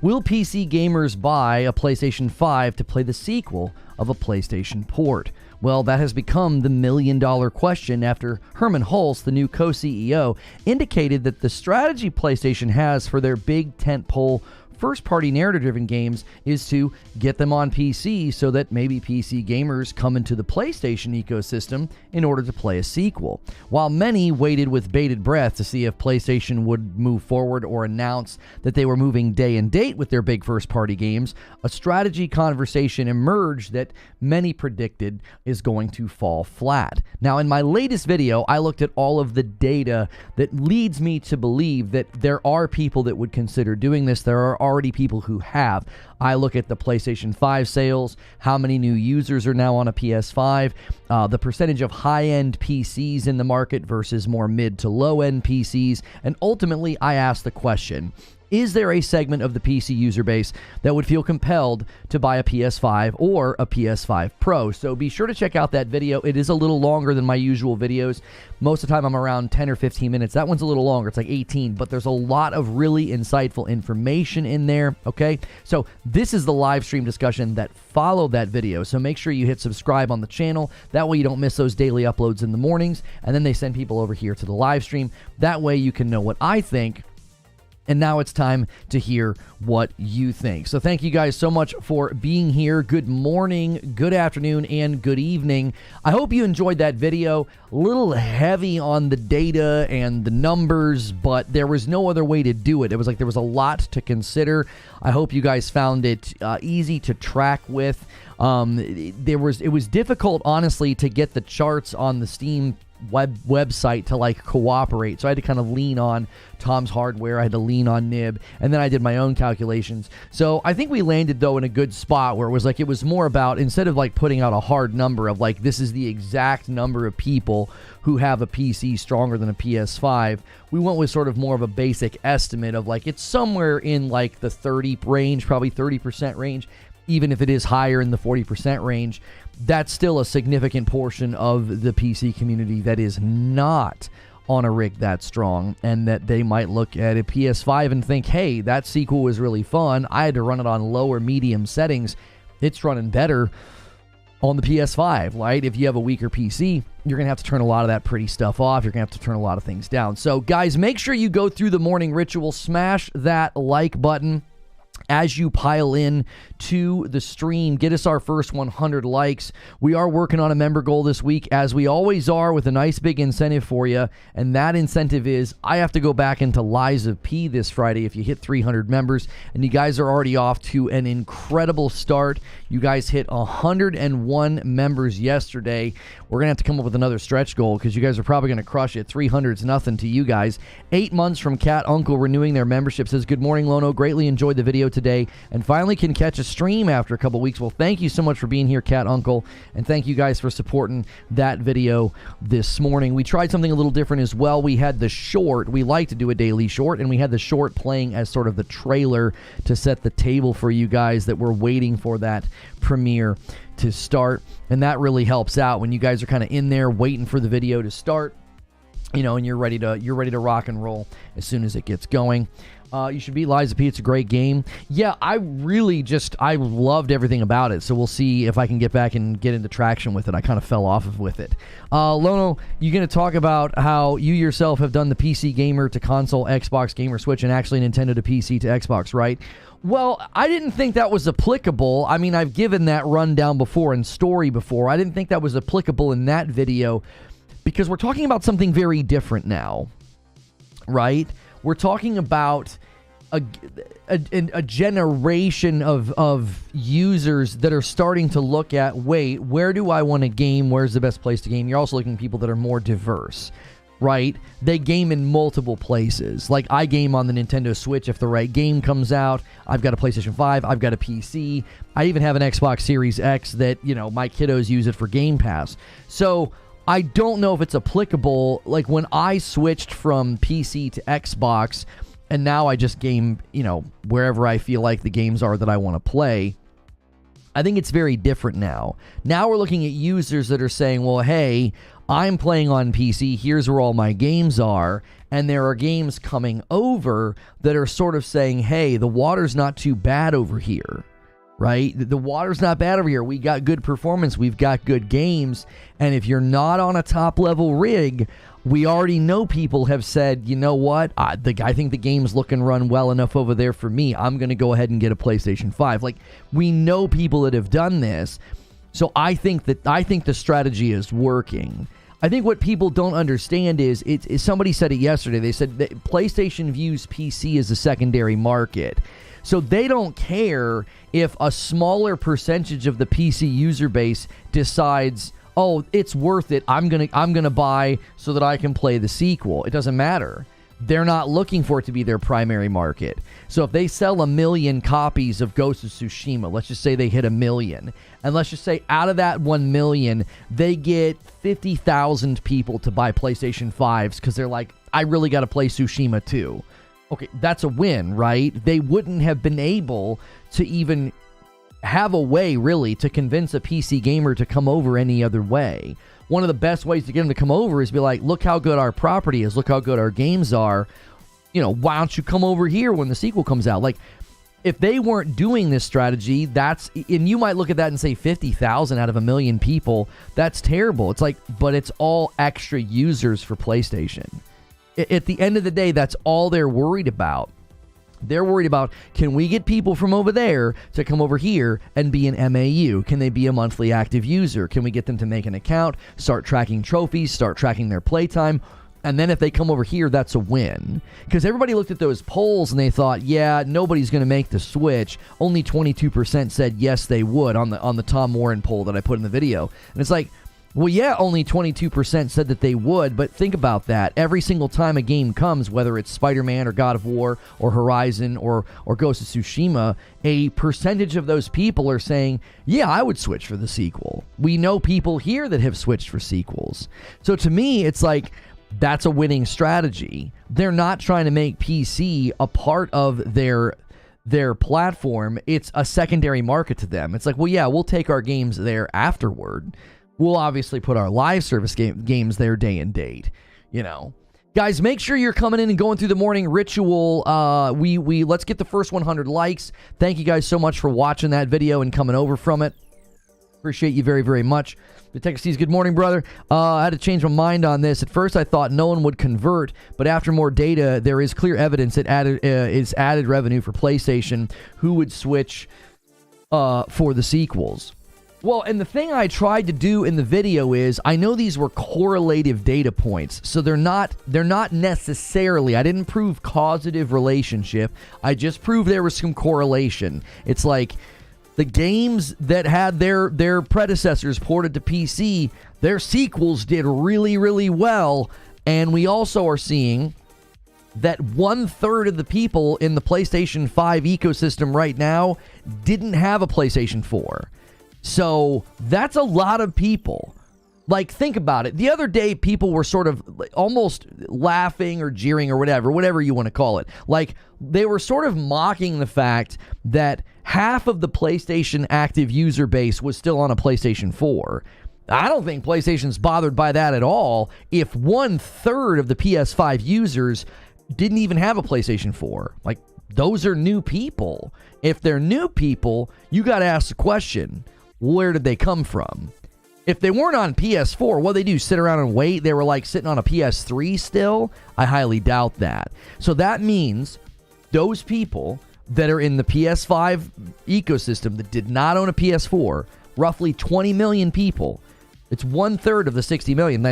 Will PC gamers buy a PlayStation 5 to play the sequel of a PlayStation port? Well, that has become the million-dollar question after Herman Hulst, the new co-CEO, indicated that the strategy PlayStation has for their big tentpole first-party narrative-driven games is to get them on PC so that maybe PC gamers come into the PlayStation ecosystem in order to play a sequel. While many waited with bated breath to see if PlayStation would move forward or announce that they were moving day and date with their big first-party games, a strategy conversation emerged that many predicted is going to fall flat. Now, in my latest video, I looked at all of the data that leads me to believe that there are people that would consider doing this. There are already people who have. I look at the PlayStation 5 sales, how many new users are now on a PS5, the percentage of high-end PCs in the market versus more mid to low-end PCs, and ultimately I ask the question, is there a segment of the PC user base that would feel compelled to buy a PS5 or a PS5 Pro? So be sure to check out that video. It is a little longer than my usual videos. Most of the time I'm around 10 or 15 minutes. That one's a little longer. It's like 18, but there's a lot of really insightful information in there, okay? So this is the live stream discussion that followed that video. So make sure you hit subscribe on the channel. That way you don't miss those daily uploads in the mornings, and then they send people over here to the live stream. That way you can know what I think. And now it's time to hear what you think. So thank you guys so much for being here. Good morning, good afternoon, and good evening. I hope you enjoyed that video. A little heavy on the data and the numbers, but there was no other way to do it. It was like there was a lot to consider. I hope you guys found it easy to track with. It was difficult, honestly, to get the charts on the Steam website to like cooperate, so I had to kind of lean on Tom's Hardware, I had to lean on Nib, and then I did my own calculations. So I think we landed though in a good spot where it was more about, instead of like putting out a hard number of like this is the exact number of people who have a PC stronger than a PS5, we went with sort of more of a basic estimate of like it's somewhere in like the 30 range, probably 30% range. Even if it is higher in the 40% range, that's still a significant portion of the PC community that is not on a rig that strong, and that they might look at a PS5 and think, hey, that sequel was really fun. I had to run it on lower medium settings. It's running better on the PS5, right? If you have a weaker PC, you're going to have to turn a lot of that pretty stuff off. You're going to have to turn a lot of things down. So, guys, make sure you go through the morning ritual. Smash that like button as you pile in to the stream. Get us our first 100 likes. We are working on a member goal this week, as we always are, with a nice big incentive for you, and that incentive is I have to go back into Lies of P this Friday if you hit 300 members, and you guys are already off to an incredible start. You guys hit 101 members yesterday. We're going to have to come up with another stretch goal because you guys are probably going to crush it. 300's nothing to you guys. 8 months from Cat Uncle renewing their membership, says, good morning, Lono. Greatly enjoyed the video today and finally can catch a stream after a couple weeks. Well, thank you so much for being here, Cat Uncle, and thank you guys for supporting that video this morning. We tried something a little different as well. We had the short. We like to do a daily short, and we had the short playing as sort of the trailer to set the table for you guys that were waiting for that premiere to start, and that really helps out when you guys are kind of in there waiting for the video to start, you know, and you're ready to rock and roll as soon as it gets going. You should beat Lies of P. It's a great game. Yeah, I loved everything about it. So we'll see if I can get back and get into traction with it. I kind of fell off with it. Lono, you're going to talk about how you yourself have done the PC gamer to console, Xbox gamer switch, and actually Nintendo to PC to Xbox, right? Well, I didn't think that was applicable. I mean, I've given that rundown before and story before. I didn't think that was applicable in that video because we're talking about something very different now, right? We're talking about a generation of users that are starting to look at, wait, where do I want to game? Where's the best place to game? You're also looking at people that are more diverse, right? They game in multiple places. Like, I game on the Nintendo Switch if the right game comes out. I've got a PlayStation 5. I've got a PC. I even have an Xbox Series X that, you know, my kiddos use it for Game Pass. So I don't know if it's applicable. Like, when I switched from PC to Xbox, and now I just game, you know, wherever I feel like the games are that I want to play, I think it's very different now. Now we're looking at users that are saying, well, hey, I'm playing on PC. Here's where all my games are. And there are games coming over that are sort of saying, hey, the water's not too bad over here, right? The water's not bad over here. We got good performance. We've got good games. And if you're not on a top level rig, we already know people have said, you know what? I think the game's look and run well enough over there for me. I'm going to go ahead and get a PlayStation 5. Like, we know people that have done this. So I think the strategy is working. I think what people don't understand is somebody said it yesterday. They said that PlayStation views PC as a secondary market. So they don't care if a smaller percentage of the PC user base decides, oh, it's worth it. I'm gonna buy so that I can play the sequel. It doesn't matter. They're not looking for it to be their primary market. So if they sell 1 million copies of Ghost of Tsushima, let's just say they hit 1 million, and let's just say out of that 1 million, they get 50,000 people to buy PlayStation 5s because they're like, I really got to play Tsushima too. Okay, that's a win, right? They wouldn't have been able to even have a way, really, to convince a PC gamer to come over any other way. One of the best ways to get them to come over is be like, look how good our property is. Look how good our games are. You know, why don't you come over here when the sequel comes out? Like, if they weren't doing this strategy, and you might look at that and say 50,000 out of 1 million people, that's terrible. It's like, but it's all extra users for PlayStation. At the end of the day, that's all they're worried about. They're worried about, can we get people from over there to come over here and be an MAU? Can they be a monthly active user? Can we get them to make an account, start tracking trophies, start tracking their playtime? And then if they come over here, that's a win. Because everybody looked at those polls and they thought, yeah, nobody's going to make the switch. Only 22% said yes, they would on the Tom Warren poll that I put in the video. And it's like, well, yeah, only 22% said that they would, but think about that. Every single time a game comes, whether it's Spider-Man or God of War or Horizon or Ghost of Tsushima, a percentage of those people are saying, yeah, I would switch for the sequel. We know people here that have switched for sequels. So to me, it's like, that's a winning strategy. They're not trying to make PC a part of their platform. It's a secondary market to them. It's like, well, yeah, we'll take our games there afterward. We'll obviously put our live service games there day and date, you know. Guys, make sure you're coming in and going through the morning ritual. Let's get the first 100 likes. Thank you guys so much for watching that video and coming over from it. Appreciate you very, very much. The text says, good morning, brother. I had to change my mind on this. At first, I thought no one would convert, but after more data, there is clear evidence it is added revenue for PlayStation. Who would switch for the sequels? Well, and the thing I tried to do in the video is, I know these were correlative data points, so they're not necessarily, I didn't prove causative relationship, I just proved there was some correlation. It's like, the games that had their predecessors ported to PC, their sequels did really, really well, and we also are seeing that 1/3 of the people in the PlayStation 5 ecosystem right now didn't have a PlayStation 4. So that's a lot of people. Like, think about it. The other day, people were sort of almost laughing or jeering or whatever you want to call it. Like, they were sort of mocking the fact that half of the PlayStation active user base was still on a PlayStation 4. I don't think PlayStation's bothered by that at all if 1/3 of the PS5 users didn't even have a PlayStation 4. Like, those are new people. If they're new people, you got to ask the question, where did they come from? If they weren't on PS4, what they do, sit around and wait? They were like sitting on a PS3 still? I highly doubt that. So that means those people that are in the PS5 ecosystem that did not own a PS4, roughly 20 million people, it's 1/3 of the 60 million.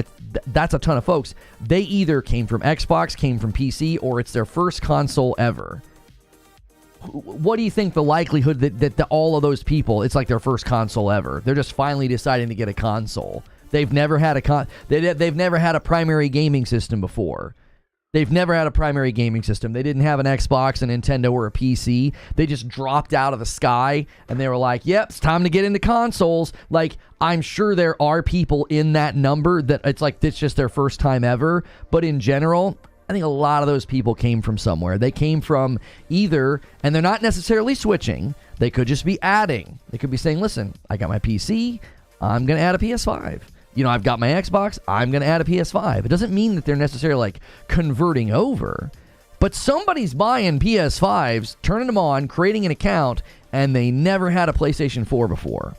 That's a ton of folks. They either came from Xbox, came from PC, or it's their first console ever. What do you think the likelihood that all of those people, it's like their first console ever? They're just finally deciding to get a console. They've never had they've never had a primary gaming system before. They've never had a primary gaming system. They didn't have an Xbox, a Nintendo, or a PC. They just dropped out of the sky, and they were like, yep, it's time to get into consoles. Like, I'm sure there are people in that number that it's like it's just their first time ever. But in general, I think a lot of those people came from somewhere. They came from either, and they're not necessarily switching, They could just be adding. They could be saying, listen, I got my PC, I'm going to add a PS5. I've got my Xbox, I'm going to add a PS5. It doesn't mean that they're necessarily like converting over, but somebody's buying PS5s, turning them on, creating an account, and they never had a PlayStation 4 before.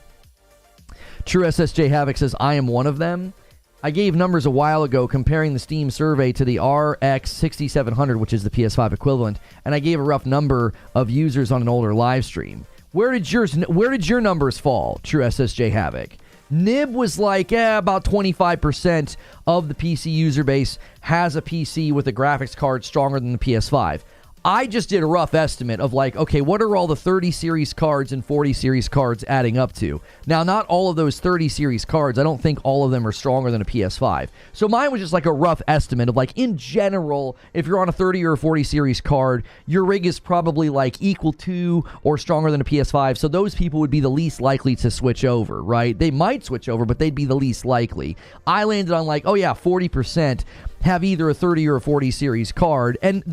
True SSJ Havoc says, I am one of them. I gave numbers a while ago comparing the Steam survey to the RX 6700, which is the PS5 equivalent, and I gave a rough number of users on an older live stream. Where did your numbers fall, True SSJ Havoc? Nib was like, about 25% of the PC user base has a PC with a graphics card stronger than the PS5. I just did a rough estimate of like, okay, what are all the 30 series cards and 40 series cards adding up to? Now, not all of those 30 series cards, I don't think all of them are stronger than a PS5. So mine was just like a rough estimate of like, in general, if you're on a 30 or a 40 series card, your rig is probably like equal to or stronger than a PS5. So those people would be the least likely to switch over, right? They might switch over, but they'd be the least likely. I landed on like, 40% have either a 30 or a 40 series card, and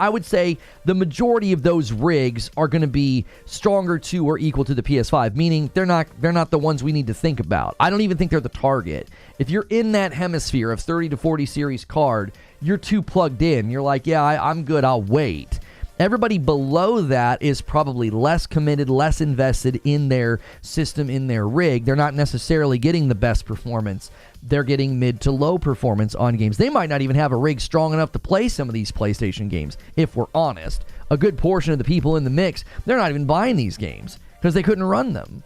I would say the majority of those rigs are going to be stronger to or equal to the PS5, meaning they're not the ones we need to think about. I don't even think they're the target. If you're in that hemisphere of 30 to 40 series card, you're too plugged in. You're like, I'm good, I'll wait. Everybody below that is probably less committed, less invested in their system, in their rig. They're not necessarily getting the best performance. They're getting mid to low performance on games. They might not even have a rig strong enough to play some of these PlayStation games, if we're honest. A good portion of the people in the mix, they're not even buying these games because they couldn't run them.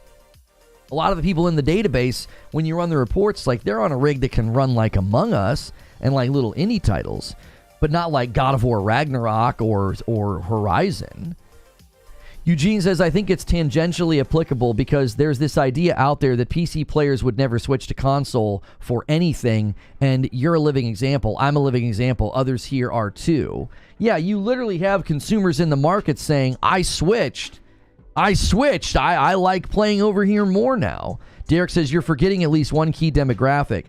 A lot of the people in the database, when you run the reports, like they're on a rig that can run like Among Us and like little indie titles, but not like God of War Ragnarok or Horizon. Eugene says, I think it's tangentially applicable because there's this idea out there that PC players would never switch to console for anything, and you're a living example. I'm a living example. Others here are too. Yeah, you literally have consumers in the market saying, I switched. I like playing over here more now. Derek says, you're forgetting at least one key demographic.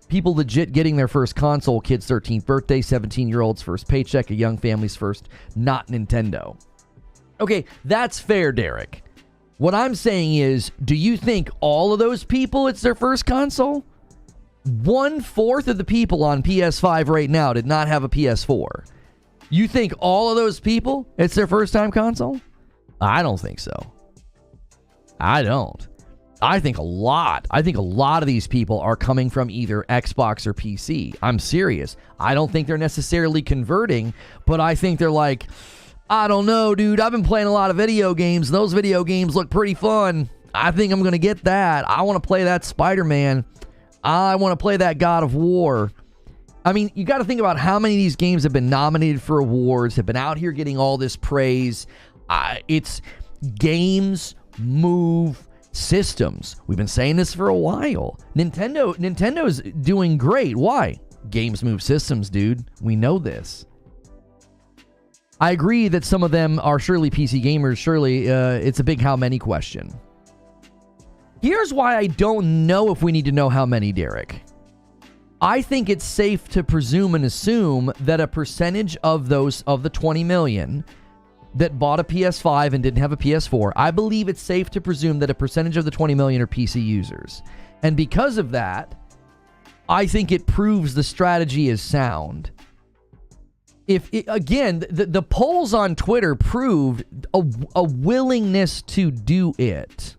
People legit getting their first console, kid's 13th birthday, 17-year-old's first paycheck, a young family's first, not Nintendo. Okay, that's fair, Derek. What I'm saying is, do you think all of those people, it's their first console? 1/4 of the people on PS5 right now did not have a PS4. You think all of those people, it's their first time console? I don't think so. I don't. I think a lot of these people are coming from either Xbox or PC. I'm serious. I don't think they're necessarily converting, but I think they're like, I don't know, dude. I've been playing a lot of video games. Those video games look pretty fun. I think I'm going to get that. I want to play that Spider-Man. I want to play that God of War. I mean, you got to think about how many of these games have been nominated for awards, have been out here getting all this praise. It's games move systems. We've been saying this for a while. Nintendo's doing great. Why? Games move systems, dude. We know this. I agree that some of them are surely PC gamers. Surely it's a big how many question. Here's why I don't know if we need to know how many, Derek. I think it's safe to presume and assume that a percentage of the 20 million that bought a PS5 and didn't have a PS4, I believe it's safe to presume that a percentage of the 20 million are PC users. And because of that, I think it proves the strategy is sound. The polls on Twitter proved a willingness to do it.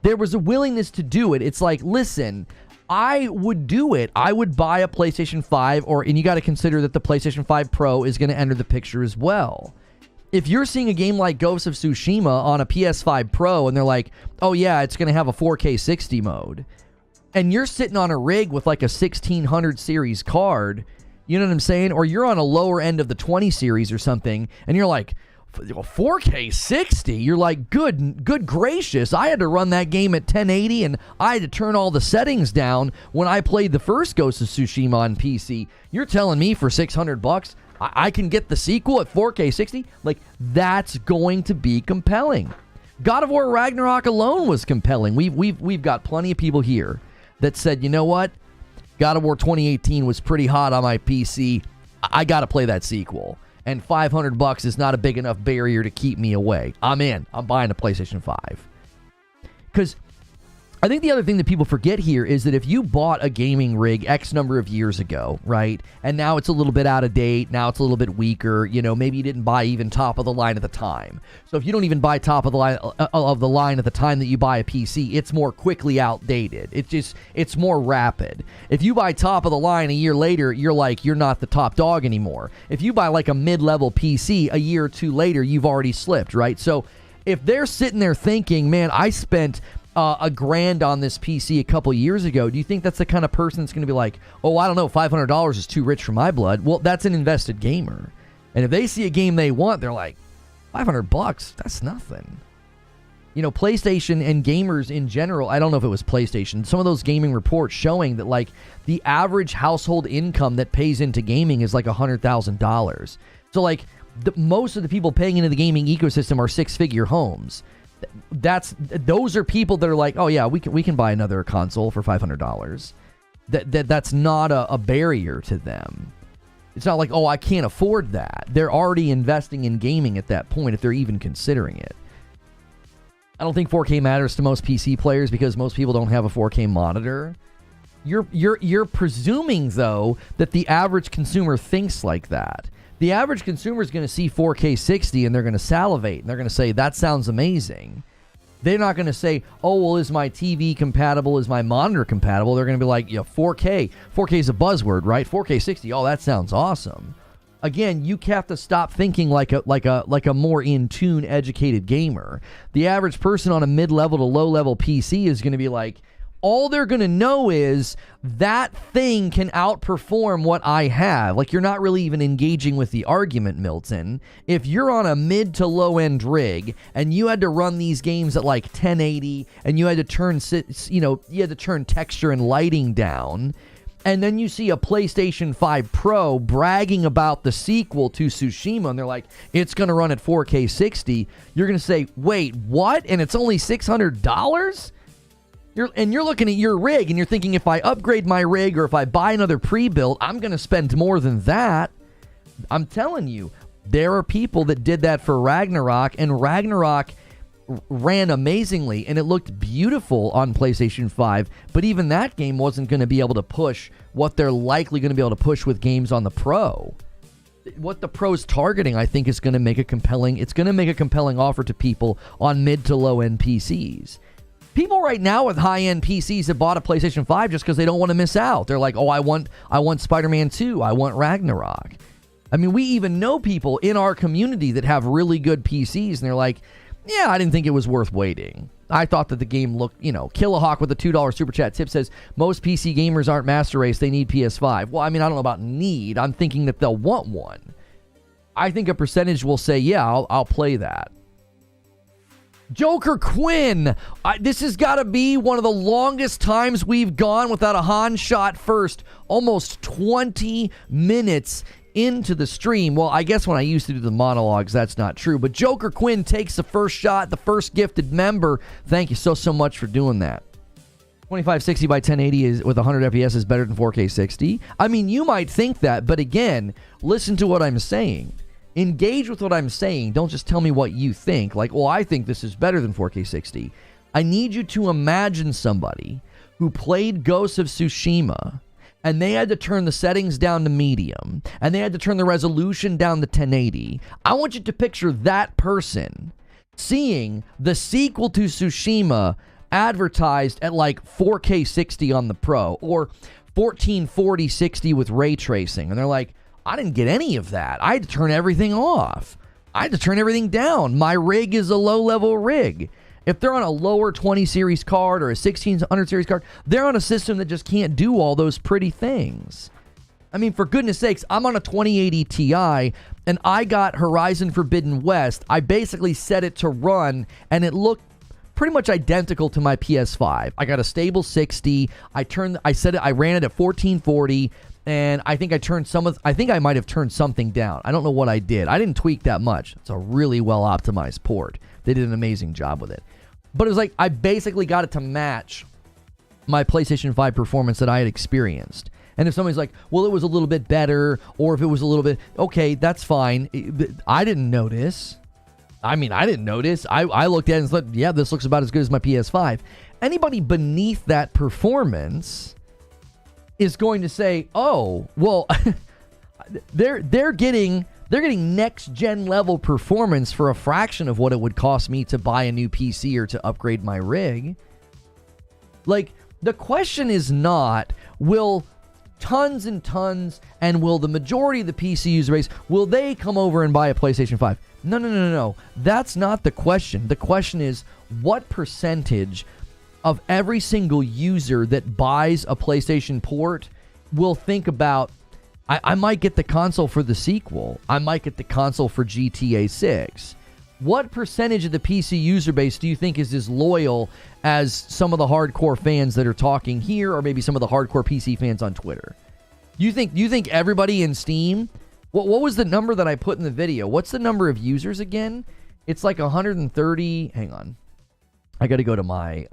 There was a willingness to do it. It's like, listen, I would do it. I would buy a PlayStation 5, and you got to consider that the PlayStation 5 Pro is going to enter the picture as well. If you're seeing a game like Ghost of Tsushima on a PS5 Pro and they're like, oh yeah, it's going to have a 4K 60 mode, and you're sitting on a rig with like a 1600 series card, you know what I'm saying? Or you're on a lower end of the 20 series or something, and you're like, 4K 60? You're like, good gracious, I had to run that game at 1080 and I had to turn all the settings down when I played the first Ghost of Tsushima on PC. You're telling me for $600 I can get the sequel at 4K 60? Like, that's going to be compelling. God of War Ragnarok alone was compelling. We've got plenty of people here that said, you know what? God of War 2018 was pretty hot on my PC. I got to play that sequel. and $500 is not a big enough barrier to keep me away. I'm in. I'm buying a PlayStation 5. Because I think the other thing that people forget here is that if you bought a gaming rig X number of years ago, right, and now it's a little bit out of date, now it's a little bit weaker, you know, maybe you didn't buy even top of the line at the time. So if you don't even buy top of the line at the time that you buy a PC, it's more quickly outdated. It's more rapid. If you buy top of the line a year later, you're not the top dog anymore. If you buy like a mid-level PC a year or two later, you've already slipped, right? So if they're sitting there thinking, man, I spent $1,000 on this PC a couple years ago, do you think that's the kind of person that's going to be like, oh, I don't know, $500 is too rich for my blood? Well, that's an invested gamer. And if they see a game they want, they're like, $500, that's nothing. You know, PlayStation and gamers in general, I don't know if it was PlayStation, some of those gaming reports showing that like the average household income that pays into gaming is like $100,000. So like most of the people paying into the gaming ecosystem are six-figure homes. Those are people that are like, oh yeah, we can buy another console for $500. That's not a barrier to them. It's not like, oh, I can't afford that. They're already investing in gaming at that point if they're even considering it. I don't think 4K matters to most PC players because most people don't have a 4K monitor. You're presuming though that the average consumer thinks like that. The average consumer is going to see 4K 60 and they're going to salivate and they're going to say, that sounds amazing. They're not going to say, oh, well, is my TV compatible? Is my monitor compatible? They're going to be like, 4K. 4K is a buzzword, right? 4K 60. Oh, that sounds awesome. Again, you have to stop thinking like a more in tune, educated gamer. The average person on a mid-level to low-level PC is going to be like, all they're going to know is that thing can outperform what I have. Like, you're not really even engaging with the argument, Milton. If you're on a mid to low end rig and you had to run these games at like 1080 and you had to turn, texture and lighting down, and then you see a PlayStation 5 Pro bragging about the sequel to Tsushima, and they're like, it's going to run at 4K 60, you're going to say, wait, what? And it's only $600? You're looking at your rig and you're thinking, if I upgrade my rig or if I buy another pre-built, I'm going to spend more than that. I'm telling you, there are people that did that for Ragnarok, and Ragnarok ran amazingly and it looked beautiful on PlayStation 5, but even that game wasn't going to be able to push what they're likely going to be able to push with games on the Pro. What the Pro's targeting, I think, is going to make a compelling offer to people on mid to low end PCs. People right now with high-end PCs have bought a PlayStation 5 just because they don't want to miss out. They're like, oh, I want Spider-Man 2. I want Ragnarok. I mean, we even know people in our community that have really good PCs, and they're like, yeah, I didn't think it was worth waiting. I thought that the game looked, Killahawk with a $2 super chat tip says, most PC gamers aren't Master Race. They need PS5. Well, I mean, I don't know about need. I'm thinking that they'll want one. I think a percentage will say, yeah, I'll play that. Joker Quinn, this has got to be one of the longest times we've gone without a Han shot first. Almost 20 minutes into the stream. Well, I guess when I used to do the monologues, that's not true. But Joker Quinn takes the first shot, the first gifted member. Thank you so much for doing that. 2560 by 1080 is with 100 FPS is better than 4K 60. I mean, you might think that, but again, listen to what I'm saying. Engage with what I'm saying. Don't just tell me what you think. Like, well, I think this is better than 4K 60. I need you to imagine somebody who played Ghost of Tsushima and they had to turn the settings down to medium and they had to turn the resolution down to 1080. I want you to picture that person seeing the sequel to Tsushima advertised at like 4K 60 on the Pro or 1440 60 with ray tracing. And they're like, I didn't get any of that. I had to turn everything off. I had to turn everything down. My rig is a low-level rig. If they're on a lower 20 series card or a 1600 series card, they're on a system that just can't do all those pretty things. I mean, for goodness sakes, I'm on a 2080 Ti, and I got Horizon Forbidden West. I basically set it to run, and it looked pretty much identical to my PS5. I got a stable 60. I ran it at 1440. And I think I might have turned something down. I don't know what I did. I didn't tweak that much. It's a really well optimized port. They did an amazing job with it. But it was like I basically got it to match my PlayStation 5 performance that I had experienced. And if somebody's like, well, it was a little bit better, or if it was a little bit, okay, that's fine. I didn't notice. I didn't notice. I looked at it and said, yeah, this looks about as good as my PS5. Anybody beneath that performance is going to say, oh, well, they're getting next gen level performance for a fraction of what it would cost me to buy a new PC or to upgrade my rig. Like, the question is not, will tons and tons and will the majority of the PC user base, will they come over and buy a PlayStation 5? No. That's not the question. The question is, what percentage of every single user that buys a PlayStation port will think about, I might get the console for the sequel. I might get the console for GTA 6. What percentage of the PC user base do you think is as loyal as some of the hardcore fans that are talking here, or maybe some of the hardcore PC fans on Twitter? You think everybody in Steam? What was the number that I put in the video? What's the number of users again? It's like 130. Hang on. I got to go to my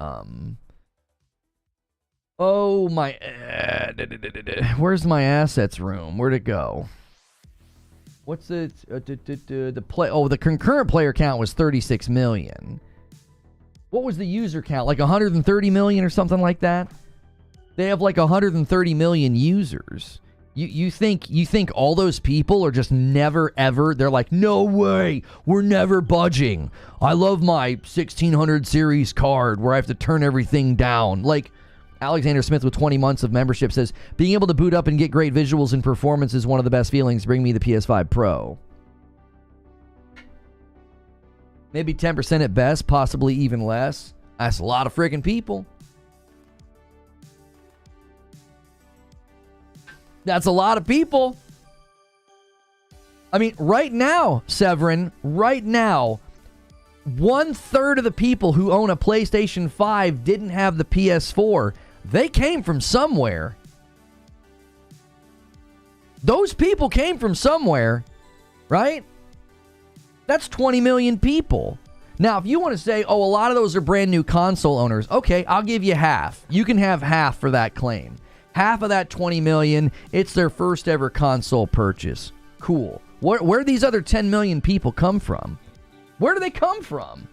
where's my assets room? Where'd it go? What's the the concurrent player count was 36 million. What was the user count? Like 130 million or something like that? They have like 130 million users. You think all those people are just never ever, they're like, no way, we're never budging. I love my 1600 series card where I have to turn everything down. Like, Alexander Smith with 20 months of membership says, being able to boot up and get great visuals and performance is one of the best feelings. Bring me the PS5 Pro. Maybe 10% at best, possibly even less. That's a lot of freaking people. That's a lot of people. I mean, right now, Severin, right now, 1/3 of the people who own a PlayStation 5 didn't have the PS4. They came from somewhere. Those people came from somewhere, right? That's 20 million people. Now, if you want to say, oh, a lot of those are brand new console owners, okay, I'll give you half. You can have half for that claim. Half of that 20 million, it's their first ever console purchase. Cool. Where do these other 10 million people come from? Where do they come from?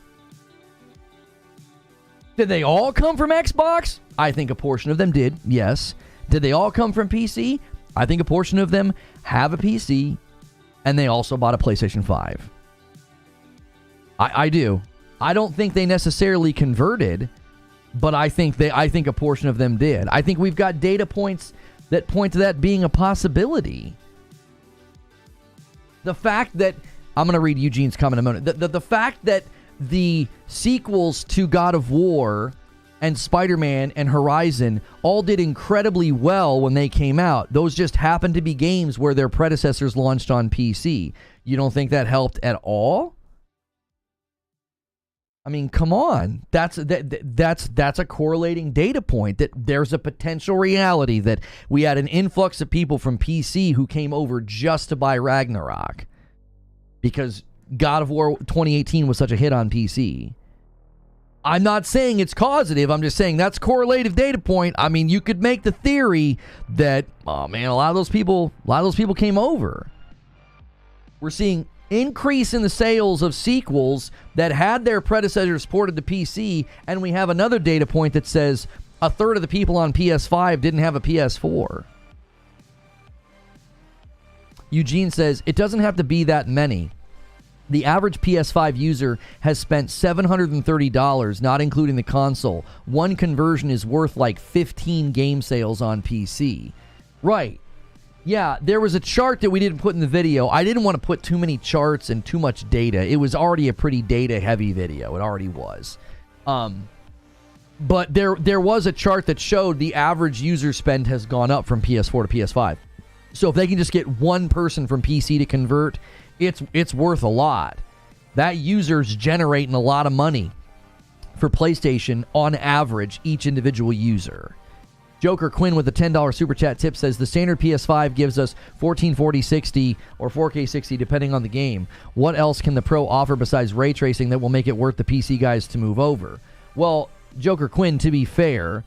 Did they all come from Xbox? I think a portion of them did, yes. Did they all come from PC? I think a portion of them have a PC, and they also bought a PlayStation 5. I do. I don't think they necessarily converted, but I think a portion of them did. I think we've got data points that point to that being a possibility. The fact that, I'm going to read Eugene's comment in a moment. The fact that the sequels to God of War and Spider-Man and Horizon all did incredibly well when they came out. Those just happened to be games where their predecessors launched on PC. You don't think that helped at all? I mean, come on. That's a correlating data point, that there's a potential reality that we had an influx of people from PC who came over just to buy Ragnarok because God of War 2018 was such a hit on PC. I'm not saying it's causative. I'm just saying that's correlative data point. I mean, you could make the theory that, oh man, a lot of those people came over. We're seeing increase in the sales of sequels that had their predecessors ported to PC, and we have another data point that says 1/3 of the people on PS5 didn't have a PS4. Eugene says, it doesn't have to be that many. The average PS5 user has spent $730, not including the console. One conversion is worth like 15 game sales on PC. Right. Yeah, there was a chart that we didn't put in the video. I didn't want to put too many charts and too much data. It was already a pretty data-heavy video. It already was. But there was a chart that showed the average user spend has gone up from PS4 to PS5. So if they can just get one person from PC to convert, it's worth a lot. That user's generating a lot of money for PlayStation on average, each individual user. Joker Quinn with a $10 super chat tip says the standard PS5 gives us 1440 60 or 4K 60 depending on the game. What else can the Pro offer besides ray tracing that will make it worth the PC guys to move over? Well, Joker Quinn, to be fair,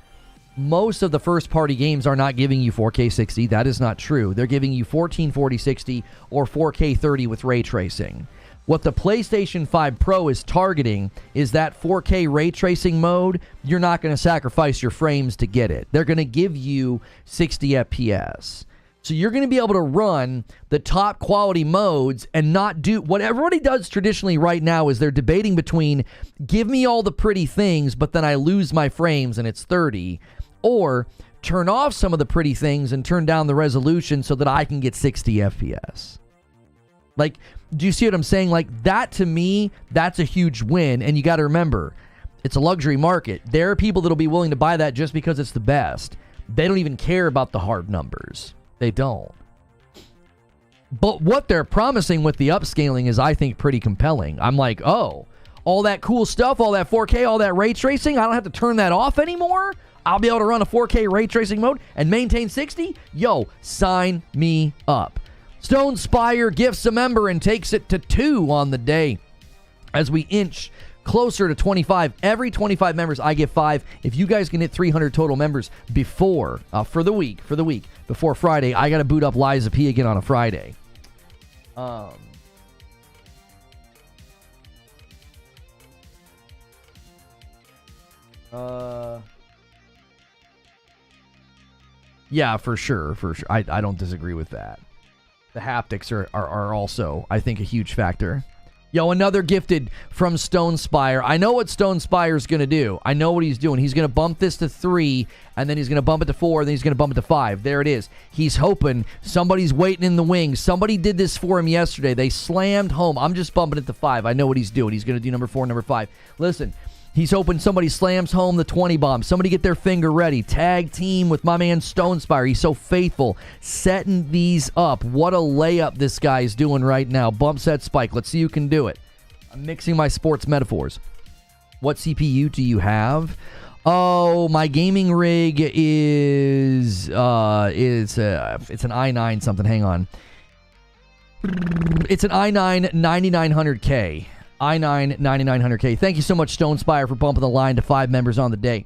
most of the first-party games are not giving you 4K 60. That is not true. They're giving you 1440 60 or 4K 30 with ray tracing. What the PlayStation 5 Pro is targeting is that 4K ray tracing mode. You're not going to sacrifice your frames to get it. They're going to give you 60 FPS. So you're going to be able to run the top quality modes and not do what everybody does traditionally right now is they're debating between give me all the pretty things, but then I lose my frames and it's 30, or turn off some of the pretty things and turn down the resolution so that I can get 60 FPS. Like, do you see what I'm saying? Like, that to me, that's a huge win. And you got to remember, it's a luxury market. There are people that'll be willing to buy that just because it's the best. They don't even care about the hard numbers. They don't. But what they're promising with the upscaling is, I think, pretty compelling. I'm like, oh, all that cool stuff, all that 4K, all that ray tracing, I don't have to turn that off anymore? I'll be able to run a 4K ray tracing mode and maintain 60? Yo, sign me up. Stone Spire gifts a member and takes it to 2 on the day. As we inch closer to 25, every 25 members, I give 5. If you guys can hit 300 total members before, for the week, before Friday, I got to boot up Liza P again on a Friday. Yeah, for sure. I don't disagree with that. The haptics are also, I think, a huge factor. Yo, another gifted from Stone Spire. I know what Stone Spire's going to do. I know what he's doing. He's going to bump this to 3, and then he's going to bump it to 4, and then he's going to bump it to 5. There it is. He's hoping somebody's waiting in the wings. Somebody did this for him yesterday. They slammed home. I'm just bumping it to 5. I know what he's doing. He's going to do number 4, number 5. Listen. He's hoping somebody slams home the 20 bomb. Somebody get their finger ready. Tag team with my man Stone Spire. He's so faithful. Setting these up. What a layup this guy is doing right now. Bump, set, spike. Let's see who can do it. I'm mixing my sports metaphors. What CPU do you have? Oh, my gaming rig is it's an i9 something. Hang on. It's an i9 9900K. i9 9900K. Thank you so much, Stone Spire, for bumping the line to 5 members on the day.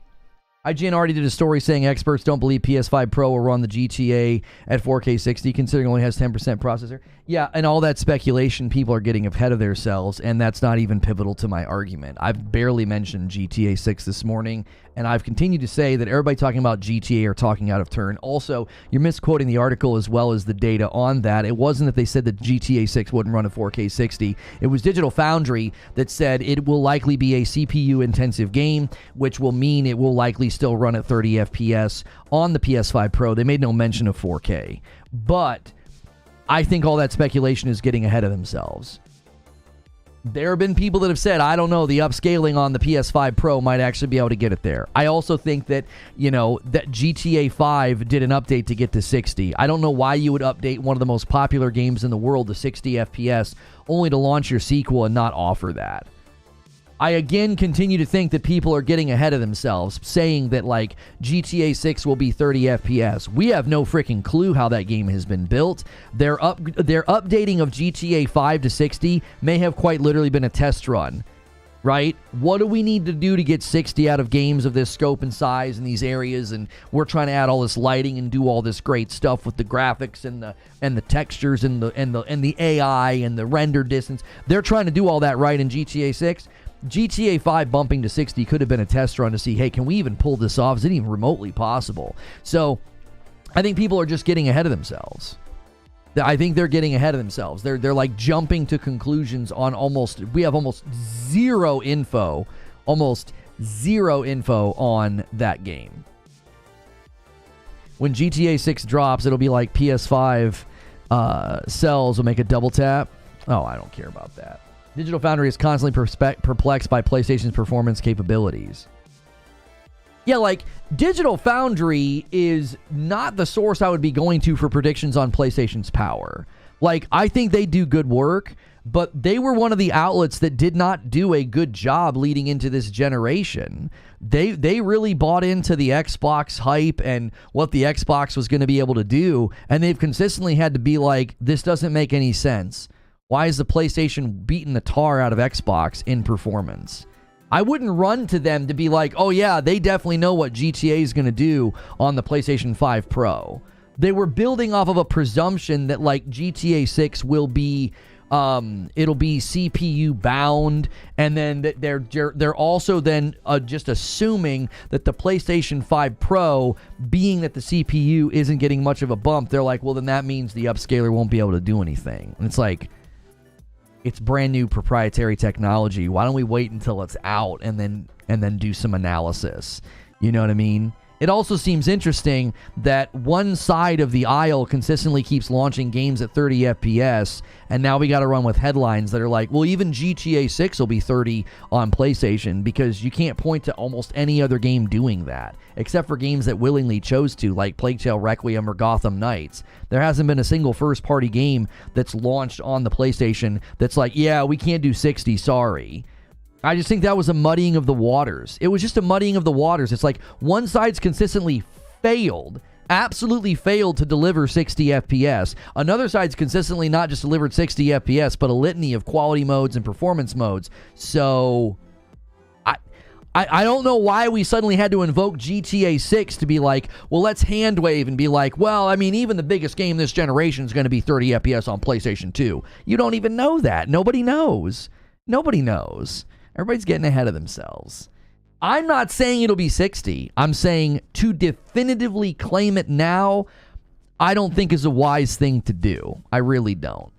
IGN already did a story saying experts don't believe PS5 Pro will run the GTA at 4K 60, considering it only has 10% processor. Yeah, and all that speculation, people are getting ahead of themselves, and that's not even pivotal to my argument. I've barely mentioned GTA 6 this morning, and I've continued to say that everybody talking about GTA are talking out of turn. Also, you're misquoting the article as well as the data on that. It wasn't that they said that GTA 6 wouldn't run at 4K 60. It was Digital Foundry that said it will likely be a CPU-intensive game, which will mean it will likely still run at 30 FPS on the PS5 Pro. They made no mention of 4K. But I think all that speculation is getting ahead of themselves. There have been people that have said, I don't know, the upscaling on the PS5 Pro might actually be able to get it there. I also think that, that GTA 5 did an update to get to 60. I don't know why you would update one of the most popular games in the world to 60 FPS only to launch your sequel and not offer that. I again continue to think that people are getting ahead of themselves, saying that like GTA 6 will be 30 FPS. We have no freaking clue how that game has been built. Their updating of GTA 5 to 60 may have quite literally been a test run, right? What do we need to do to get 60 out of games of this scope and size in these areas? And we're trying to add all this lighting and do all this great stuff with the graphics and the textures and the AI and the render distance. They're trying to do all that right in GTA 6. GTA 5 bumping to 60 could have been a test run to see, hey, can we even pull this off? Is it even remotely possible? So I think people are just getting ahead of themselves. I think they're getting ahead of themselves. They're like jumping to conclusions on we have almost zero info on that game. When GTA 6 drops, it'll be like PS5 cells will make a double tap. Oh, I don't care about that. Digital Foundry is constantly perplexed by PlayStation's performance capabilities. Yeah, like, Digital Foundry is not the source I would be going to for predictions on PlayStation's power. Like, I think they do good work, but they were one of the outlets that did not do a good job leading into this generation. They really bought into the Xbox hype and what the Xbox was going to be able to do, and they've consistently had to be like, this doesn't make any sense. Why is the PlayStation beating the tar out of Xbox in performance? I wouldn't run to them to be like, oh yeah, they definitely know what GTA is going to do on the PlayStation 5 Pro. They were building off of a presumption that like GTA 6 will be, it'll be CPU bound, and then that they're also then just assuming that the PlayStation 5 Pro, being that the CPU isn't getting much of a bump, they're like, well then that means the upscaler won't be able to do anything. And it's like, it's brand new proprietary technology. Why don't we wait until it's out and then do some analysis? You know what I mean? It also seems interesting that one side of the aisle consistently keeps launching games at 30 FPS, and now we got to run with headlines that are like, well, even GTA 6 will be 30 on PlayStation, because you can't point to almost any other game doing that, except for games that willingly chose to, like Plague Tale Requiem or Gotham Knights. There hasn't been a single first-party game that's launched on the PlayStation that's like, yeah, we can't do 60, sorry. I just think that was a muddying of the waters. It was just a muddying of the waters. It's like one side's consistently failed, absolutely failed to deliver 60 FPS. Another side's consistently not just delivered 60 FPS, but a litany of quality modes and performance modes. So I don't know why we suddenly had to invoke GTA 6 to be like, well, let's hand wave and be like, well, I mean, even the biggest game this generation is going to be 30 FPS on PlayStation 2. You don't even know that. Nobody knows. Nobody knows. Everybody's getting ahead of themselves. I'm not saying it'll be 60. I'm saying to definitively claim it now, I don't think is a wise thing to do. I really don't.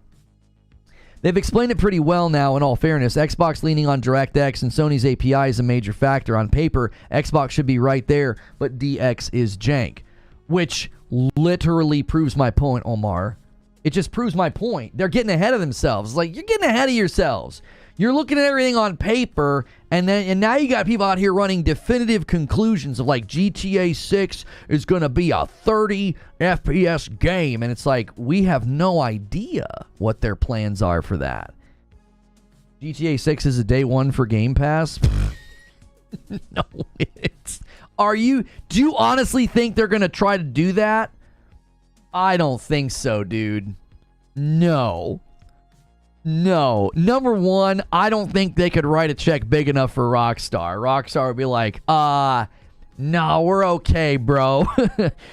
They've explained it pretty well now, in all fairness. Xbox leaning on DirectX and Sony's API is a major factor. On paper, Xbox should be right there, but DX is jank. Which literally proves my point, Omar. It just proves my point. They're getting ahead of themselves. Like, you're getting ahead of yourselves. You're looking at everything on paper, and now you got people out here running definitive conclusions of like GTA 6 is going to be a 30 FPS game, and it's like, we have no idea what their plans are for that. GTA 6 is a day one for Game Pass? No, do you honestly think they're going to try to do that? I don't think so, dude. No. Number one, I don't think they could write a check big enough for Rockstar. Rockstar would be like, no, we're okay, bro.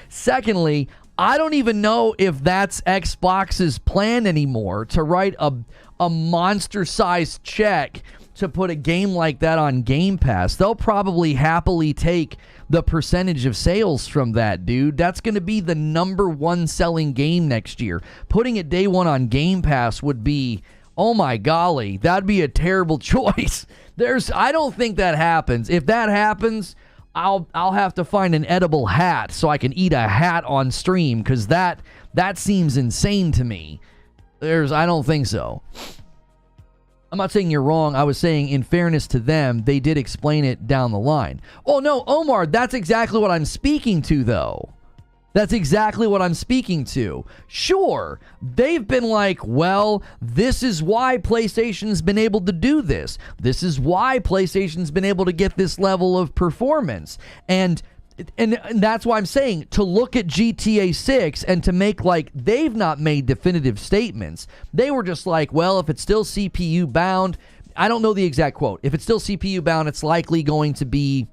Secondly, I don't even know if that's Xbox's plan anymore, to write a monster-sized check to put a game like that on Game Pass. They'll probably happily take the percentage of sales from that, dude. That's going to be the number one selling game next year. Putting it day one on Game Pass would be, oh my golly, that'd be a terrible choice. I don't think that happens. If that happens, I'll have to find an edible hat so I can eat a hat on stream, because that seems insane to me. I don't think so. I'm not saying you're wrong. I was saying, in fairness to them, they did explain it down the line. Oh, no, Omar, that's exactly what I'm speaking to, though. That's exactly what I'm speaking to. Sure, they've been like, well, this is why PlayStation's been able to do this. This is why PlayStation's been able to get this level of performance. And that's why I'm saying, to look at GTA 6 and to make like they've not made definitive statements. They were just like, well, if it's still CPU bound, I don't know the exact quote. If it's still CPU bound, it's likely going to be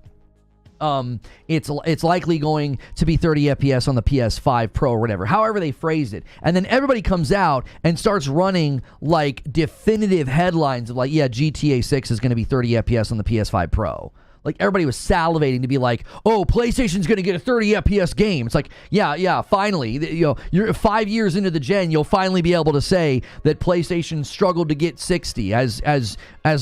it's likely going to be 30 FPS on the PS5 Pro or whatever. However they phrased it. And then everybody comes out and starts running like definitive headlines of like, yeah, GTA 6 is going to be 30 FPS on the PS5 Pro. Like, everybody was salivating to be like, oh, PlayStation's going to get a 30 FPS game. It's like, yeah, finally. You know, you're 5 years into the gen, you'll finally be able to say that PlayStation struggled to get 60, as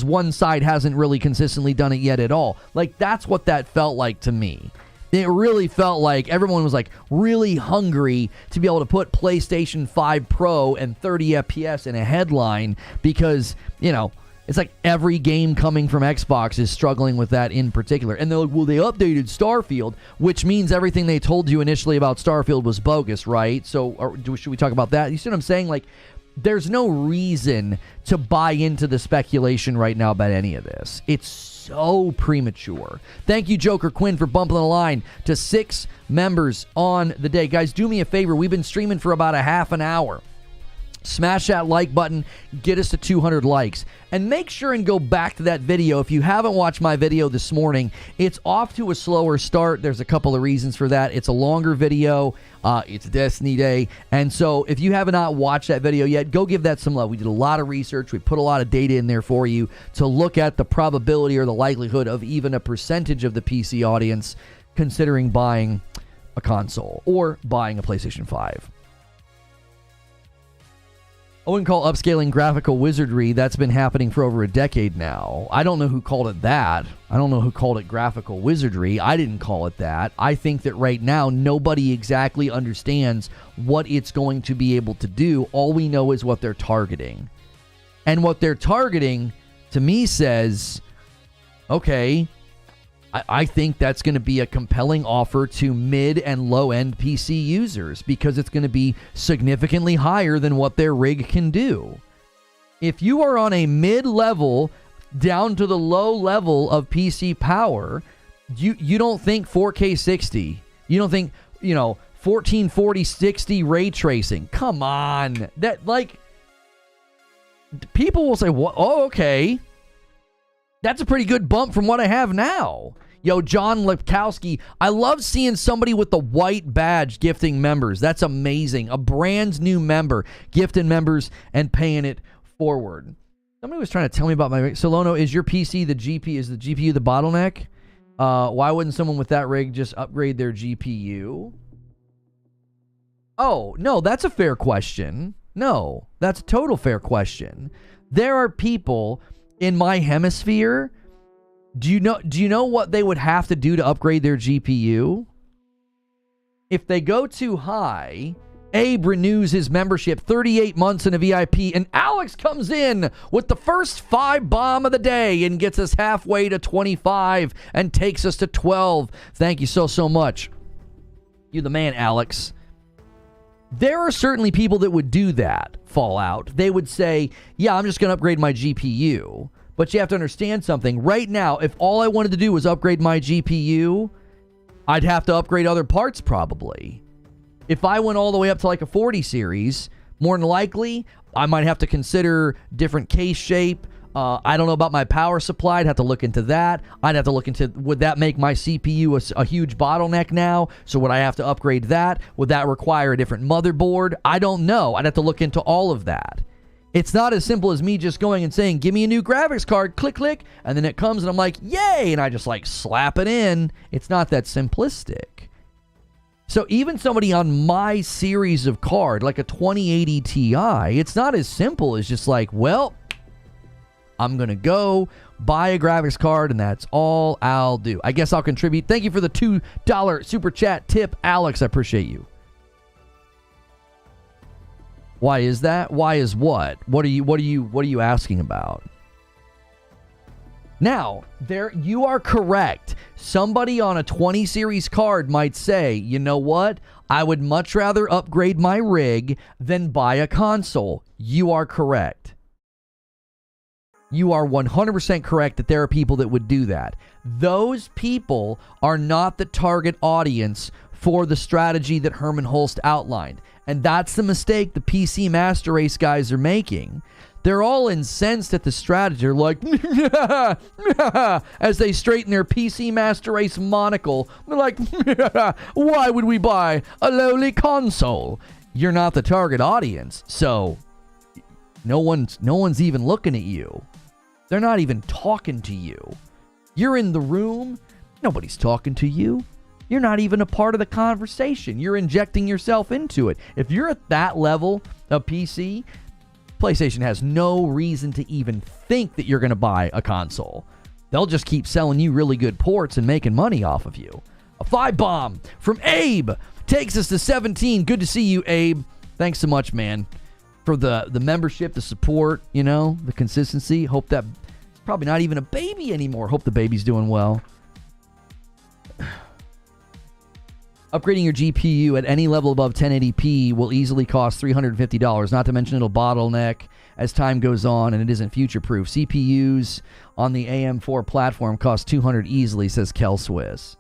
one side hasn't really consistently done it yet at all. Like, that's what that felt like to me. It really felt like everyone was like really hungry to be able to put PlayStation 5 Pro and 30 FPS in a headline because, you know, it's like every game coming from Xbox is struggling with that in particular. And they're like, well, they updated Starfield, which means everything they told you initially about Starfield was bogus, right? So should we talk about that? You see what I'm saying? Like, there's no reason to buy into the speculation right now about any of this. It's so premature. Thank you, Joker Quinn, for bumping the line to 6 members on the day. Guys, do me a favor. We've been streaming for about a half an hour. Smash that like button, get us to 200 likes. And make sure and go back to that video. If you haven't watched my video this morning, it's off to a slower start. There's a couple of reasons for that. It's a longer video. It's Destiny Day. And so if you have not watched that video yet, go give that some love. We did a lot of research. We put a lot of data in there for you to look at the probability or the likelihood of even a percentage of the PC audience considering buying a console or buying a PlayStation 5. I wouldn't call upscaling graphical wizardry. That's been happening for over a decade now. I don't know who called it that. I don't know who called it graphical wizardry. I didn't call it that. I think that right now nobody exactly understands what it's going to be able to do. All we know is what they're targeting. And what they're targeting, to me, says, okay, I think that's going to be a compelling offer to mid and low-end PC users because it's going to be significantly higher than what their rig can do. If you are on a mid-level down to the low level of PC power, you don't think 4K 60. You don't think, 1440 60 ray tracing. Come on. That, people will say, "What? Oh, okay. That's a pretty good bump from what I have now." Yo, John Lepkowski, I love seeing somebody with the white badge gifting members. That's amazing. A brand new member gifting members and paying it forward. Somebody was trying to tell me about my... So, Lono, is your PC the GPU? Is the GPU the bottleneck? Why wouldn't someone with that rig just upgrade their GPU? Oh, no, that's a fair question. No, that's a total fair question. There are people in my hemisphere... Do you know what they would have to do to upgrade their GPU? If they go too high, Abe renews his membership 38 months in a VIP, and Alex comes in with the first 5 bomb of the day and gets us halfway to 25 and takes us to 12. Thank you so much. You're the man, Alex. There are certainly people that would do that, Fallout. They would say, yeah, I'm just going to upgrade my GPU. But you have to understand something. Right now, if all I wanted to do was upgrade my GPU, I'd have to upgrade other parts probably. If I went all the way up to like a 40 series, more than likely, I might have to consider different case shape. I don't know about my power supply. I'd have to look into that. I'd have to look into, would that make my CPU a huge bottleneck now? So would I have to upgrade that? Would that require a different motherboard? I don't know. I'd have to look into all of that. It's not as simple as me just going and saying, give me a new graphics card, click, click, and then it comes and I'm like, yay, and I just slap it in. It's not that simplistic. So even somebody on my series of card, like a 2080 Ti, it's not as simple as just well, I'm going to go buy a graphics card and that's all I'll do. I guess I'll contribute. Thank you for the $2 super chat tip, Alex. I appreciate you. Why is that? Why is what? What are you asking about? Now, you are correct. Somebody on a 20 series card might say, you know what? I would much rather upgrade my rig than buy a console. You are correct. You are 100% correct that there are people that would do that. Those people are not the target audience for the strategy that Herman Hulst outlined. And that's the mistake the PC Master Race guys are making. They're all incensed at the strategy. They're like, as they straighten their PC Master Race monocle. They're like, why would we buy a lowly console? You're not the target audience. So no one's even looking at you. They're not even talking to you. You're in the room. Nobody's talking to you. You're not even a part of the conversation. You're injecting yourself into it. If you're at that level of PC, PlayStation has no reason to even think that you're going to buy a console. They'll just keep selling you really good ports and making money off of you. A 5-bomb from Abe takes us to 17. Good to see you, Abe. Thanks so much, man, for the membership, the support, the consistency. Hope that it's probably not even a baby anymore. Hope the baby's doing well. Upgrading your GPU at any level above 1080p will easily cost $350, not to mention it'll bottleneck as time goes on, and it isn't future-proof. CPUs on the AM4 platform cost $200 easily, says Kel Swiss.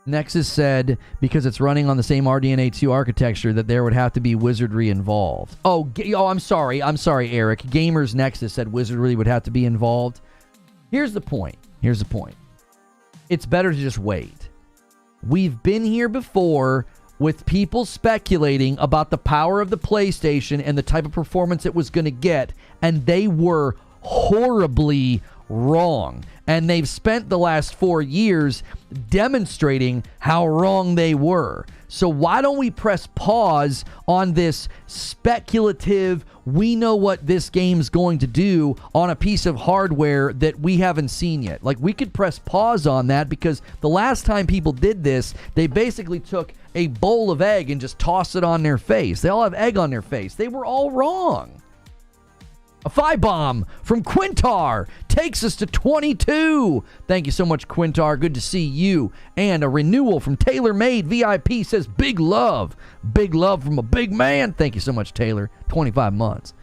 Nexus said because it's running on the same RDNA 2 architecture that there would have to be wizardry involved. Oh, I'm sorry, Eric. Gamers Nexus said wizardry would have to be involved. Here's the point. It's better to just wait. We've been here before with people speculating about the power of the PlayStation and the type of performance it was going to get, and they were horribly wrong. And they've spent the last 4 years demonstrating how wrong they were. So why don't we press pause on this speculative, we know what this game's going to do on a piece of hardware that we haven't seen yet? Like, we could press pause on that, because the last time people did this, they basically took a bowl of egg and just tossed it on their face. They all have egg on their face. They were all wrong. A 5-bomb from Quintar takes us to 22. Thank you so much, Quintar. Good to see you. And a renewal from Taylor Made VIP says, big love. Big love from a big man. Thank you so much, Taylor. 25 months.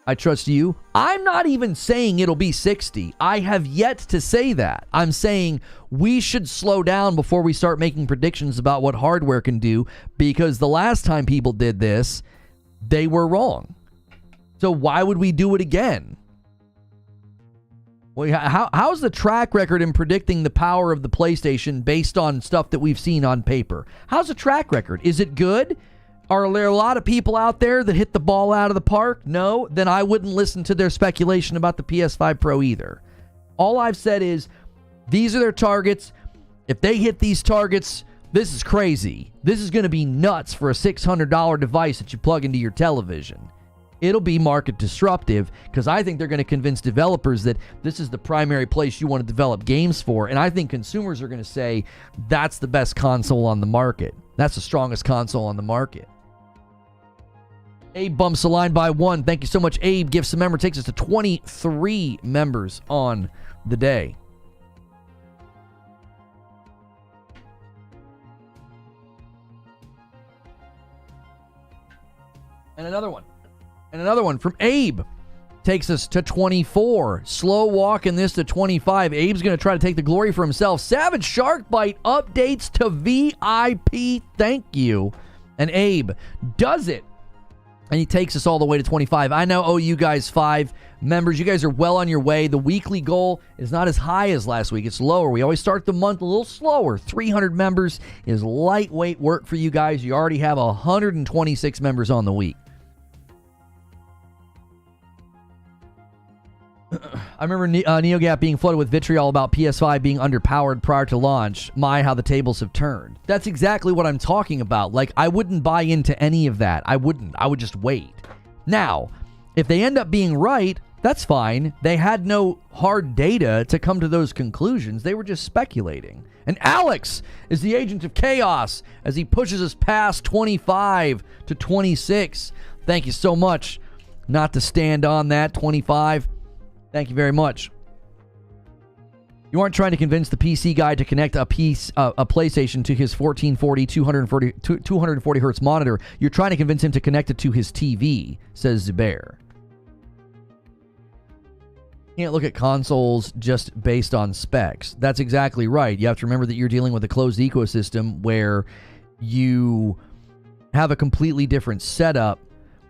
I trust you. I'm not even saying it'll be 60. I have yet to say that. I'm saying we should slow down before we start making predictions about what hardware can do, because the last time people did this, they were wrong. So why would we do it again? Well, how's the track record in predicting the power of the PlayStation based on stuff that we've seen on paper? How's the track record? Is it good? Are there a lot of people out there that hit the ball out of the park? No? Then I wouldn't listen to their speculation about the PS5 Pro either. All I've said is, these are their targets. If they hit these targets, this is crazy. This is going to be nuts for a $600 device that you plug into your television. It'll be market disruptive, because I think they're going to convince developers that this is the primary place you want to develop games for. And I think consumers are going to say that's the best console on the market. That's the strongest console on the market. Abe bumps the line by 1. Thank you so much, Abe. Gifts a member takes us to 23 members on the day. And another one from Abe takes us to 24. Slow walking this to 25. Abe's going to try to take the glory for himself. Savage Shark Bite updates to VIP. Thank you. And Abe does it. And he takes us all the way to 25. I now owe you guys 5 members. You guys are well on your way. The weekly goal is not as high as last week. It's lower. We always start the month a little slower. 300 members is lightweight work for you guys. You already have 126 members on the week. I remember NeoGAF being flooded with vitriol about PS5 being underpowered prior to launch. My, how the tables have turned. That's exactly what I'm talking about. Like, I wouldn't buy into any of that. I wouldn't. I would just wait. Now, if they end up being right, that's fine. They had no hard data to come to those conclusions. They were just speculating. And Alex is the agent of chaos as he pushes us past 25 to 26. Thank you so much. Not to stand on that, 25. Thank you very much. You aren't trying to convince the PC guy to connect a PlayStation to his 1440, 240 hertz monitor. You're trying to convince him to connect it to his TV, says Zubair. You can't look at consoles just based on specs. That's exactly right. You have to remember that you're dealing with a closed ecosystem where you have a completely different setup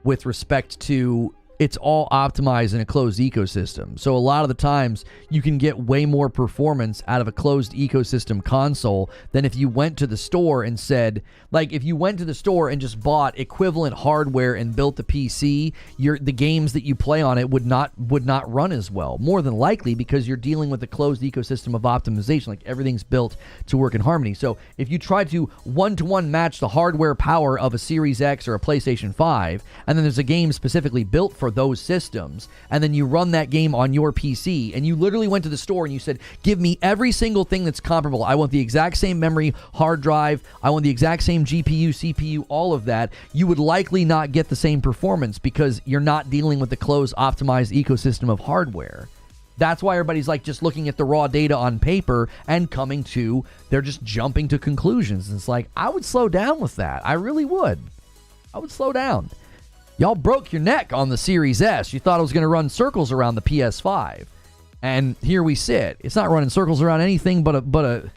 with respect to it's all optimized in a closed ecosystem. So a lot of the times you can get way more performance out of a closed ecosystem console than if you went to the store and said, like, if you went to the store and just bought equivalent hardware and built the PC, the games that you play on it would not run as well. More than likely, because you're dealing with a closed ecosystem of optimization. Like, everything's built to work in harmony. So if you try to one-to-one match the hardware power of a Series X or a PlayStation 5, and then there's a game specifically built for those systems, and then you run that game on your PC, and you literally went to the store and you said, give me every single thing that's comparable. I want the exact same memory, hard drive. I want the exact same GPU, CPU, all of that. You would likely not get the same performance because you're not dealing with the closed, optimized ecosystem of hardware. That's why everybody's like just looking at the raw data on paper and they're just jumping to conclusions. And it's like, I would slow down with that. I really would. I would slow down. Y'all broke your neck on the Series S. You thought it was going to run circles around the PS5. And here we sit. It's not running circles around anything but a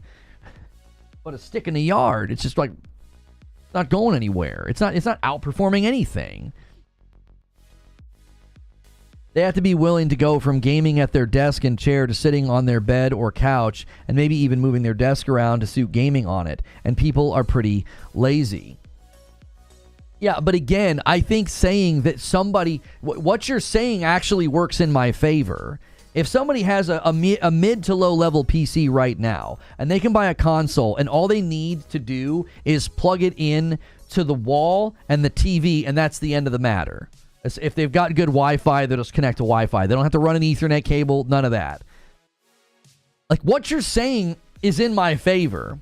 stick in the yard. It's just like not going anywhere. It's not outperforming anything. They have to be willing to go from gaming at their desk and chair to sitting on their bed or couch, and maybe even moving their desk around to suit gaming on it. And people are pretty lazy. Yeah, but again, I think saying that somebody, what you're saying actually works in my favor. If somebody has a mid to low level PC right now, and they can buy a console, and all they need to do is plug it in to the wall and the TV, and that's the end of the matter. If they've got good Wi-Fi, they'll just connect to Wi-Fi. They don't have to run an Ethernet cable, none of that. Like, what you're saying is in my favor.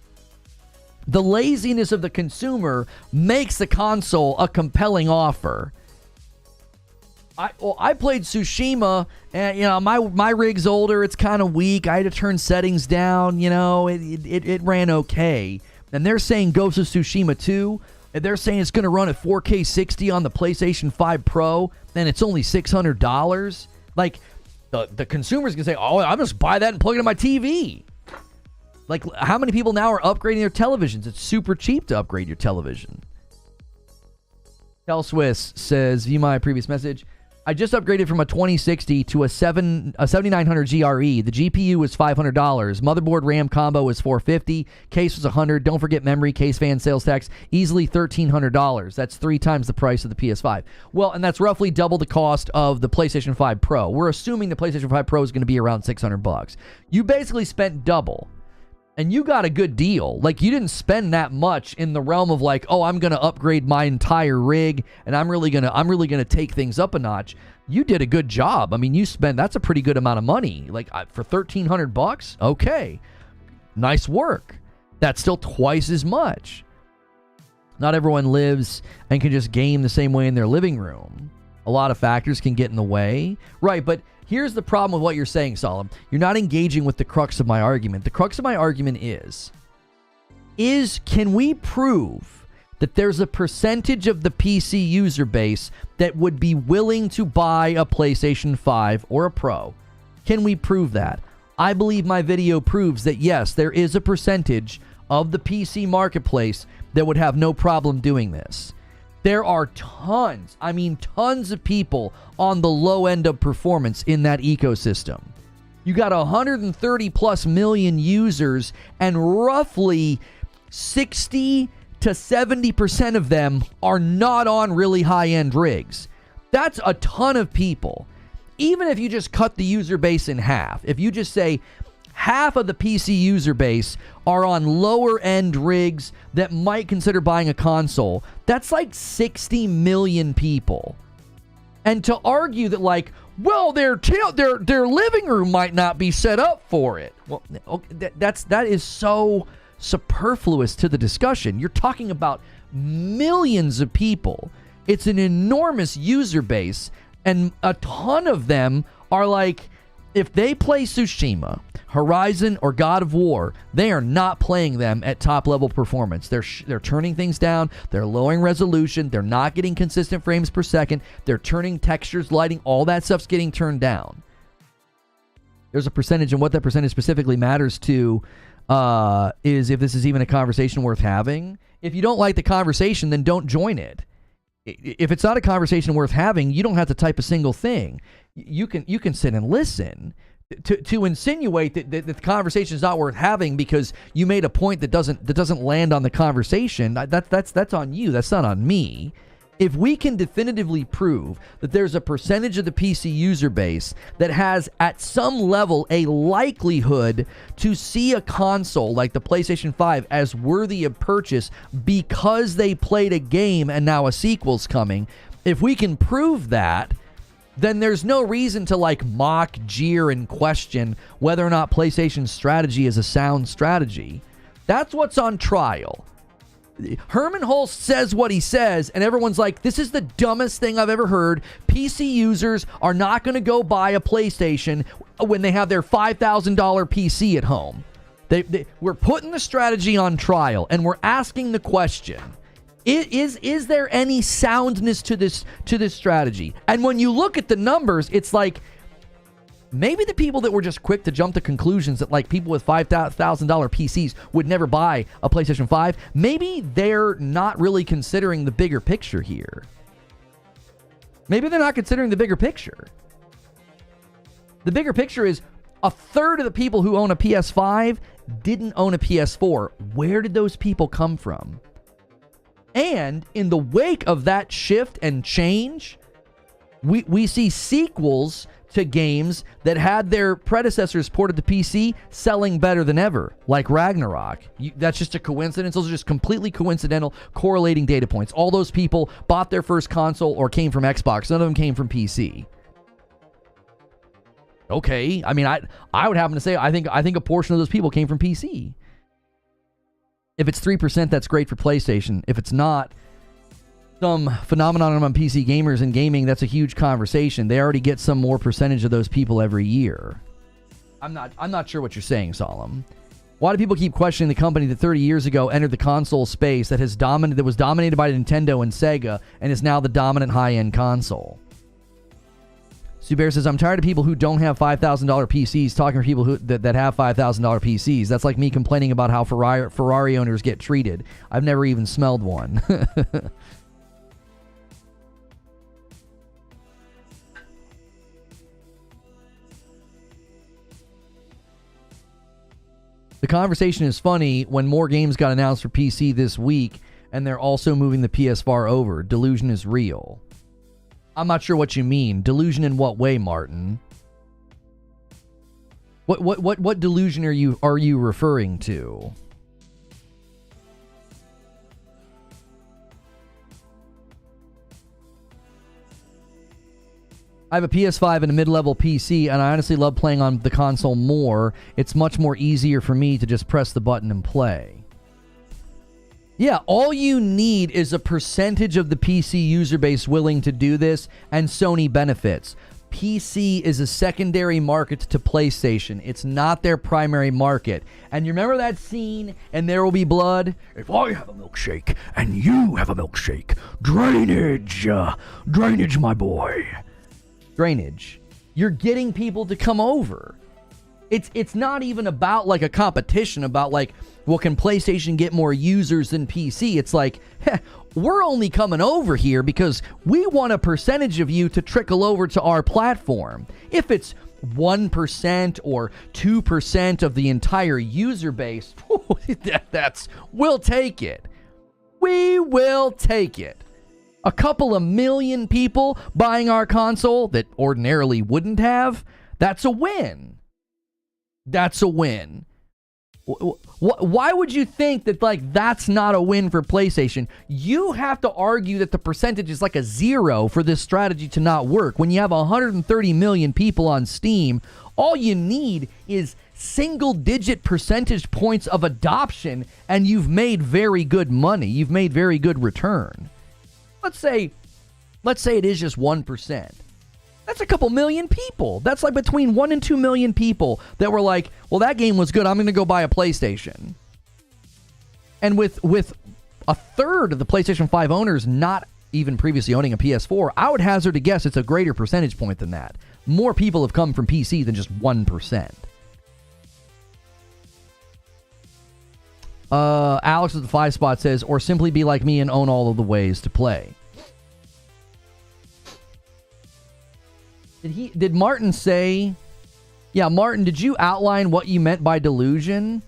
The laziness of the consumer makes the console a compelling offer. I played Tsushima, and my rig's older. It's kind of weak. I had to turn settings down. It ran okay. And they're saying Ghost of Tsushima 2. And they're saying it's going to run at 4K 60 on the PlayStation 5 Pro, and it's only $600. Like, the consumer's going to say, oh, I'm just buy that and plug it in my TV. Like, how many people now are upgrading their televisions? It's super cheap to upgrade your television. Tel Swiss says, view my previous message. I just upgraded from a 2060 to a 7900 GRE. The GPU was $500. Motherboard RAM combo was $450. Case was $100. Don't forget memory, case fan, sales tax. Easily $1,300. That's 3 times the price of the PS5. Well, and that's roughly double the cost of the PlayStation 5 Pro. We're assuming the PlayStation 5 Pro is going to be around $600. You basically spent double. And you got a good deal. Like, you didn't spend that much in the realm of like, oh, I'm going to upgrade my entire rig and I'm really going to take things up a notch. You did a good job. I mean, that's a pretty good amount of money. Like, for $1,300, okay. Nice work. That's still twice as much. Not everyone lives and can just game the same way in their living room. A lot of factors can get in the way. Right, but here's the problem with what you're saying, Solemn. You're not engaging with the crux of my argument. The crux of my argument is can we prove that there's a percentage of the PC user base that would be willing to buy a PlayStation 5 or a Pro? Can we prove that? I believe my video proves that, yes, there is a percentage of the PC marketplace that would have no problem doing this. There are tons of people on the low end of performance in that ecosystem. You got 130 plus million users, and roughly 60 to 70% of them are not on really high-end rigs. That's a ton of people. Even if you just cut the user base in half, if you just say half of the PC user base are on lower end rigs that might consider buying a console, that's like 60 million people. And to argue that, like, well, their living room might not be set up for it. Well, that is so superfluous to the discussion. You're talking about millions of people. It's an enormous user base, and a ton of them are like, if they play Tsushima, Horizon, or God of War, they are not playing them at top level performance. They're turning things down. They're lowering resolution. They're not getting consistent frames per second. They're turning textures, lighting, all that stuff's getting turned down. There's a percentage, and what that percentage specifically matters to is if this is even a conversation worth having. If you don't like the conversation, then don't join it. If it's not a conversation worth having, you don't have to type a single thing. You can sit and listen. To insinuate that the conversation is not worth having because you made a point that doesn't land on the conversation, that's on you. That's not on me. If we can definitively prove that there's a percentage of the PC user base that has at some level a likelihood to see a console like the PlayStation 5 as worthy of purchase because they played a game and now a sequel's coming, if we can prove that, then there's no reason to like mock, jeer, and question whether or not PlayStation's strategy is a sound strategy. That's what's on trial. Herman Hulst says what he says, and everyone's like, this is the dumbest thing I've ever heard. PC users are not going to go buy a PlayStation when they have their $5,000 PC at home. We're putting the strategy on trial, and we're asking the question, is there any soundness to this strategy? And when you look at the numbers, it's like Maybe the people that were just quick to jump to conclusions that like people with $5,000 PCs would never buy a PlayStation 5, maybe they're not really considering the bigger picture here. Maybe they're not considering the bigger picture. The bigger picture is a third of the people who own a PS5 didn't own a PS4. Where did those people come from? And in the wake of that shift and change, we see sequels to games that had their predecessors ported to PC selling better than ever, like Ragnarok. That's just a coincidence. Those are just completely coincidental correlating data points. All those people bought their first console or came from Xbox. None of them came from PC. Okay, I mean, I would happen to say I think a portion of those people came from PC. If it's 3%, that's great for PlayStation. If it's not, some phenomenon among PC gamers and gaming, that's a huge conversation. They already get some more percentage of those people every year. I'm not sure what you're saying, Solemn. Why do people keep questioning the company that 30 years ago entered the console space that was dominated by Nintendo and Sega and is now the dominant high-end console? Subear says, I'm tired of people who don't have $5,000 PCs talking to people that have $5,000 PCs. That's like me complaining about how Ferrari owners get treated. I've never even smelled one. The conversation is funny when more games got announced for PC this week, and they're also moving the PS4 over. Delusion is real. I'm not sure what you mean. Delusion in what way, Martin? What delusion are you referring to? I have a PS5 and a mid-level PC, and I honestly love playing on the console more. It's much more easier for me to just press the button and play. Yeah, all you need is a percentage of the PC user base willing to do this, and Sony benefits. PC is a secondary market to PlayStation. It's not their primary market. And you remember that scene in There Will Be Blood? If I have a milkshake and you have a milkshake, drainage, drainage, my boy. Drainage. You're getting people to come over. It's not even about like a competition about like, well, can PlayStation get more users than PC? It's like, we're only coming over here because we want a percentage of you to trickle over to our platform. If it's 1% or 2% of the entire user base, we'll take it. We will take it. A couple of million people buying our console that ordinarily wouldn't have, that's a win. That's a win. Why would you think that like that's not a win for PlayStation? You have to argue that the percentage is like a 0 for this strategy to not work. When you have 130 million people on Steam, all you need is single-digit percentage points of adoption, and you've made very good money. You've made very good return. Let's say it is just 1%. That's a couple million people. That's like between 1 and 2 million people that were like, well, that game was good. I'm going to go buy a PlayStation. And with a third of the PlayStation 5 owners not even previously owning a PS4, I would hazard a guess it's a greater percentage point than that. More people have come from PC than just 1%. Alex with the 5 spot says, or simply be like me and own all of the ways to play. Did Martin say, yeah, Martin, did you outline what you meant by delusion?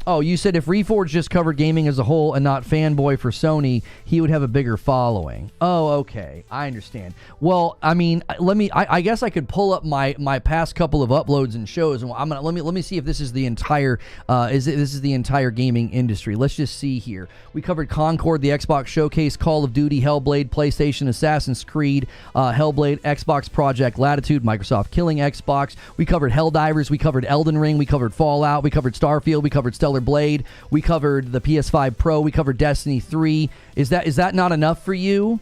Oh, you said if Reforge just covered gaming as a whole and not Fanboy for Sony, he would have a bigger following. Oh, okay. I understand. Well, I mean, I guess I could pull up my past couple of uploads and shows, and let me see if this is the entire this is the entire gaming industry. Let's just see here. We covered Concord, the Xbox Showcase, Call of Duty, Hellblade, PlayStation, Assassin's Creed, Hellblade, Xbox Project Latitude, Microsoft killing Xbox. We covered Helldivers, we covered Elden Ring, we covered Fallout, we covered Starfield, we covered Stellar Blade, we covered the PS5 Pro, we covered Destiny 3. Is that not enough for you?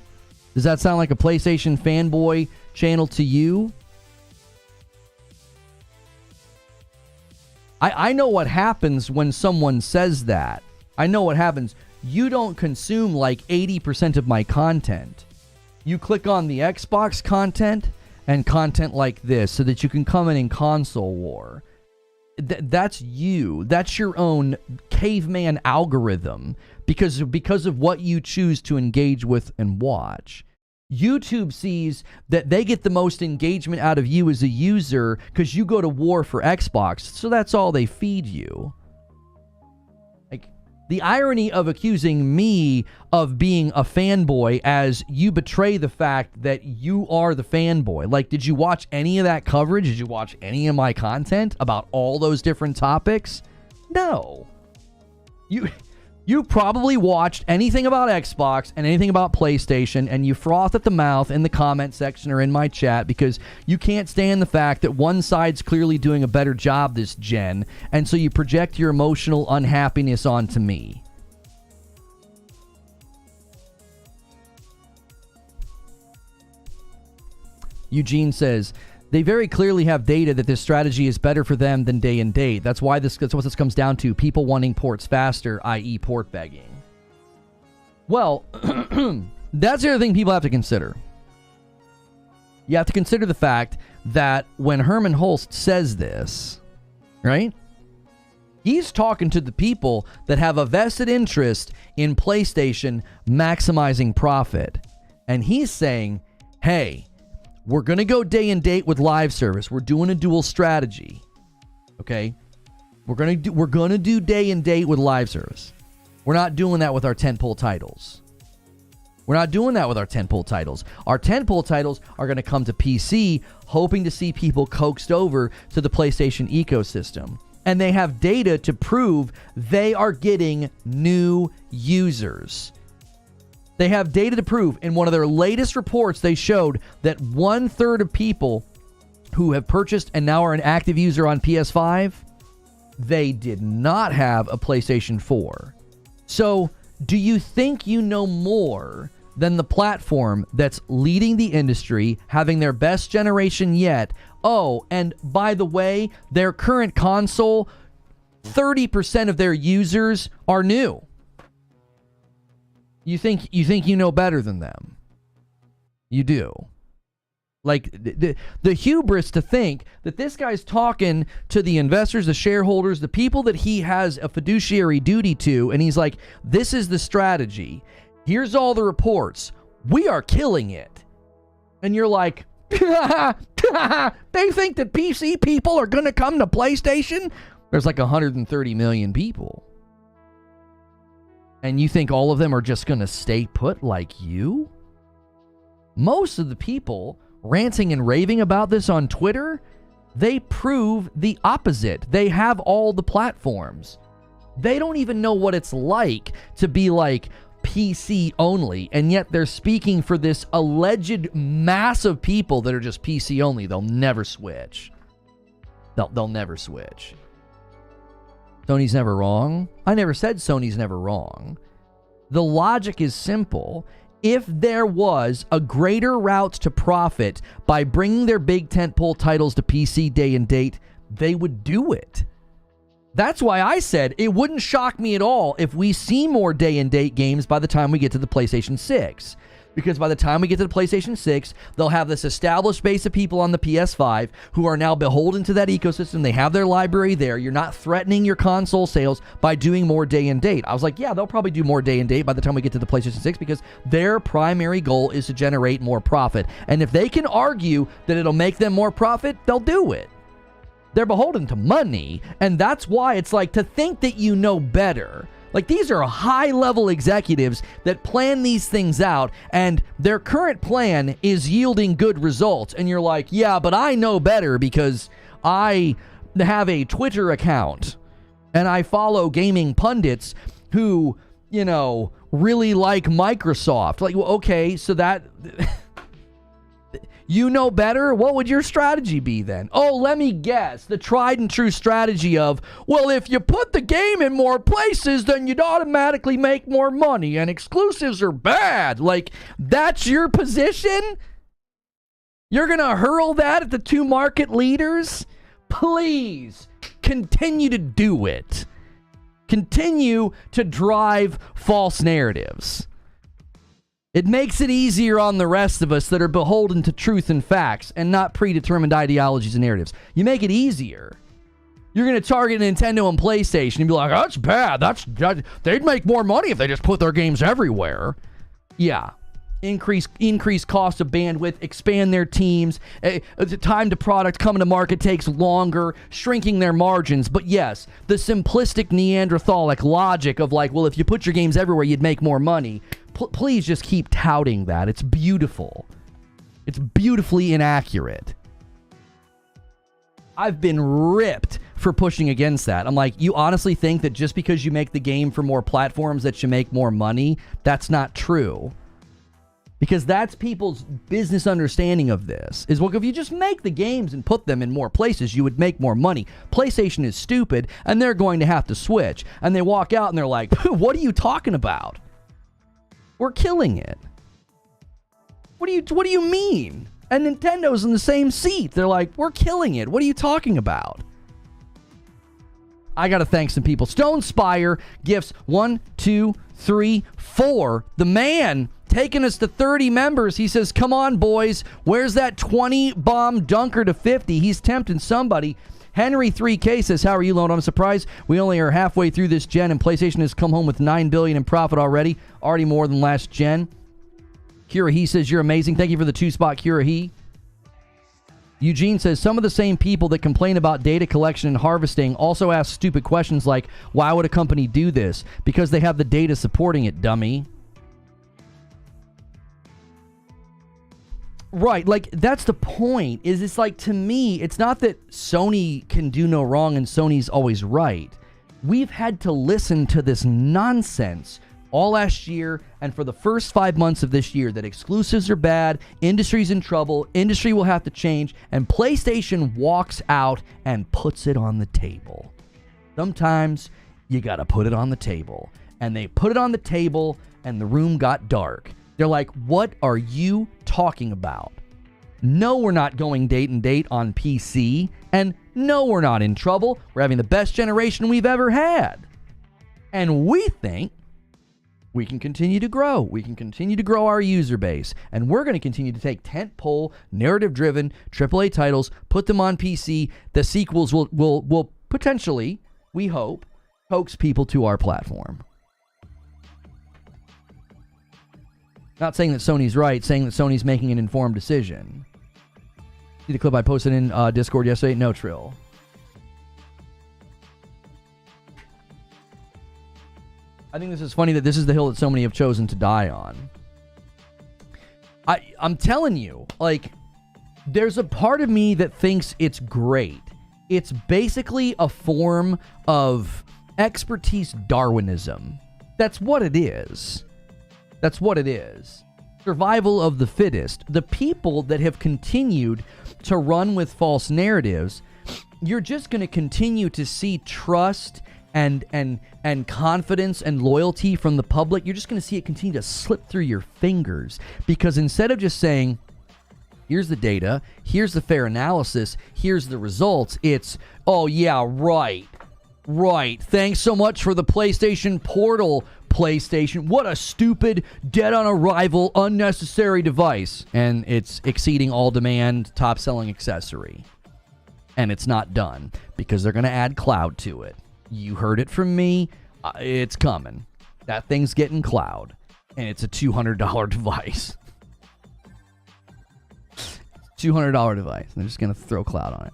Does that sound like a PlayStation fanboy channel to you? I know what happens when someone says that. I know what happens. You don't consume like 80% of my content. You click on the Xbox content and content like this so that you can come in console war. That's you. That's your own caveman algorithm because of what you choose to engage with and watch. YouTube sees that they get the most engagement out of you as a user because you go to war for Xbox, so that's all they feed you. Like, the irony of accusing me of being a fanboy as you betray the fact that you are the fanboy. Like, did you watch any of that coverage? Did you watch any of my content about all those different topics? No. You probably watched anything about Xbox and anything about PlayStation, and you froth at the mouth in the comment section or in my chat because you can't stand the fact that one side's clearly doing a better job this gen, and so you project your emotional unhappiness onto me. Eugene says, they very clearly have data that this strategy is better for them than day and date. That's what this comes down to. People wanting ports faster, i.e. port begging. Well, that's the other thing people have to consider. You have to consider the fact that when Herman Hulst says this, right? He's talking to the people that have a vested interest in PlayStation maximizing profit. And he's saying, hey, we're going to go day and date with live service. We're doing a dual strategy. Okay? We're going to do day and date with live service. We're not doing that with our tentpole titles. We're not doing that with our tentpole titles. Our tentpole titles are going to come to PC, hoping to see people coaxed over to the PlayStation ecosystem. And they have data to prove they are getting new users. They have data to prove. In one of their latest reports, they showed that 1/3 of people who have purchased and now are an active user on PS5, they did not have a PlayStation 4. So, do you think you know more than the platform that's leading the industry, having their best generation yet? Oh, and by the way, their current console, 30% of their users are new. You think you know better than them. You do. Like, the hubris to think that this guy's talking to the investors, the shareholders, the people that he has a fiduciary duty to, and he's like, this is the strategy. Here's all the reports. We are killing it. And you're like, they think that PC people are going to come to PlayStation? There's like 130 million people. And you think all of them are just going to stay put like you? Most of the people ranting and raving about this on Twitter, they prove the opposite. They have all the platforms. They don't even know what it's like to be like PC only, and yet they're speaking for this alleged mass of people that are just PC only. They'll never switch. They'll never switch. Sony's never wrong. I never said Sony's never wrong. The logic is simple. If there was a greater route to profit by bringing their big tentpole titles to PC day and date, they would do it. That's why I said it wouldn't shock me at all if we see more day and date games by the time we get to the PlayStation 6. Because by the time we get to the PlayStation 6, they'll have this established base of people on the PS5 who are now beholden to that ecosystem. They have their library there. You're not threatening your console sales by doing more day and date. I was like, yeah, they'll probably do more day and date by the time we get to the PlayStation 6 because their primary goal is to generate more profit. And if they can argue that it'll make them more profit, they'll do it. They're beholden to money. And that's why it's like, to think that you know better. Like, these are high-level executives that plan these things out, and their current plan is yielding good results. And you're like, yeah, but I know better because I have a Twitter account, and I follow gaming pundits who, you know, really like Microsoft. Like, well, okay, so that... You know better? What would your strategy be then? Oh, let me guess. The tried and true strategy of, well, if you put the game in more places, then you'd automatically make more money, and exclusives are bad. Like, that's your position? You're going to hurl that at the two market leaders? Please, continue to do it. Continue to drive false narratives. It makes it easier on the rest of us that are beholden to truth and facts and not predetermined ideologies and narratives. You make it easier. You're going to target Nintendo and PlayStation and be like, that's bad. They'd make more money if they just put their games everywhere. Yeah. Increase cost of bandwidth, expand their teams. The time to product coming to market takes longer, shrinking their margins. But yes, the simplistic Neanderthalic logic of like, well, if you put your games everywhere, you'd make more money. Please just keep touting that. It's beautiful. It's beautifully inaccurate. I've been ripped for pushing against that. I'm like, you honestly think that just because you make the game for more platforms that you make more money? That's not true. Because that's people's business understanding of this. Is, well, if you just make the games and put them in more places, you would make more money. PlayStation is stupid, and they're going to have to switch. And they walk out and they're like, what are you talking about? We're killing it. What do you mean? And Nintendo's in the same seat. They're like, we're killing it. What are you talking about? I got to thank some people. Stone Spire gifts 1, 2, 3, 4. The man taking us to 30 members. He says, come on, boys. Where's that 20 bomb dunker to 50? He's tempting somebody. Henry 3K says, how are you, Lono? I'm surprised we only are halfway through this gen and PlayStation has come home with $9 billion in profit already. Already more than last gen. Kirahi says, you're amazing. Thank you for the 2-spot, Kirahi. Eugene says, some of the same people that complain about data collection and harvesting also ask stupid questions like, why would a company do this? Because they have the data supporting it, dummy. Right, like, that's the point, is it's like, to me, it's not that Sony can do no wrong and Sony's always right. We've had to listen to this nonsense all last year and for the first 5 months of this year that exclusives are bad, industry's in trouble, industry will have to change, and PlayStation walks out and puts it on the table. Sometimes you gotta put it on the table. And they put it on the table and the room got dark. They're like, what are you talking about? No, we're not going date and date on PC. And no, we're not in trouble. We're having the best generation we've ever had. And we think we can continue to grow. We can continue to grow our user base. And we're going to continue to take tentpole, narrative-driven AAA titles, put them on PC. The sequels will potentially, we hope, coax people to our platform. Not saying that Sony's right, saying that Sony's making an informed decision. See the clip I posted in Discord yesterday? No, Trill. I think this is funny that this is the hill that so many have chosen to die on. I'm telling you, like, there's a part of me that thinks it's great. It's basically a form of expertise Darwinism. That's what it is. That's what it is. Survival of the fittest. The people that have continued to run with false narratives, you're just going to continue to see trust and confidence and loyalty from the public. You're just going to see it continue to slip through your fingers, because instead of just saying, here's the data, here's the fair analysis, here's the results, it's, oh yeah, right. Thanks so much for the PlayStation Portal, PlayStation. What a stupid, dead on arrival, unnecessary device. And it's exceeding all demand, top selling accessory. And it's not done because they're going to add cloud to it. You heard it from me. It's coming. That thing's getting cloud. And it's a $200 device. $200 device. They're just going to throw cloud on it.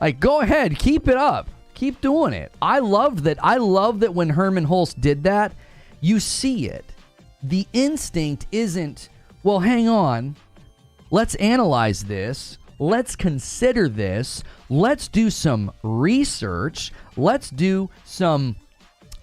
Like, go ahead, keep it up. Keep doing it. I love that when Herman Hulst did that, you see it. The instinct isn't, well, hang on. Let's analyze this. Let's consider this. Let's do some research. Let's do some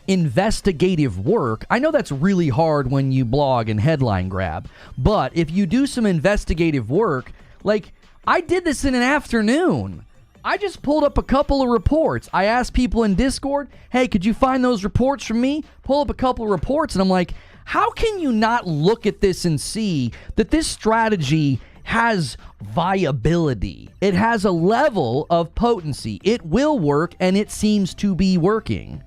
investigative work. I know that's really hard when you blog and headline grab, but if you do some investigative work, like, I did this in an afternoon. I just pulled up a couple of reports. I asked people in Discord, hey, could you find those reports from me? Pull up a couple of reports, and I'm like, how can you not look at this and see that this strategy has viability. It has a level of potency. It will work, and it seems to be working.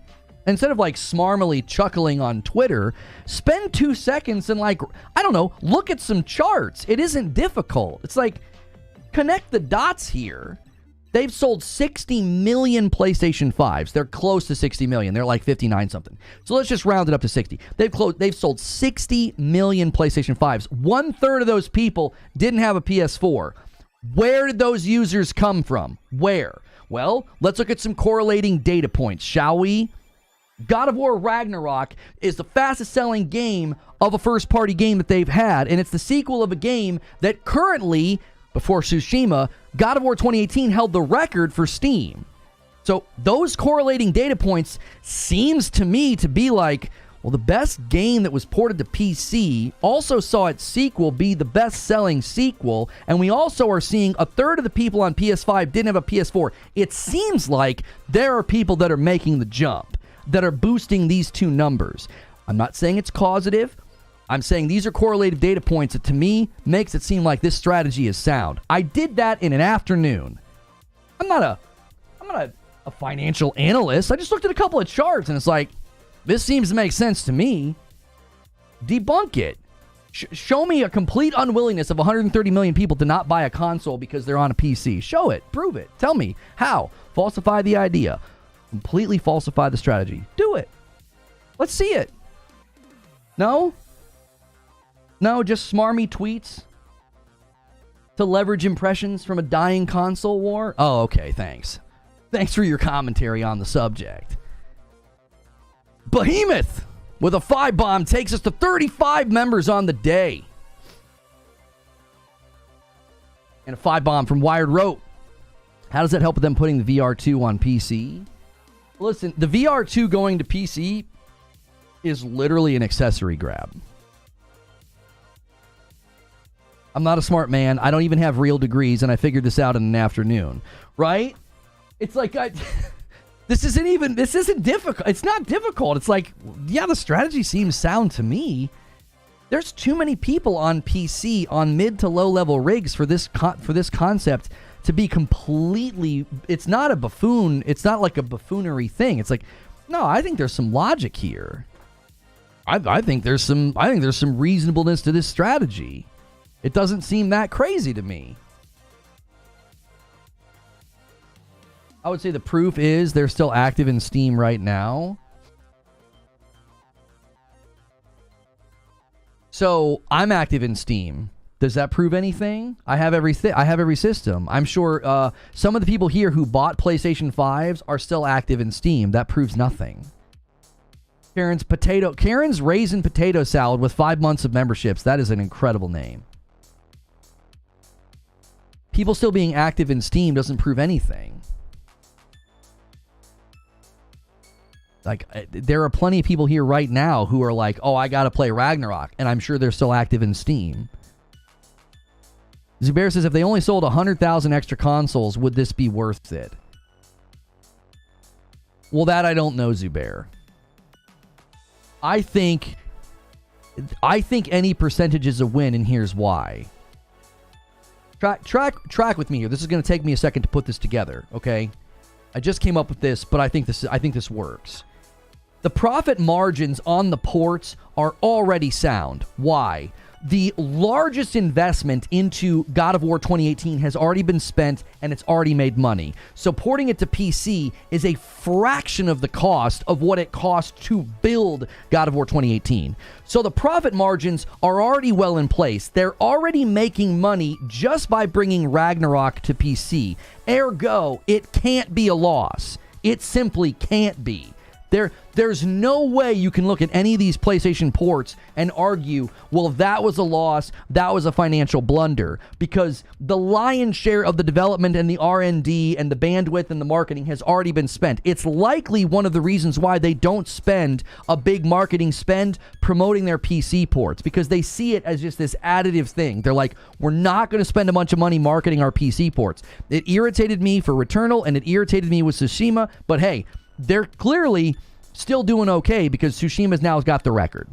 Instead of like smarmily chuckling on Twitter, spend 2 seconds and like, I don't know, look at some charts. It isn't difficult. It's like, connect the dots here. They've sold 60 million PlayStation 5s. They're close to 60 million. They're like 59 something. So let's just round it up to 60. They've sold 60 million PlayStation 5s. 1/3 of those people didn't have a PS4. Where did those users come from? Where? Well, let's look at some correlating data points, shall we? God of War Ragnarok is the fastest selling game of a first party game that they've had, and it's the sequel of a game that currently, before Tsushima, God of War 2018 held the record for Steam. So those correlating data points seems to me to be like, well, the best game that was ported to PC also saw its sequel be the best-selling sequel, and we also are seeing 1/3 of the people on PS5 didn't have a PS4. It seems like there are people that are making the jump, that are boosting these two numbers. I'm not saying it's causative. I'm saying these are correlative data points that to me makes it seem like this strategy is sound. I did that in an afternoon. I'm not a financial analyst. I just looked at a couple of charts and it's like, this seems to make sense to me. Debunk it. Show me a complete unwillingness of 130 million people to not buy a console because they're on a PC. Show it. Prove it. Tell me. How? Falsify the idea. Completely falsify the strategy. Do it. Let's see it. No? No, just smarmy tweets to leverage impressions from a dying console war? Oh, okay, thanks. Thanks for your commentary on the subject. Behemoth with a 5-bomb takes us to 35 members on the day. And a 5-bomb from Wired Rope. How does that help with them putting the VR2 on PC? Listen, the VR2 going to PC is literally an accessory grab. I'm not a smart man. I don't even have real degrees, and I figured this out in an afternoon. Right? It's like, this isn't difficult. It's not difficult. It's like, yeah, the strategy seems sound to me. There's too many people on PC on mid to low level rigs for this concept to be completely. It's not a buffoon. It's not like a buffoonery thing. It's like, no, I think there's some logic here. I think there's some reasonableness to this strategy. It doesn't seem that crazy to me. I would say the proof is they're still active in Steam right now. So I'm active in Steam. Does that prove anything? I have every system. I'm sure some of the people here who bought PlayStation 5s are still active in Steam. That proves nothing. Karen's Raisin Potato Salad with 5 months of memberships. That is an incredible name. People still being active in Steam doesn't prove anything. Like, there are plenty of people here right now who are like, oh, I gotta play Ragnarok, and I'm sure they're still active in Steam. Zubair says, if they only sold 100,000 extra consoles, would this be worth it? Well, that I don't know, Zubair. I think any percentage is a win, and here's why. Track with me here. This is going to take me a second to put this together, okay? I just came up with this, but I think this works. The profit margins on the ports are already sound. Why? The largest investment into God of War 2018 has already been spent, and it's already made money. So porting it to PC is a fraction of the cost of what it cost to build God of War 2018. So the profit margins are already well in place. They're already making money just by bringing Ragnarok to PC. Ergo, it can't be a loss. It simply can't be. There's no way you can look at any of these PlayStation ports and argue, well, that was a loss, that was a financial blunder, because the lion's share of the development and the R&D and the bandwidth and the marketing has already been spent. It's likely one of the reasons why they don't spend a big marketing spend promoting their PC ports, because they see it as just this additive thing. They're like, we're not going to spend a bunch of money marketing our PC ports. It irritated me for Returnal, and it irritated me with Tsushima, but hey, they're clearly still doing okay because Tsushima's now got the record.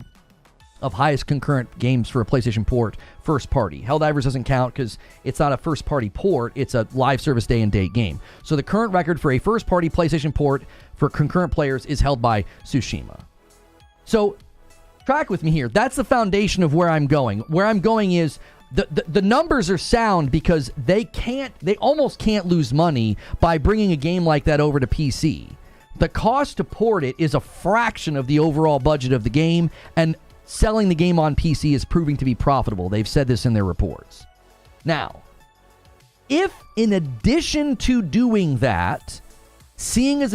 of highest concurrent games for a PlayStation port first party. Helldivers doesn't count because it's not a first party port, it's a live service day and date game. So the current record for a first party PlayStation port for concurrent players is held by Tsushima. So track with me here. That's the foundation of where I'm going. Where I'm going is the numbers are sound because they almost can't lose money by bringing a game like that over to PC. The cost to port it is a fraction of the overall budget of the game, and selling the game on PC is proving to be profitable. They've said this in their reports. Now, if in addition to doing that, seeing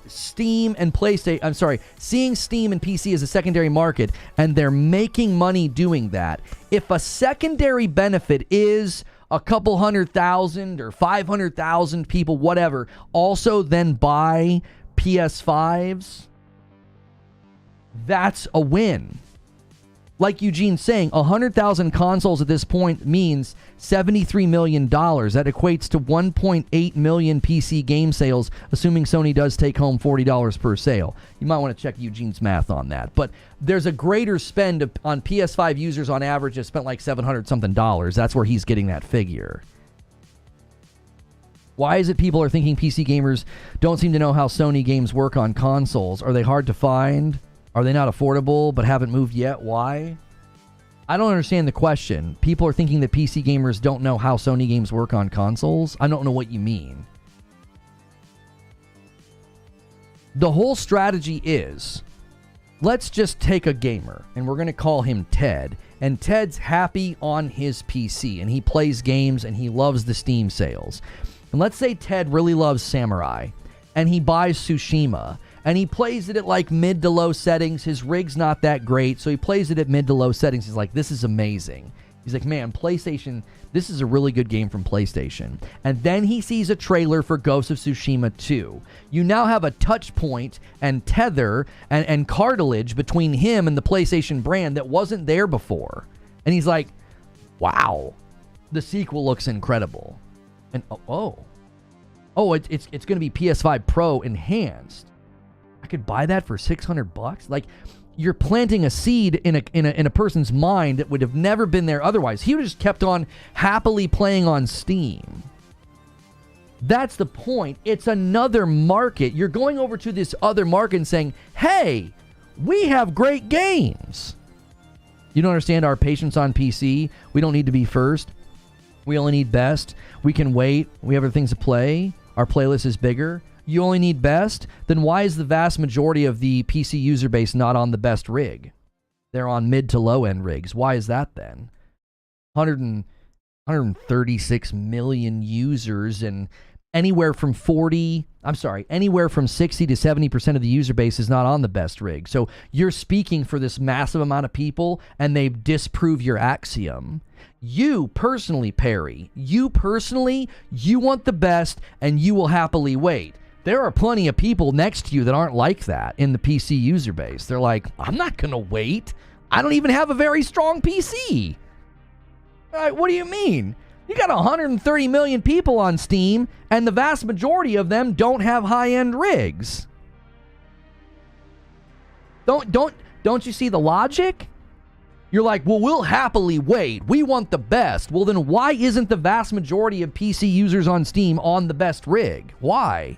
Steam and PC as a secondary market, and they're making money doing that, if a secondary benefit is a couple 100,000 or 500,000 people, whatever, also then buy PS5s, that's a win. Like Eugene's saying, 100,000 consoles at this point means $73 million. That equates to 1.8 million PC game sales, assuming Sony does take home $40 per sale. You might want to check Eugene's math on that. But there's a greater spend on PS5 users on average that spent like $700-something. That's where he's getting that figure. Why is it people are thinking PC gamers don't seem to know how Sony games work on consoles? Are they hard to find? Are they not affordable but haven't moved yet? Why? I don't understand the question. People are thinking that PC gamers don't know how Sony games work on consoles? I don't know what you mean. The whole strategy is, let's just take a gamer, and we're going to call him Ted. And Ted's happy on his PC, and he plays games, and he loves the Steam sales. And let's say Ted really loves Samurai, and he buys Tsushima, and he plays it at like mid to low settings. His rig's not that great, so he plays it at mid to low settings. He's like, this is amazing. He's like, man, PlayStation, this is a really good game from PlayStation. And then he sees a trailer for Ghost of Tsushima 2. You now have a touch point and tether and cartilage between him and the PlayStation brand that wasn't there before. And he's like, wow, the sequel looks incredible. And it's going to be PS5 Pro enhanced. I could buy that for $600. Like, you're planting a seed in a person's mind that would have never been there otherwise. He would have just kept on happily playing on Steam. That's the point. It's another market. You're going over to this other market and saying, hey, we have great games. You don't understand our patience on PC. We don't need to be first. We only need best. We can wait. We have other things to play. Our playlist is bigger. You only need best, then why is the vast majority of the PC user base not on the best rig? They're on mid to low end rigs. Why is that then? 136 million users, and anywhere from 60 to 70% of the user base is not on the best rig. So you're speaking for this massive amount of people, and they disprove your axiom. You personally, Perry, you want the best, and you will happily wait. There are plenty of people next to you that aren't like that in the PC user base. They're like, I'm not going to wait. I don't even have a very strong PC. What do you mean? You got 130 million people on Steam, and the vast majority of them don't have high-end rigs. Don't you see the logic? You're like, well, we'll happily wait. We want the best. Well, then why isn't the vast majority of PC users on Steam on the best rig? Why?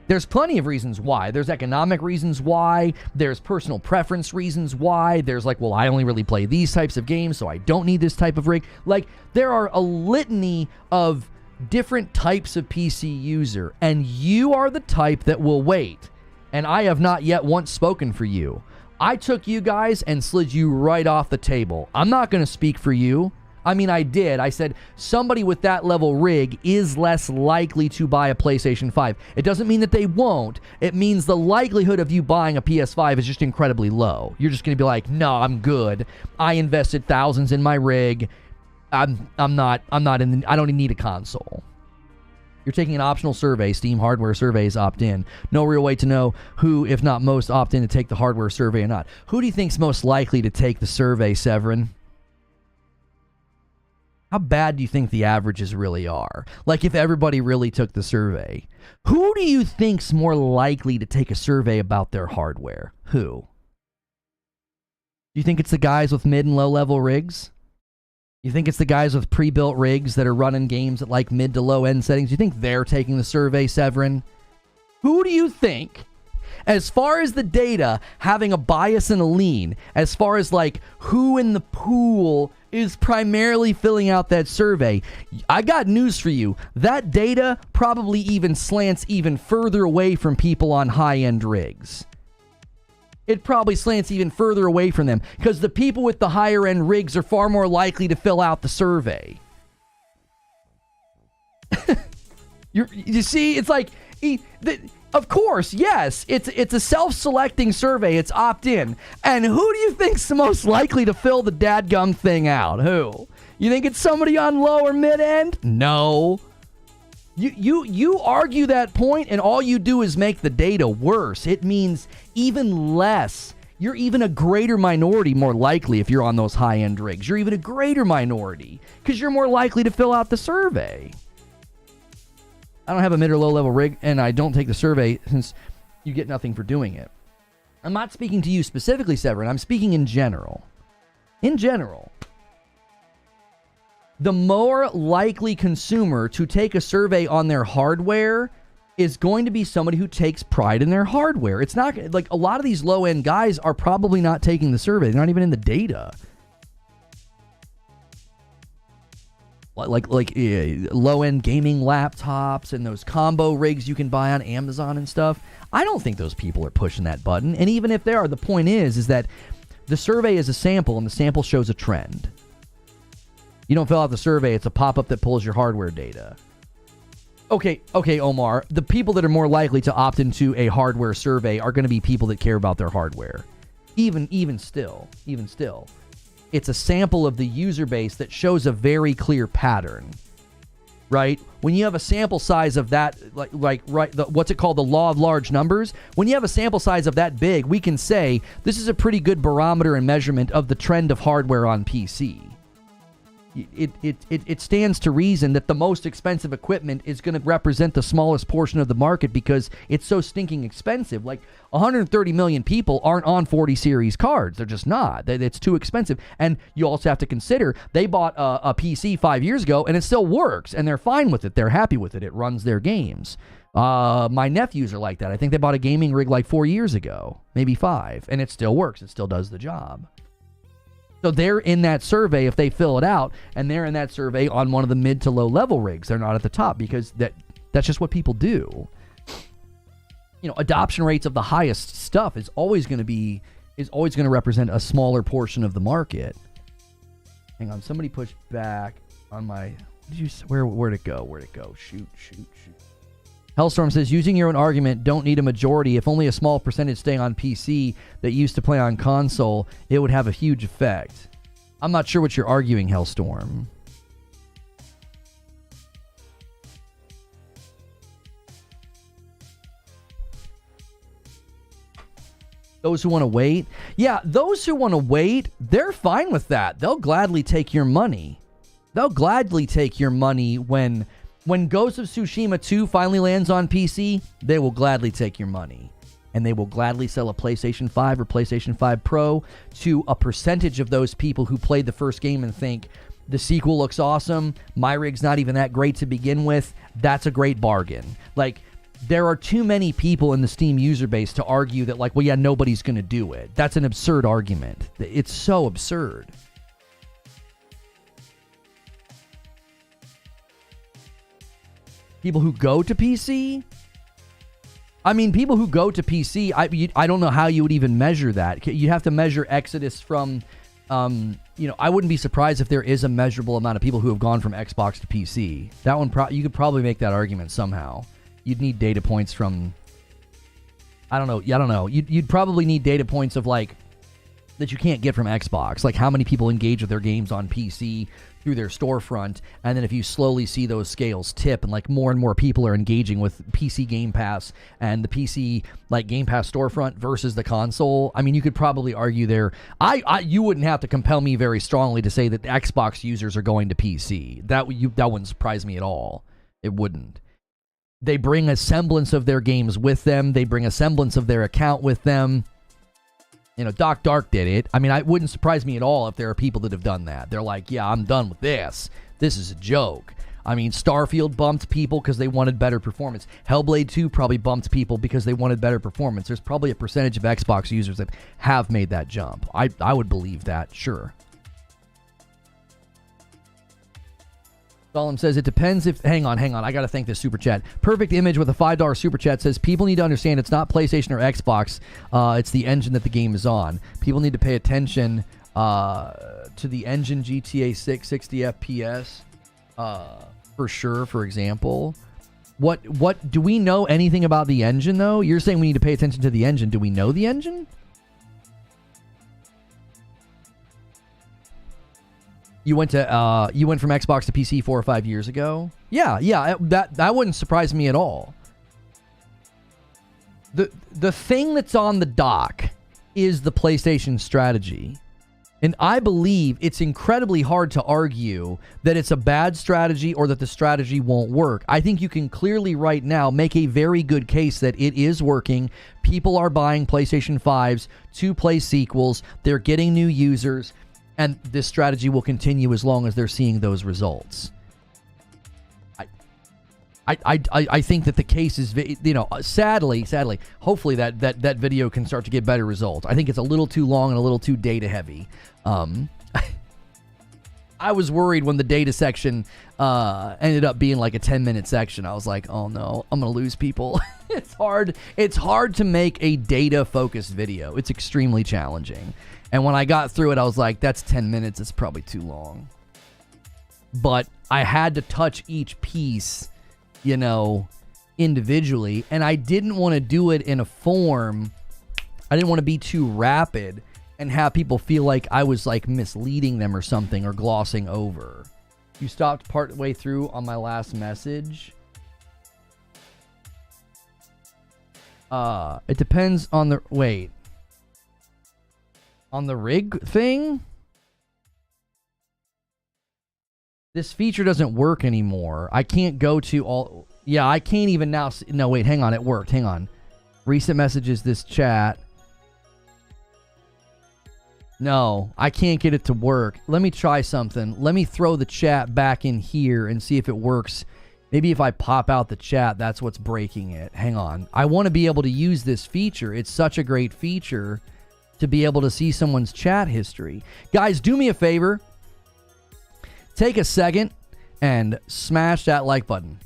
There's plenty of reasons why. There's economic reasons why. There's personal preference reasons why. There's like, well, I only really play these types of games, so I don't need this type of rig. Like, there are a litany of different types of PC user, and you are the type that will wait. And I have not yet once spoken for you. I took you guys and slid you right off the table. I'm not going to speak for you. I mean, I did. I said somebody with that level rig is less likely to buy a PlayStation 5. It doesn't mean that they won't. It means the likelihood of you buying a PS5 is just incredibly low. You're just going to be like, no, I'm good. I invested thousands in my rig. I don't need a console. You're taking an optional survey. Steam hardware surveys opt in. No real way to know who, if not most, opt in to take the hardware survey or not. Who do you think's most likely to take the survey, Severin? How bad do you think the averages really are? Like, if everybody really took the survey, who do you think's more likely to take a survey about their hardware? Who? Do you think it's the guys with mid and low level rigs? You think it's the guys with pre-built rigs that are running games at like mid to low end settings? You think they're taking the survey, Severin? Who do you think, as far as the data having a bias and a lean, as far as like who in the pool is primarily filling out that survey, I got news for you. That data probably even slants even further away from people on high-end rigs. It probably slants even further away from them because the people with the higher-end rigs are far more likely to fill out the survey. You see, it's like... Of course, yes, it's a self-selecting survey. It's opt-in. And who do you think's the most likely to fill the dadgum thing out? Who? You think it's somebody on low or mid-end? No. You argue that point, and all you do is make the data worse. It means even less. You're even a greater minority more likely if you're on those high-end rigs. You're even a greater minority because you're more likely to fill out the survey. I don't have a mid or low level rig, and I don't take the survey since you get nothing for doing it. I'm not speaking to you specifically, Severin. I'm speaking in general. In general, the more likely consumer to take a survey on their hardware is going to be somebody who takes pride in their hardware. It's not like a lot of these low end guys are probably not taking the survey. They're not even in the data. Like low-end gaming laptops and those combo rigs you can buy on Amazon and stuff. I don't think those people are pushing that button. And even if they are, the point is that the survey is a sample, and the sample shows a trend. You don't fill out the survey. It's a pop-up that pulls your hardware data. Okay, Omar. The people that are more likely to opt into a hardware survey are going to be people that care about their hardware. Even still. It's a sample of the user base that shows a very clear pattern, right? When you have a sample size of that, what's it called? The law of large numbers. When you have a sample size of that big, we can say this is a pretty good barometer and measurement of the trend of hardware on PC. It stands to reason that the most expensive equipment is going to represent the smallest portion of the market because it's so stinking expensive. Like 130 million people aren't on 40 series cards. They're just not. It's too expensive. And you also have to consider they bought a PC 5 years ago and it still works and they're fine with it. They're happy with it. It runs their games. My nephews are like that. I think they bought a gaming rig like 4 years ago, maybe 5, and it still works. It still does the job. So they're in that survey if they fill it out, and they're in that survey on one of the mid to low level rigs. They're not at the top because that's just what people do. You know, adoption rates of the highest stuff is always going to represent a smaller portion of the market. Hang on, somebody pushed back on my. Where'd it go? Shoot. Hellstorm says, using your own argument, don't need a majority. If only a small percentage stay on PC that used to play on console, it would have a huge effect. I'm not sure what you're arguing, Hellstorm. Those who want to wait? Yeah, those who want to wait, they're fine with that. They'll gladly take your money. They'll gladly take your money when Ghost of Tsushima 2 finally lands on PC, they will gladly take your money. And they will gladly sell a PlayStation 5 or PlayStation 5 Pro to a percentage of those people who played the first game and think, the sequel looks awesome, my rig's not even that great to begin with, that's a great bargain. Like, there are too many people in the Steam user base to argue that, like, well, yeah, nobody's going to do it. That's an absurd argument. It's so absurd. People who go to PC? I mean, people who go to PC, I don't know how you would even measure that. You'd have to measure exodus from, I wouldn't be surprised if there is a measurable amount of people who have gone from Xbox to PC. That one, you could probably make that argument somehow. You'd need data points from, I don't know. You'd probably need data points of, like, that you can't get from Xbox. Like how many people engage with their games on PC through their storefront, and then if you slowly see those scales tip and like more and more people are engaging with PC Game Pass and the PC like Game Pass storefront versus the console, I mean, you could probably argue there. You wouldn't have to compel me very strongly to say that the Xbox users are going to PC. That wouldn't surprise me at all. It wouldn't. They bring a semblance of their games with them. They bring a semblance of their account with them. You know, Doc Dark did it. I mean, it wouldn't surprise me at all if there are people that have done that. They're like, yeah, I'm done with this. This is a joke. I mean, Starfield bumped people because they wanted better performance. Hellblade 2 probably bumped people because they wanted better performance. There's probably a percentage of Xbox users that have made that jump. I would believe that, sure. Solemn says, it depends if... Hang on. I got to thank this super chat. Perfect Image with a $5 super chat says, people need to understand it's not PlayStation or Xbox. It's the engine that the game is on. People need to pay attention to the engine. GTA 6, 60 FPS. For sure, for example. What do we know anything about the engine, though? You're saying we need to pay attention to the engine. Do we know the engine? You went from Xbox to PC 4 or 5 years ago? Yeah, that wouldn't surprise me at all. The thing that's on the dock is the PlayStation strategy. And I believe it's incredibly hard to argue that it's a bad strategy or that the strategy won't work. I think you can clearly right now make a very good case that it is working. People are buying PlayStation 5s to play sequels. They're getting new users. And this strategy will continue as long as they're seeing those results. I think that the case is, you know, sadly, hopefully that video can start to get better results. I think it's a little too long and a little too data heavy. I was worried when the data section ended up being like a 10-minute section. I was like, oh no, I'm going to lose people. It's hard to make a data-focused video. It's extremely challenging. And when I got through it, I was like, that's 10 minutes. It's probably too long. But I had to touch each piece, you know, individually. And I didn't want to do it in a form. I didn't want to be too rapid and have people feel like I was like misleading them or something or glossing over. You stopped partway through on my last message. It depends on the... Wait. On the rig thing? This feature doesn't work anymore. I can't go to all... Yeah, I can't even now... No, wait, hang on. It worked. Hang on. Recent messages, this chat. No, I can't get it to work. Let me try something. Let me throw the chat back in here and see if it works. Maybe if I pop out the chat, that's what's breaking it. Hang on. I want to be able to use this feature. It's such a great feature to be able to see someone's chat history. Guys, do me a favor. Take a second and smash that like button.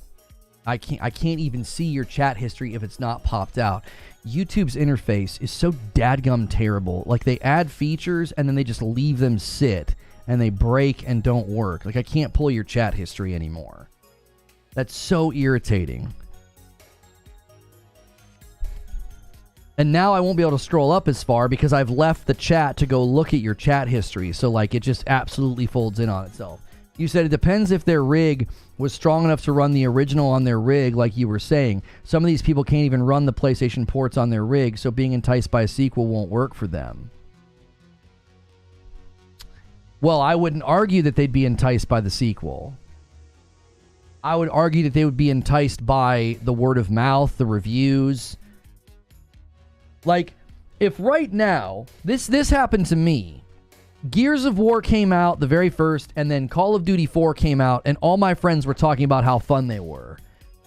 I can't even see your chat history if it's not popped out. YouTube's interface is so dadgum terrible. Like, they add features and then they just leave them sit and they break and don't work. Like, I can't pull your chat history anymore. That's so irritating. And now I won't be able to scroll up as far because I've left the chat to go look at your chat history. So, like, it just absolutely folds in on itself. You said it depends if their rig was strong enough to run the original on their rig, like you were saying. Some of these people can't even run the PlayStation ports on their rig, so being enticed by a sequel won't work for them. Well, I wouldn't argue that they'd be enticed by the sequel. I would argue that they would be enticed by the word of mouth, the reviews. Like, if right now, this happened to me. Gears of War came out the very first, and then Call of Duty 4 came out, and all my friends were talking about how fun they were.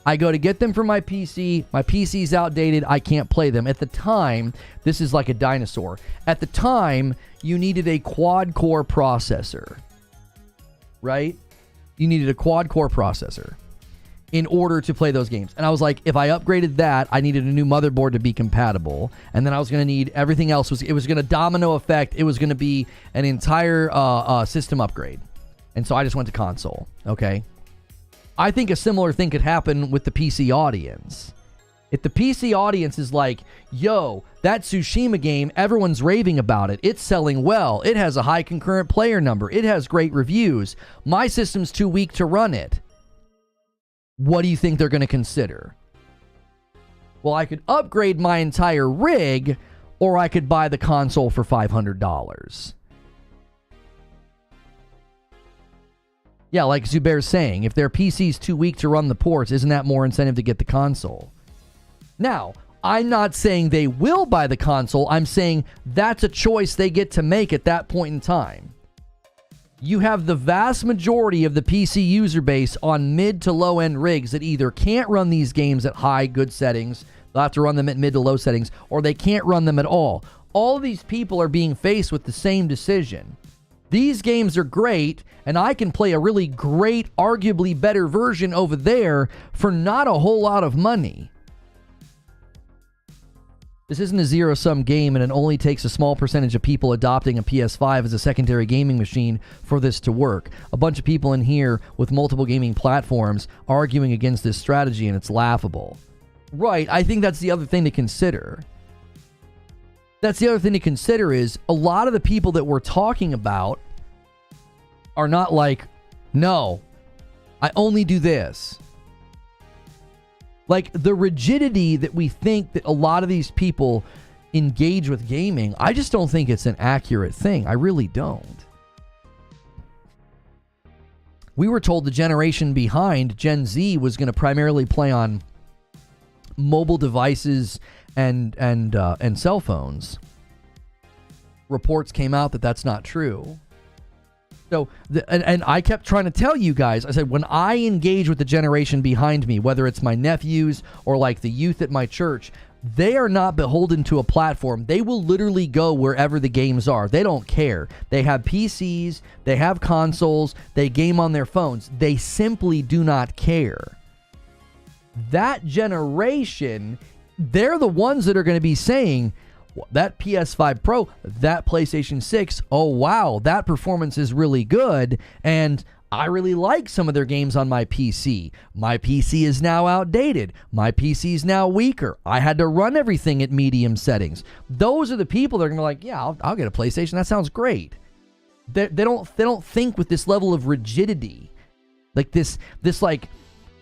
I go to get them for my PC. My PC's outdated. I can't play them. At the time, this is like a dinosaur. At the time, you needed a quad-core processor. Right? You needed a quad-core processor in order to play those games. And I was like, if I upgraded that, I needed a new motherboard to be compatible. And then I was going to need everything else. It was going to domino effect. It was going to be an entire system upgrade. And so I just went to console. Okay. I think a similar thing could happen with the PC audience. If the PC audience is like, yo, that Tsushima game, everyone's raving about it. It's selling well. It has a high concurrent player number. It has great reviews. My system's too weak to run it. What do you think they're going to consider? Well, I could upgrade my entire rig, or I could buy the console for $500. Yeah, like Zubair's saying, if their PC's too weak to run the ports, isn't that more incentive to get the console? Now, I'm not saying they will buy the console. I'm saying that's a choice they get to make at that point in time. You have the vast majority of the PC user base on mid to low end rigs that either can't run these games at high, good settings, they'll have to run them at mid to low settings, or they can't run them at all. All of these people are being faced with the same decision. These games are great, and I can play a really great, arguably better version over there for not a whole lot of money. This isn't a zero-sum game, and it only takes a small percentage of people adopting a PS5 as a secondary gaming machine for this to work. A bunch of people in here with multiple gaming platforms arguing against this strategy, and it's laughable. Right, I think that's the other thing to consider. That's the other thing to consider is a lot of the people that we're talking about are not like, no, I only do this. Like, the rigidity that we think that a lot of these people engage with gaming, I just don't think it's an accurate thing. I really don't. We were told the generation behind, Gen Z, was going to primarily play on mobile devices and cell phones. Reports came out that that's not true. So, and I kept trying to tell you guys, I said, when I engage with the generation behind me, whether it's my nephews or like the youth at my church, they are not beholden to a platform. They will literally go wherever the games are. They don't care. They have PCs, they have consoles, they game on their phones. They simply do not care. That generation, they're the ones that are going to be saying, that PS5 Pro, that PlayStation 6, oh wow, that performance is really good, and I really like some of their games on my PC. My PC is now outdated. My PC is now weaker. I had to run everything at medium settings. Those are the people that are going to be like, yeah, I'll get a PlayStation. That sounds great. They don't think with this level of rigidity. Like this like,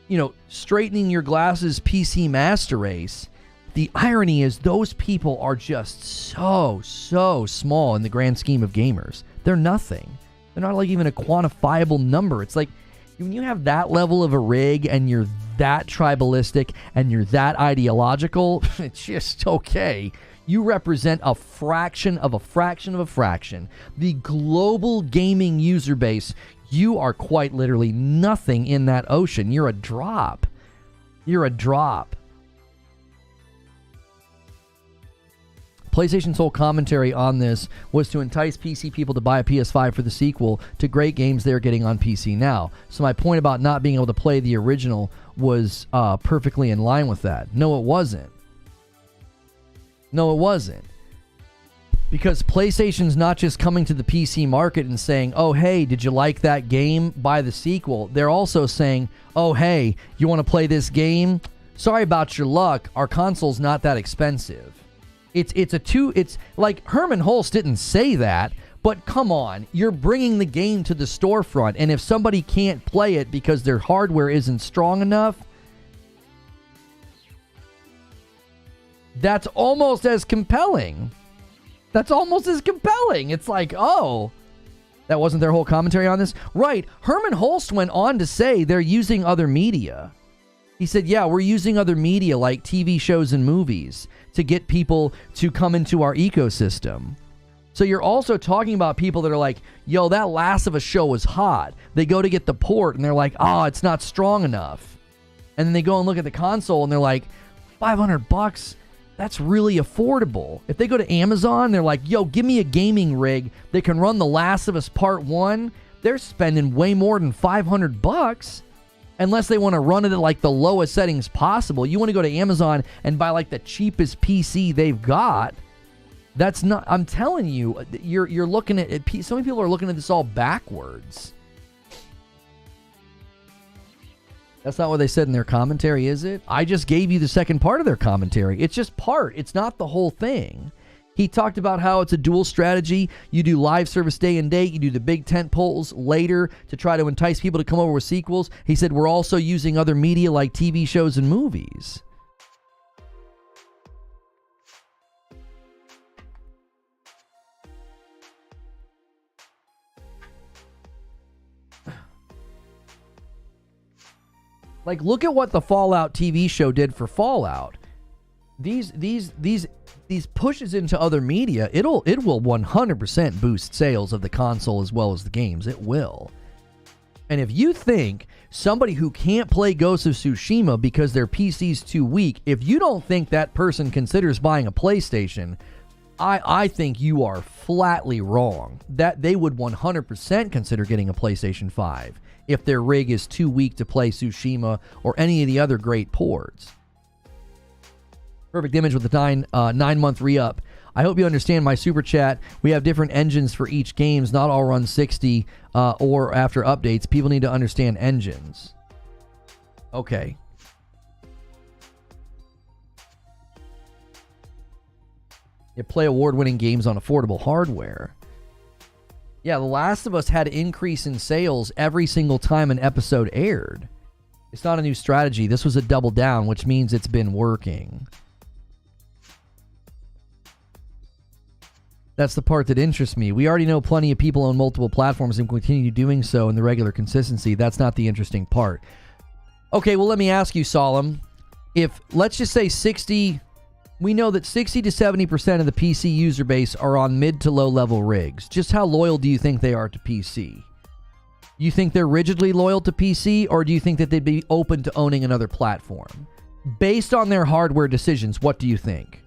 you know, straightening your glasses PC master race. The irony is those people are just so small in the grand scheme of gamers. They're nothing. They're not like even a quantifiable number. It's like when you have that level of a rig and you're that tribalistic and you're that ideological, it's just okay. You represent a fraction of a fraction of a fraction. The global gaming user base, you are quite literally nothing in that ocean. You're a drop. You're a drop. PlayStation's whole commentary on this was to entice PC people to buy a PS5 for the sequel to great games they're getting on PC now. So my point about not being able to play the original was perfectly in line with that. No, it wasn't. No, it wasn't. Because PlayStation's not just coming to the PC market and saying, oh, hey, did you like that game? Buy the sequel. They're also saying, oh, hey, you want to play this game? Sorry about your luck. Our console's not that expensive. It's like Herman Hulst didn't say that, but come on, you're bringing the game to the storefront, and if somebody can't play it because their hardware isn't strong enough, that's almost as compelling. That's almost as compelling. It's like, oh, that wasn't their whole commentary on this? Right. Herman Hulst went on to say they're using other media. He said, yeah, we're using other media like TV shows and movies to get people to come into our ecosystem. So you're also talking about people that are like, yo, that Last of Us show was hot. They go to get the port and they're like, oh, it's not strong enough. And then they go and look at the console and they're like, $500, that's really affordable. If they go to Amazon, they're like, yo, give me a gaming rig that can run The Last of Us Part 1. They're spending way more than $500. Unless they want to run it at like the lowest settings possible. You want to go to Amazon and buy like the cheapest PC they've got. That's not, I'm telling you, you're looking at it. So many people are looking at this all backwards. That's not what they said in their commentary, is it? I just gave you the second part of their commentary. It's just part. It's not the whole thing. He talked about how it's a dual strategy. You do live service day and date. You do the big tent poles later to try to entice people to come over with sequels. He said we're also using other media like TV shows and movies. Like, look at what the Fallout TV show did for Fallout. These pushes into other media, it will 100% boost sales of the console as well as the games. It will. And if you think somebody who can't play Ghost of Tsushima because their PC's too weak, if you don't think that person considers buying a PlayStation, I think you are flatly wrong. That they would 100% consider getting a PlayStation 5 if their rig is too weak to play Tsushima or any of the other great ports. Perfect Image with the 9-month re-up. I hope you understand my super chat. We have different engines for each games. Not all run 60 or after updates. People need to understand engines. Okay. You play award-winning games on affordable hardware. Yeah, The Last of Us had an increase in sales every single time an episode aired. It's not a new strategy. This was a double down, which means it's been working. That's the part that interests me. We already know plenty of people on multiple platforms and continue doing so in the regular consistency. That's not the interesting part. Okay, well, let me ask you, Solemn. If, let's just say 60... We know that 60 to 70% of the PC user base are on mid to low level rigs. Just how loyal do you think they are to PC? You think they're rigidly loyal to PC, or do you think that they'd be open to owning another platform? Based on their hardware decisions, what do you think?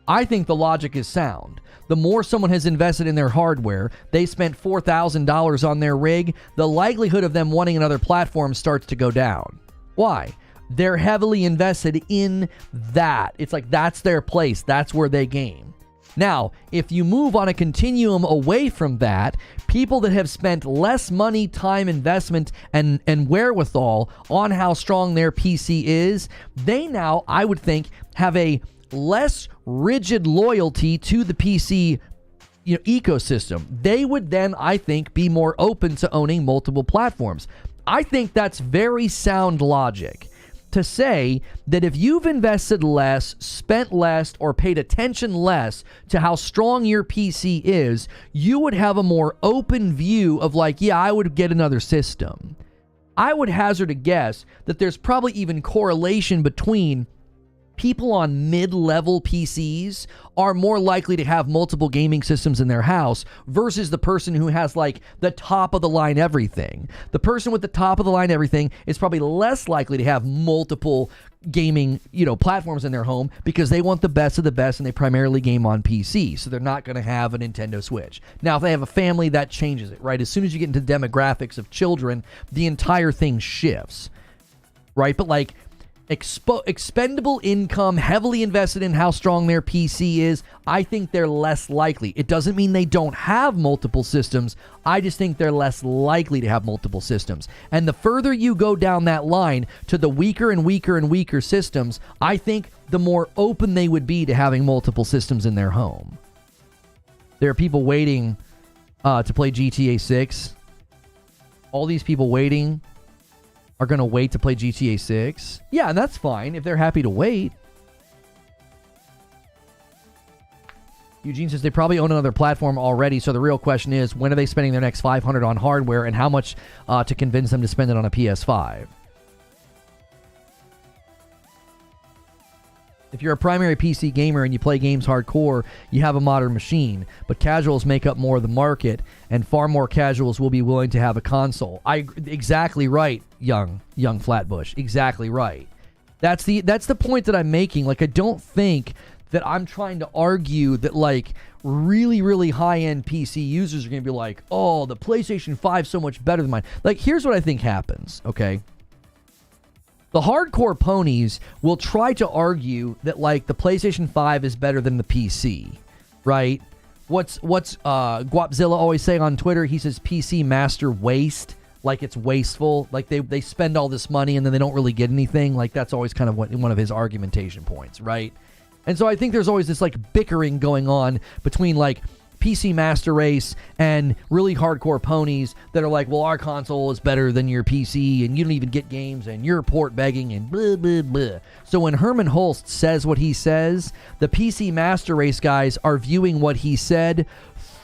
I think the logic is sound. The more someone has invested in their hardware, they spent $4,000 on their rig, the likelihood of them wanting another platform starts to go down. Why? They're heavily invested in that. It's like that's their place. That's where they game. Now, if you move on a continuum away from that, people that have spent less money, time, investment, and wherewithal on how strong their PC is, they now, I would think, have a less rigid loyalty to the PC ecosystem. They would then, I think, be more open to owning multiple platforms. I think that's very sound logic. To say that if you've invested less, spent less, or paid attention less to how strong your PC is, you would have a more open view of like, yeah, I would get another system. I would hazard a guess that there's probably even correlation between people on mid-level PCs are more likely to have multiple gaming systems in their house versus the person who has like the top of the line everything. The person with the top of the line everything is probably less likely to have multiple gaming, platforms in their home because they want the best of the best and they primarily game on PC. So they're not going to have a Nintendo Switch. Now, if they have a family, that changes it, right? As soon as you get into the demographics of children, the entire thing shifts, right? But like, expendable income, heavily invested in how strong their PC is, I think they're less likely. It doesn't mean they don't have multiple systems. I just think they're less likely to have multiple systems. And the further you go down that line to the weaker and weaker and weaker systems, I think the more open they would be to having multiple systems in their home. There are people waiting to play GTA 6. All these people waiting are going to wait to play GTA 6. Yeah, and that's fine if they're happy to wait. Eugene says they probably own another platform already, so the real question is, when are they spending their next $500 on hardware and how much to convince them to spend it on a PS5? If you're a primary PC gamer and you play games hardcore, you have a modern machine, but casuals make up more of the market, and far more casuals will be willing to have a console. Exactly right, young Flatbush. Exactly right. That's the point that I'm making. Like, I don't think that I'm trying to argue that like really, really high-end PC users are going to be like, oh, the PlayStation 5 is so much better than mine. Like, here's what I think happens, okay? The hardcore ponies will try to argue that like the PlayStation 5 is better than the PC, right? What's Guapzilla always saying on Twitter? He says PC master waste. like it's wasteful, like they spend all this money and then they don't really get anything. Like that's always kind of one of his argumentation points, right? And so I think there's always this like bickering going on between like PC Master Race and really hardcore ponies that are like, well, our console is better than your PC and you don't even get games and you're port begging and blah, blah, blah. So when Herman Hulst says what he says, the PC Master Race guys are viewing what he said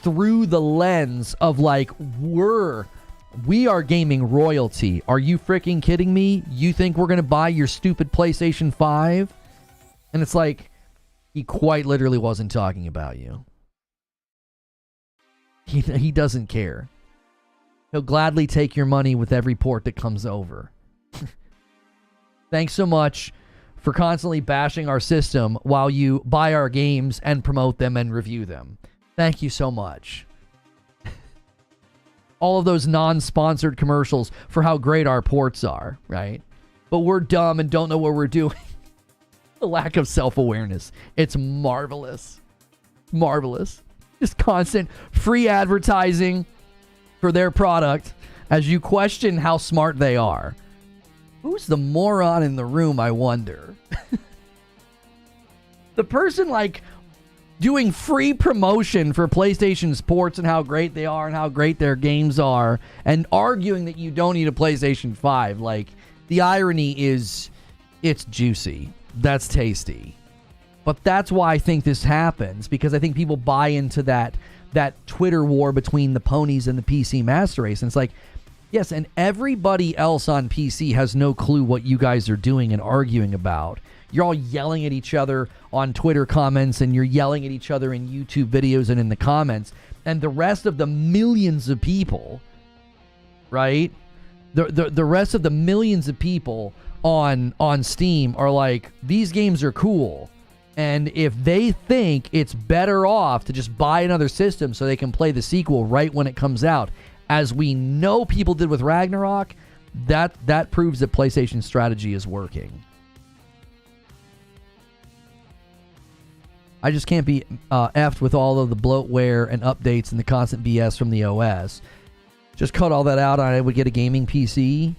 through the lens of like, we are gaming royalty. Are you freaking kidding me? You think we're going to buy your stupid PlayStation 5? And it's like, he quite literally wasn't talking about you. He doesn't care. He'll gladly take your money with every port that comes over. Thanks so much for constantly bashing our system while you buy our games and promote them and review them. Thank you so much. All of those non-sponsored commercials for how great our ports are, right? But we're dumb and don't know what we're doing. The lack of self-awareness. It's marvelous. Marvelous. Just constant free advertising for their product as you question how smart they are. Who's the moron in the room, I wonder? The person like doing free promotion for PlayStation Sports and how great they are and how great their games are and arguing that you don't need a PlayStation 5. Like, the irony is, it's juicy. That's tasty. But that's why I think this happens, because I think people buy into that Twitter war between the ponies and the PC Master Race. And it's like, yes, and everybody else on PC has no clue what you guys are doing and arguing about. You're all yelling at each other on Twitter comments, and you're yelling at each other in YouTube videos and in the comments. And the rest of the millions of people, right? The rest of the millions of people on Steam are like, these games are cool. And if they think it's better off to just buy another system so they can play the sequel right when it comes out, as we know people did with Ragnarok, that proves that PlayStation's strategy is working. I just can't be effed with all of the bloatware and updates and the constant BS from the OS. Just cut all that out and I would get a gaming PC.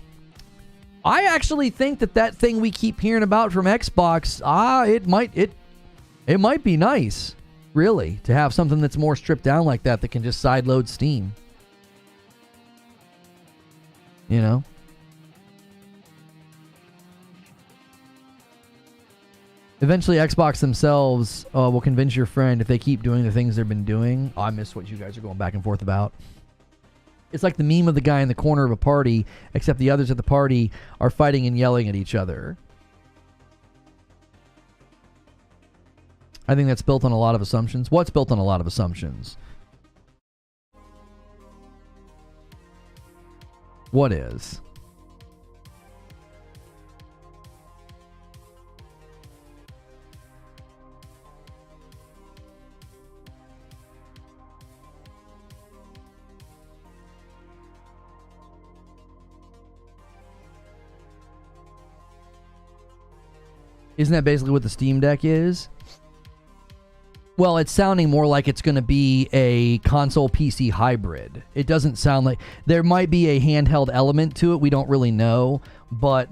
I actually think that thing we keep hearing about from Xbox, it might be nice, really, to have something that's more stripped down like that can just sideload Steam. You know? Eventually, Xbox themselves will convince your friend if they keep doing the things they've been doing. Oh, I miss what you guys are going back and forth about. It's like the meme of the guy in the corner of a party, except the others at the party are fighting and yelling at each other. I think that's built on a lot of assumptions. What's built on a lot of assumptions? What is? Isn't that basically what the Steam Deck is? Well, it's sounding more like it's going to be a console PC hybrid. It doesn't sound like... There might be a handheld element to it. We don't really know. But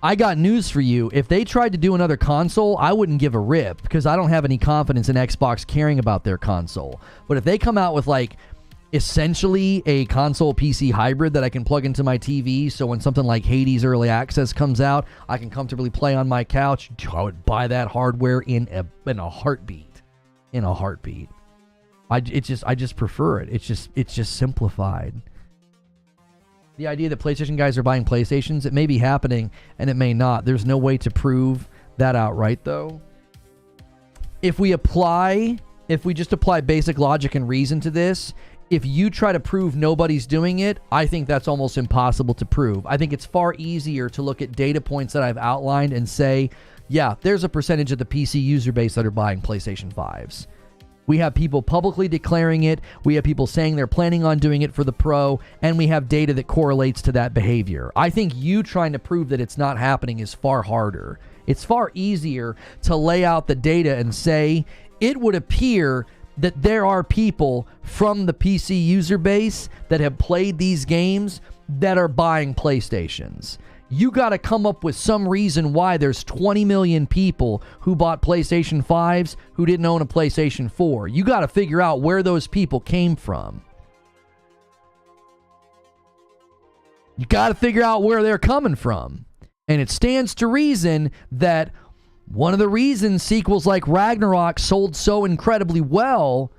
I got news for you. If they tried to do another console, I wouldn't give a rip, because I don't have any confidence in Xbox caring about their console. But if they come out with, like, essentially a console PC hybrid that I can plug into my TV, so when something like Hades Early Access comes out, I can comfortably play on my couch, I would buy that hardware in a heartbeat. In a heartbeat. I just prefer it. It's just simplified. The idea that PlayStation guys are buying PlayStations, it may be happening and it may not. There's no way to prove that outright, though. If we just apply basic logic and reason to this, if you try to prove nobody's doing it, I think that's almost impossible to prove. I think it's far easier to look at data points that I've outlined and say, yeah, there's a percentage of the PC user base that are buying PlayStation 5s. We have people publicly declaring it. We have people saying they're planning on doing it for the Pro, and we have data that correlates to that behavior. I think you trying to prove that it's not happening is far harder. It's far easier to lay out the data and say, it would appear that there are people from the PC user base that have played these games that are buying PlayStations. You got to come up with some reason why there's 20 million people who bought PlayStation 5s who didn't own a PlayStation 4. You got to figure out where those people came from. You got to figure out where they're coming from. And it stands to reason that one of the reasons sequels like Ragnarok sold so incredibly well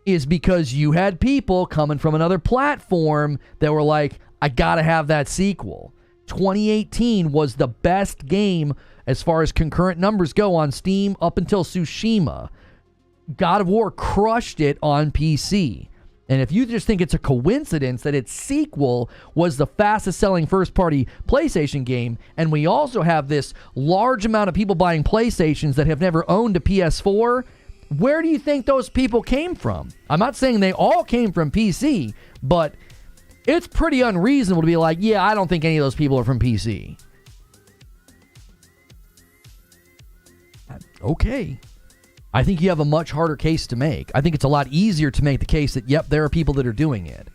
is because you had people coming from another platform that were like, I got to have that sequel. 2018 was the best game as far as concurrent numbers go on Steam up until Tsushima. God of War crushed it on PC. And if you just think it's a coincidence that its sequel was the fastest selling first party PlayStation game, and we also have this large amount of people buying PlayStations that have never owned a PS4, where do you think those people came from? I'm not saying they all came from PC, but it's pretty unreasonable to be like, yeah, I don't think any of those people are from PC. Okay. I think you have a much harder case to make. I think it's a lot easier to make the case that, yep, there are people that are doing it.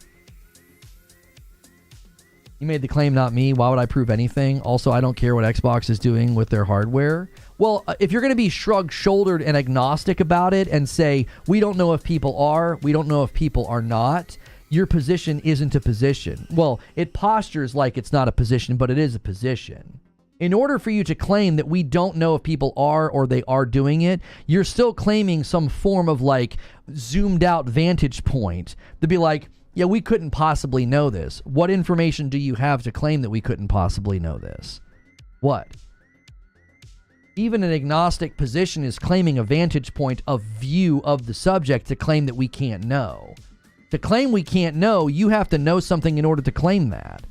You made the claim, not me. Why would I prove anything? Also, I don't care what Xbox is doing with their hardware. Well, if you're going to be shrug-shouldered and agnostic about it and say, we don't know if people are, we don't know if people are not, your position isn't a position. Well, it postures like it's not a position, but it is a position. In order for you to claim that we don't know if people are or they are doing it, you're still claiming some form of like zoomed out vantage point to be like, yeah, we couldn't possibly know this. What information do you have to claim that we couldn't possibly know this? What? Even an agnostic position is claiming a vantage point of view of the subject to claim that we can't know. To claim we can't know, you have to know something in order to claim that.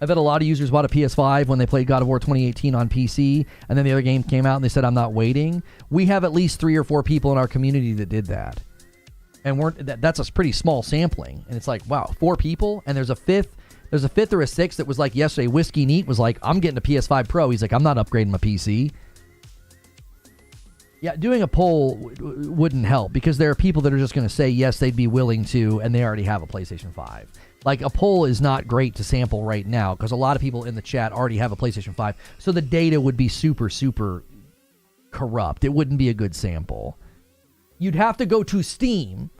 I've had a lot of users bought a PS5 when they played God of War 2018 on PC, and then the other game came out and they said, I'm not waiting. We have at least 3 or 4 people in our community that did that. And that's a pretty small sampling. And it's like, wow, 4 people? And there's a fifth or a sixth that was like yesterday, Whiskey Neat was like, I'm getting a PS5 Pro. He's like, I'm not upgrading my PC. Yeah, doing a poll wouldn't help because there are people that are just going to say, yes, they'd be willing to, and they already have a PlayStation 5. Like, a poll is not great to sample right now because a lot of people in the chat already have a PlayStation 5. So the data would be super, super corrupt. It wouldn't be a good sample. You'd have to go to Steam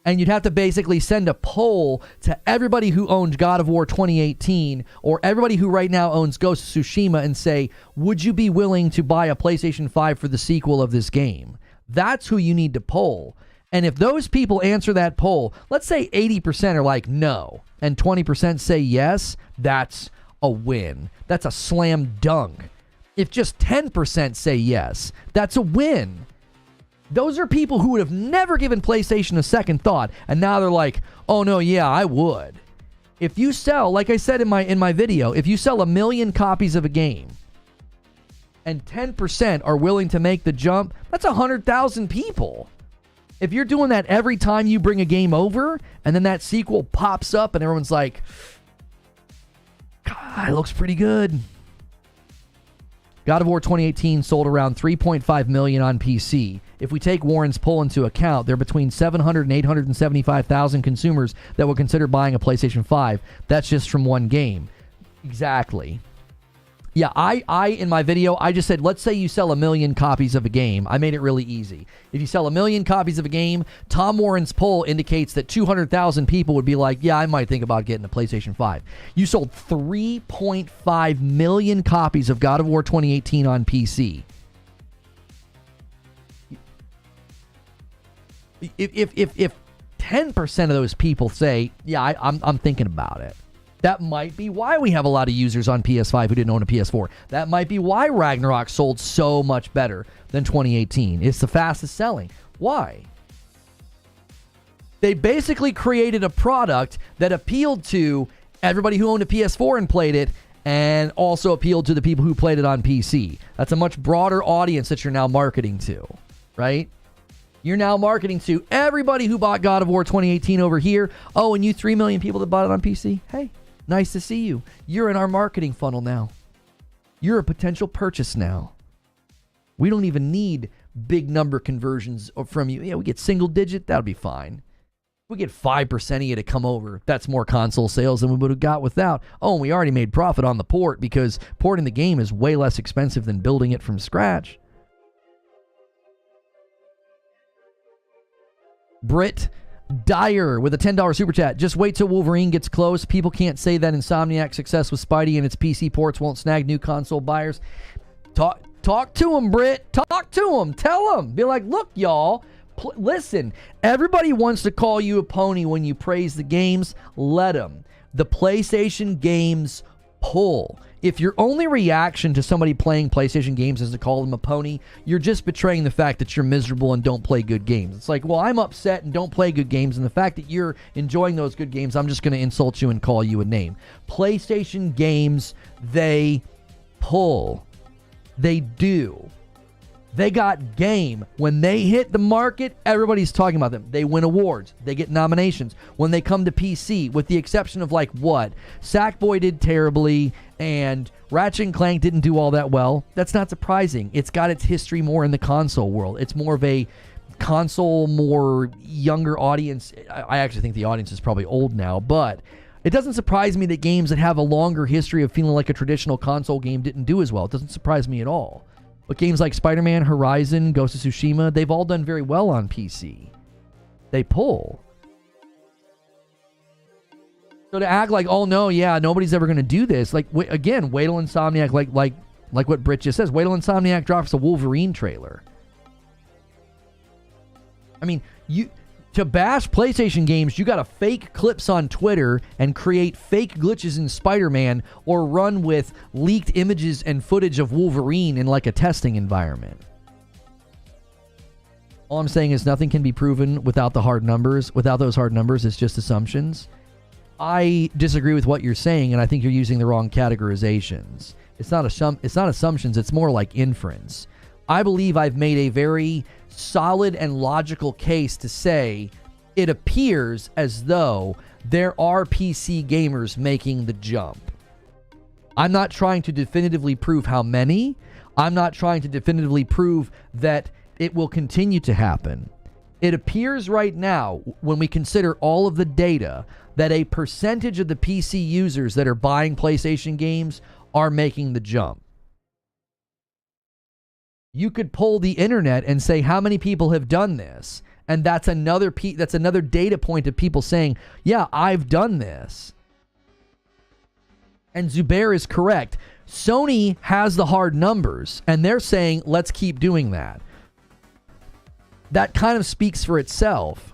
and you'd have to basically send a poll to everybody who owned God of War 2018 or everybody who right now owns Ghost of Tsushima and say, would you be willing to buy a PlayStation 5 for the sequel of this game? That's who you need to poll. And if those people answer that poll, let's say 80% are like no, and 20% say yes, that's a win. That's a slam dunk. If just 10% say yes, that's a win. Those are people who would have never given PlayStation a second thought, and now they're like, oh no, yeah, I would. If you sell, like I said in my video, if you sell 1 million copies of a game, and 10% are willing to make the jump, that's 100,000 people. If you're doing that every time you bring a game over, and then that sequel pops up and everyone's like, God, it looks pretty good. God of War 2018 sold around 3.5 million on PC. If we take Warren's poll into account, there are between 700 and 875,000 consumers that will consider buying a PlayStation 5. That's just from one game. Exactly. Yeah, I in my video, I just said, let's say you sell 1 million copies of a game. I made it really easy. If you sell 1 million copies of a game, Tom Warren's poll indicates that 200,000 people would be like, yeah, I might think about getting a PlayStation 5. You sold 3.5 million copies of God of War 2018 on PC. If 10% of those people say, yeah, I'm thinking about it. That might be why we have a lot of users on PS5 who didn't own a PS4. That might be why Ragnarok sold so much better than 2018. It's the fastest selling. Why? They basically created a product that appealed to everybody who owned a PS4 and played it, and also appealed to the people who played it on PC. That's a much broader audience that you're now marketing to, right? You're now marketing to everybody who bought God of War 2018 over here. Oh, and you 3 million people that bought it on PC? Hey. Nice to see you. You're in our marketing funnel now. You're a potential purchase now. We don't even need big number conversions from you. Yeah, we get single digit, that'll be fine. We get 5% of you to come over. That's more console sales than we would have got without. Oh, and we already made profit on the port because porting the game is way less expensive than building it from scratch. Britt Dyer with a $10 super chat. Just wait till Wolverine gets close. People can't say that Insomniac's success with Spidey and its PC ports won't snag new console buyers. Talk to him, Britt. Talk to him. Tell him. Be like, look, y'all. Listen, everybody wants to call you a pony when you praise the games. Let them. The PlayStation games pull. If your only reaction to somebody playing PlayStation games is to call them a pony, you're just betraying the fact that you're miserable and don't play good games. It's like, well, I'm upset and don't play good games, and the fact that you're enjoying those good games, I'm just going to insult you and call you a name. PlayStation games, they pull. They do. They got game. When they hit the market, everybody's talking about them. They win awards. They get nominations. When they come to PC, with the exception of like what? Sackboy did terribly and Ratchet and Clank didn't do all that well. That's not surprising. It's got its history more in the console world. It's more of a console, more younger audience. I actually think the audience is probably old now, but it doesn't surprise me that games that have a longer history of feeling like a traditional console game didn't do as well. It doesn't surprise me at all. But games like Spider-Man, Horizon, Ghost of Tsushima, they've all done very well on PC. They pull. So to act like, oh no, yeah, nobody's ever going to do this. Like, again, wait till Insomniac, like what Britt just says, wait till Insomniac drops a Wolverine trailer. I mean, to bash PlayStation games, you got to fake clips on Twitter and create fake glitches in Spider-Man or run with leaked images and footage of Wolverine in like a testing environment. All I'm saying is nothing can be proven without the hard numbers. Without those hard numbers, it's just assumptions. I disagree with what you're saying, and I think you're using the wrong categorizations. It's not assumptions, it's more like inference. I believe I've made a very solid and logical case to say it appears as though there are PC gamers making the jump. I'm not trying to definitively prove how many. I'm not trying to definitively prove that it will continue to happen. It appears right now, when we consider all of the data, that a percentage of the PC users that are buying PlayStation games are making the jump. You could poll the internet and say how many people have done this, and that's another data point of people saying, yeah, I've done this. And Zubair is correct. Sony has the hard numbers, and they're saying, let's keep doing that. That kind of speaks for itself.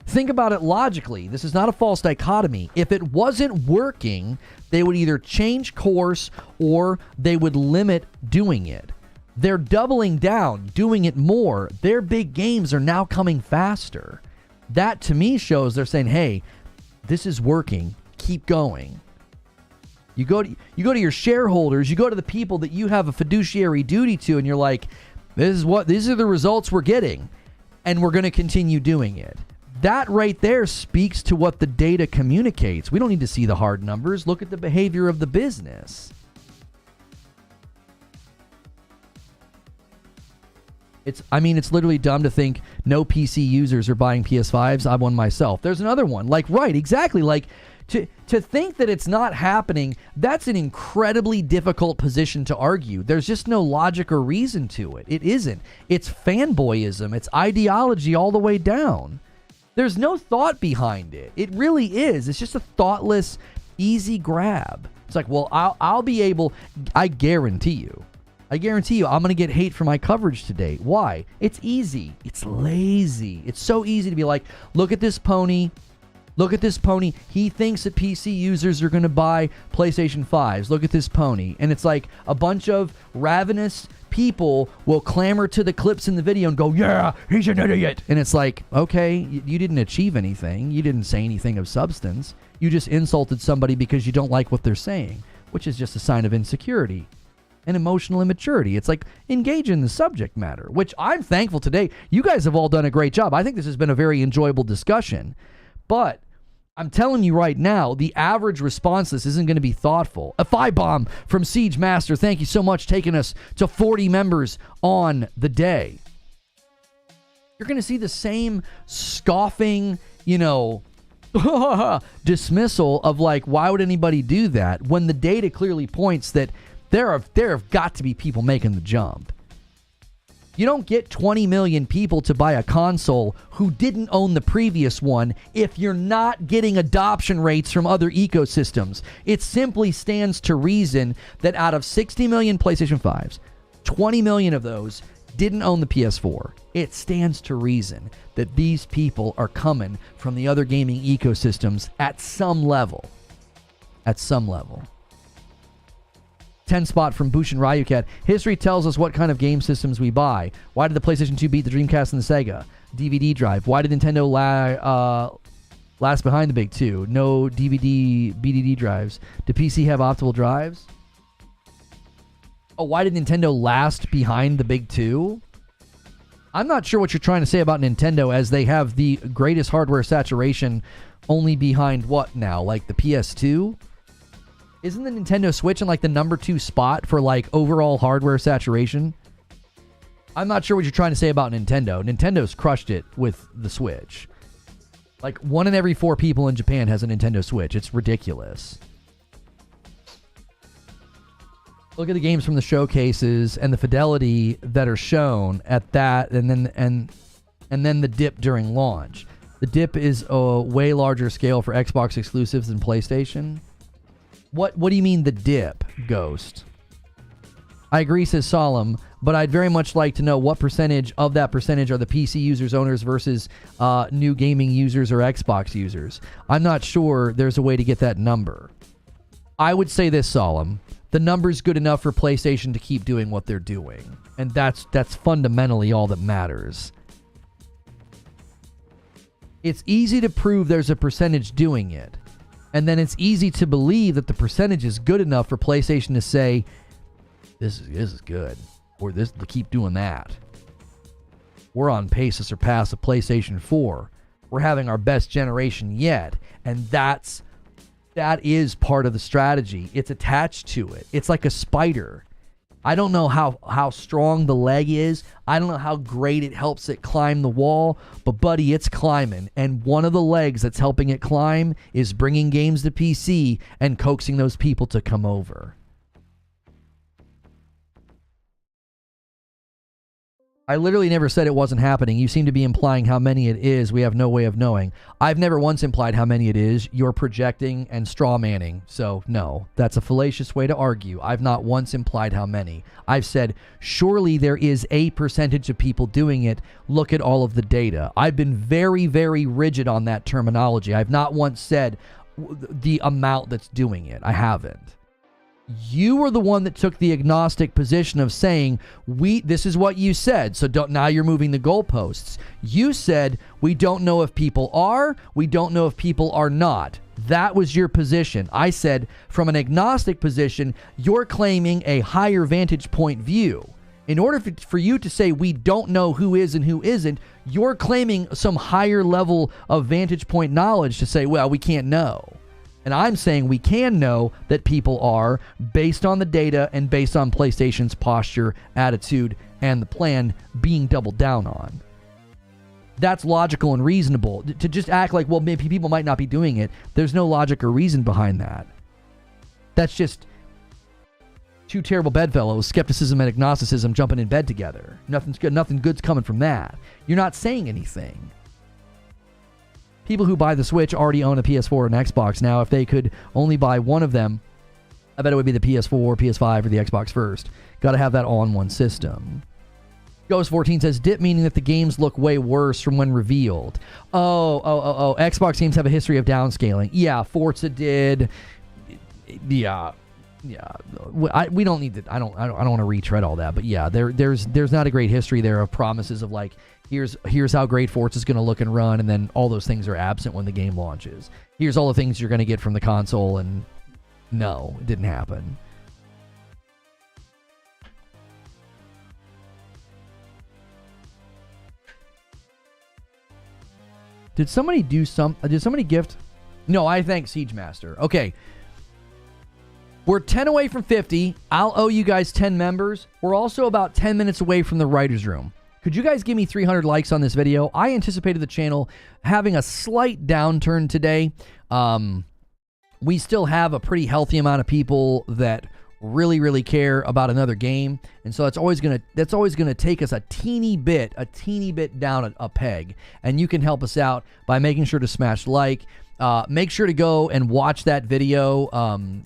Think about it logically. This is not a false dichotomy. If it wasn't working, they would either change course or they would limit doing it. They're doubling down, doing it more. Their big games are now coming faster. That to me shows they're saying, hey, this is working. Keep going. You go to your shareholders, you go to the people that you have a fiduciary duty to, and you're like, these are the results we're getting, and we're going to continue doing it. That right there speaks to what the data communicates. We don't need to see the hard numbers. Look at the behavior of the business. It's literally dumb to think no PC users are buying PS5s. I won myself. There's another one. Right, exactly. To think that it's not happening, that's an incredibly difficult position to argue. There's just no logic or reason to it. It isn't. It's fanboyism. It's ideology all the way down. There's no thought behind it. It really is. It's just a thoughtless, easy grab. It's like, well, I'll be able, I guarantee you, I'm going to get hate for my coverage today. Why? It's easy. It's lazy. It's so easy to be like, look at this pony. Look at this pony. He thinks that PC users are going to buy PlayStation 5s. Look at this pony. And it's like a bunch of ravenous people will clamor to the clips in the video and go, yeah, he's an idiot. And it's like, okay, you didn't achieve anything. You didn't say anything of substance. You just insulted somebody because you don't like what they're saying, which is just a sign of insecurity and emotional immaturity. It's like, engage in the subject matter, which I'm thankful today. You guys have all done a great job. I think this has been a very enjoyable discussion. But I'm telling you right now, the average response to this isn't going to be thoughtful. A 5-bomb from Siege Master. Thank you so much, taking us to 40 members on the day. You're going to see the same scoffing, dismissal of like, why would anybody do that, when the data clearly points that there have got to be people making the jump. You don't get 20 million people to buy a console who didn't own the previous one if you're not getting adoption rates from other ecosystems. It simply stands to reason that out of 60 million PlayStation 5s, 20 million of those didn't own the PS4. It stands to reason that these people are coming from the other gaming ecosystems at some level. At some level. 10 spot from Bushin Ryukat. History tells us what kind of game systems we buy. Why did the PlayStation 2 beat the Dreamcast and the Sega? DVD drive. Why did Nintendo last behind the big two? No DVD, BDD drives. Did PC have optimal drives? Oh, why did Nintendo last behind the big two? I'm not sure what you're trying to say about Nintendo, as they have the greatest hardware saturation only behind what now? Like the PS2? Isn't the Nintendo Switch in like the number 2 spot for like overall hardware saturation? I'm not sure what you're trying to say about Nintendo. Nintendo's crushed it with the Switch. Like 1 in every 4 people in Japan has a Nintendo Switch. It's ridiculous. Look at the games from the showcases and the fidelity that are shown at that, and then the dip during launch. The dip is a way larger scale for Xbox exclusives than PlayStation. What do you mean the dip, Ghost? I agree, says Solemn, but I'd very much like to know what percentage of that percentage are the PC users, owners versus new gaming users or Xbox users. I'm not sure there's a way to get that number. I would say this, Solemn. The number's good enough for PlayStation to keep doing what they're doing. And that's fundamentally all that matters. It's easy to prove there's a percentage doing it. And then it's easy to believe that the percentage is good enough for PlayStation to say, this is good. Or to keep doing that. We're on pace to surpass the PlayStation 4. We're having our best generation yet. And that is part of the strategy. It's attached to it. It's like a spider. I don't know how strong the leg is. I don't know how great it helps it climb the wall. But, buddy, it's climbing. And one of the legs that's helping it climb is bringing games to PC and coaxing those people to come over. I literally never said it wasn't happening. You seem to be implying how many it is. We have no way of knowing. I've never once implied how many it is. You're projecting and straw manning. So, no, that's a fallacious way to argue. I've not once implied how many. I've said, surely there is a percentage of people doing it. Look at all of the data. I've been very, very rigid on that terminology. I've not once said the amount that's doing it. I haven't. You were the one that took the agnostic position of saying, this is what you said, so now you're moving the goalposts. You said, we don't know if people are, we don't know if people are not. That was your position. I said, from an agnostic position, you're claiming a higher vantage point view. In order for you to say we don't know who is and who isn't, you're claiming some higher level of vantage point knowledge to say, well, we can't know. And I'm saying we can know that people are, based on the data and based on PlayStation's posture, attitude, and the plan being doubled down on. That's logical and reasonable. To just act like, well, maybe people might not be doing it, there's no logic or reason behind that. That's just two terrible bedfellows, skepticism and agnosticism jumping in bed together. Nothing good's coming from that. You're not saying anything. People who buy the Switch already own a PS4 and Xbox. Now, if they could only buy one of them, I bet it would be the PS4, PS5, or the Xbox first. Got to have that all in one system. Ghost14 says, dip meaning that the games look way worse from when revealed. Oh. Xbox games have a history of downscaling. Yeah, Forza did. Yeah. We don't need to. I don't want to retread all that. But yeah, there's not a great history there of promises of like, here's how great Forza's going to look and run, and then all those things are absent when the game launches. Here's all the things you're going to get from the console, and no, it didn't happen. Did somebody gift No, I thank Siege Master. Okay. We're 10 away from 50. I'll owe you guys 10 members. We're also about 10 minutes away from the writer's room. Could you guys give me 300 likes on this video? I anticipated the channel having a slight downturn today. We still have a pretty healthy amount of people that really care about another game, and so that's always gonna take us a teeny bit down a peg. And you can help us out by making sure to smash like. Make sure to go and watch that video,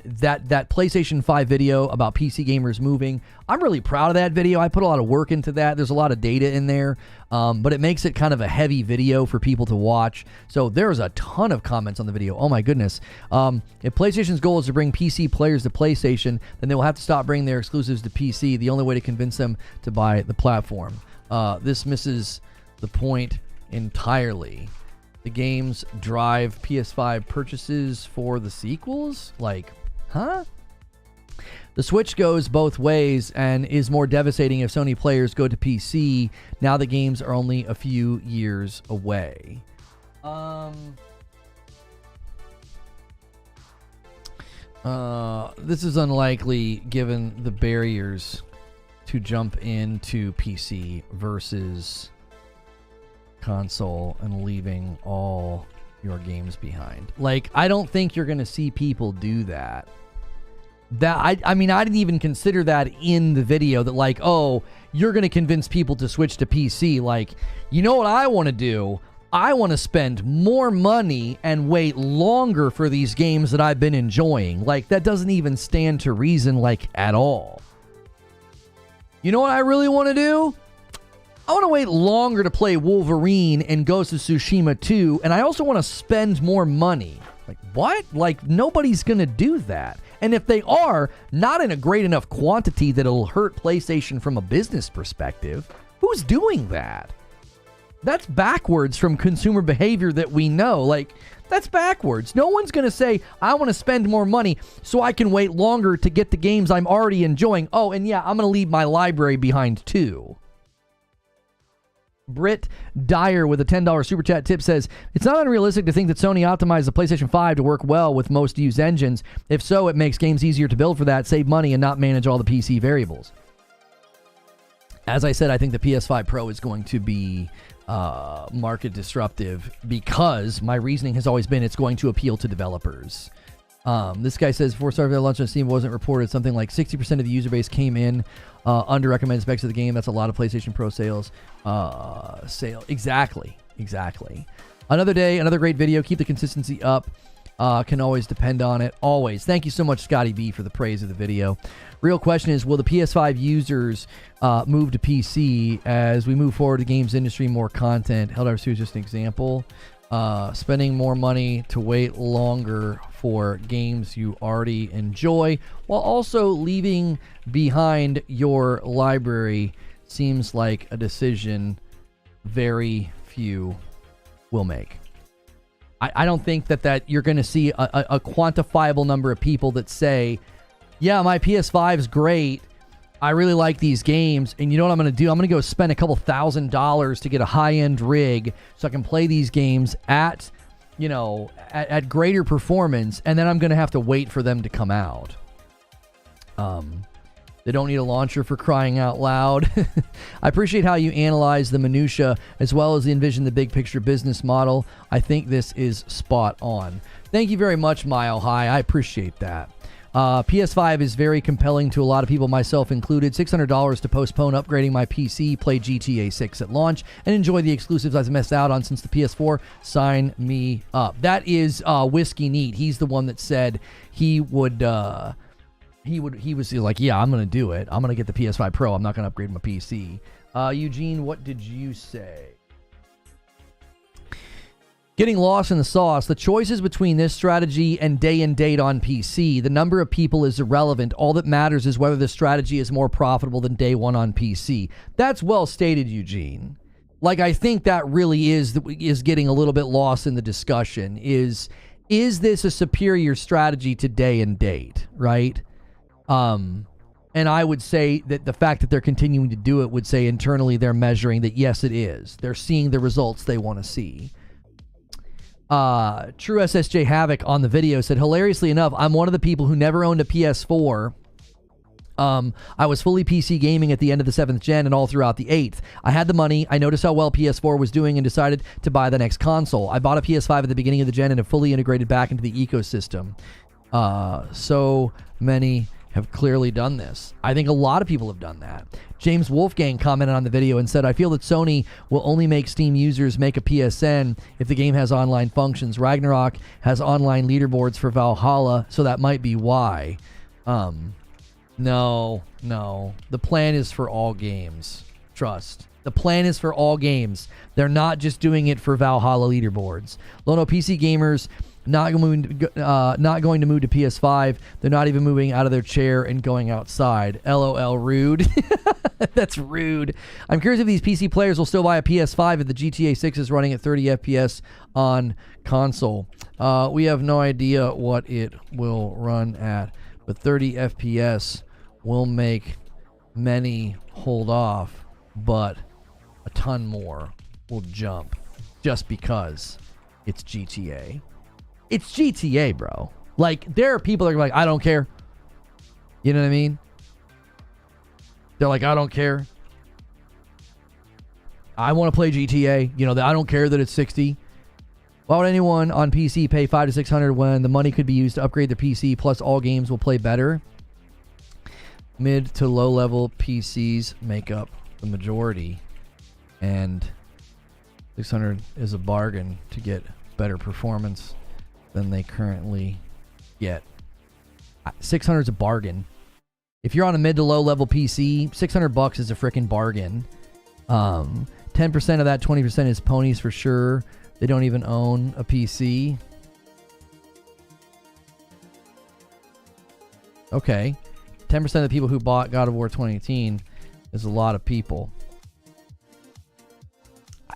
that PlayStation 5 video about PC gamers moving. I'm really proud of that video. I put a lot of work into that. There's a lot of data in there, but it makes it kind of a heavy video for people to watch. So there's a ton of comments on the video. Oh my goodness. If PlayStation's goal is to bring PC players to PlayStation, then they will have to stop bringing their exclusives to PC. The only way to convince them to buy the platform. This misses the point entirely. The games drive PS5 purchases for the sequels? Like, huh? The Switch goes both ways and is more devastating if Sony players go to PC. Now the games are only a few years away. This is unlikely given the barriers to jump into PC versus console and leaving all your games behind. Like, I don't think you're gonna see people do that. I mean, I didn't even consider that in the video, that like, oh, you're gonna convince people to switch to PC. Like, you know what I want to do? I want to spend more money and wait longer for these games that I've been enjoying. Like, that doesn't even stand to reason, like, at all. You know what I really want to do? I want to wait longer to play Wolverine and Ghost of Tsushima 2, and I also want to spend more money. Like, what? Like, nobody's going to do that. And if they are, not in a great enough quantity that it'll hurt PlayStation from a business perspective. Who's doing that? That's backwards from consumer behavior that we know. Like, that's backwards. No one's going to say, I want to spend more money so I can wait longer to get the games I'm already enjoying. Oh, and yeah, I'm going to leave my library behind too. Britt Dyer with a $10 super chat tip says, it's not unrealistic to think that Sony optimized the PlayStation 5 to work well with most used engines. If so, it makes games easier to build for that, save money, and not manage all the PC variables. As I said, I think the PS5 Pro is going to be market disruptive because my reasoning has always been it's going to appeal to developers. This guy says 4-star launch on Steam wasn't reported. Something like 60% of the user base came in under recommended specs of the game. That's a lot of PlayStation Pro sales. Exactly. Another day, another great video. Keep the consistency up. Can always depend on it. Always. Thank you so much, Scotty B, for the praise of the video. Real question is, will the PS5 users move to PC as we move forward the games industry, more content? Helldivers 2 is just an example. Spending more money to wait longer for games you already enjoy, while also leaving behind your library, seems like a decision very few will make. I don't think that you're going to see a quantifiable number of people that say, yeah, my PS5 is great. I really like these games, and you know what I'm going to do? I'm going to go spend a couple $1,000s to get a high-end rig so I can play these games at, you know, at greater performance, and then I'm going to have to wait for them to come out. They don't need a launcher for crying out loud. I appreciate how you analyze the minutia as well as envision the big picture business model. I think this is spot on. Thank you very much, Mile High. I appreciate that. PS5 is very compelling to a lot of people, myself included. $600 to postpone upgrading my PC, play GTA 6 at launch, and enjoy the exclusives I've missed out on since the PS4. Sign me up. That is Whiskey Neat. He's the one that said he would... He was like, yeah, I'm going to do it. I'm going to get the PS5 Pro. I'm not going to upgrade my PC. Eugene, what did you say? Getting lost in the sauce. The choices between this strategy and day and date on PC. The number of people is irrelevant. All that matters is whether the strategy is more profitable than day one on PC. That's well stated, Eugene. Like, I think that really is getting a little bit lost in the discussion. Is this a superior strategy to day and date, right? And I would say that the fact that they're continuing to do it would say internally they're measuring that, yes, it is. They're seeing the results they want to see. True SSJ Havoc on the video said, hilariously enough, I'm one of the people who never owned a PS4. I was fully PC gaming at the end of the 7th gen and all throughout the 8th. I had the money, I noticed how well PS4 was doing and decided to buy the next console. I bought a PS5 at the beginning of the gen and have fully integrated back into the ecosystem. So many have clearly done this. I think a lot of people have done that. James Wolfgang commented on the video and said, I feel that Sony will only make Steam users make a PSN if the game has online functions. Ragnarok has online leaderboards for Valhalla, so that might be why. No. The plan is for all games. Trust. The plan is for all games. They're not just doing it for Valhalla leaderboards. Lono, PC gamers not going to move to PS5. They're not even moving out of their chair and going outside. LOL, rude. That's rude. I'm curious if these PC players will still buy a PS5 if the GTA 6 is running at 30 FPS on console. We have no idea what it will run at, but 30 FPS will make many hold off, but a ton more will jump just because it's GTA. It's GTA, bro. Like, there are people that are like, I don't care. You know what I mean? They're like, I don't care. I want to play GTA. You know, I don't care that it's 60. Why would anyone on PC pay $500 to $600 when the money could be used to upgrade their PC, plus all games will play better? Mid to low level PCs make up the majority, and 600 is a bargain to get better performance than they currently get. 600 is a bargain. If you're on a mid to low level PC, $600 is a freaking bargain. 10% of that 20% is ponies for sure. They don't even own a PC. Okay. 10% of the people who bought God of War 2018 is a lot of people.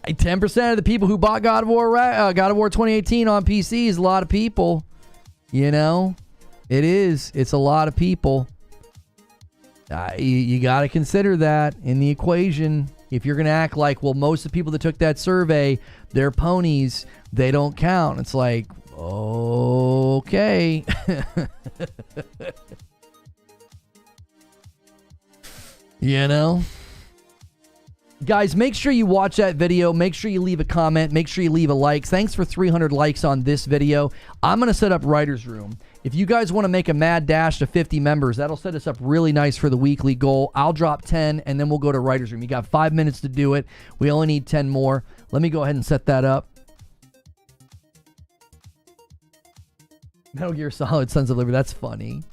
10% of the people who bought God of War 2018 on PC is a lot of people. You know? It is. It's a lot of people. You got to consider that in the equation. If you're going to act like, well, most of the people that took that survey, they're ponies, they don't count. It's like, okay. You know? Guys, make sure you watch that video. Make sure you leave a comment. Make sure you leave a like. Thanks for 300 likes on this video. I'm going to set up Writer's Room. If you guys want to make a mad dash to 50 members, that'll set us up really nice for the weekly goal. I'll drop 10, and then we'll go to Writer's Room. You got 5 minutes to do it. We only need 10 more. Let me go ahead and set that up. Metal Gear Solid Sons of Liberty. That's funny.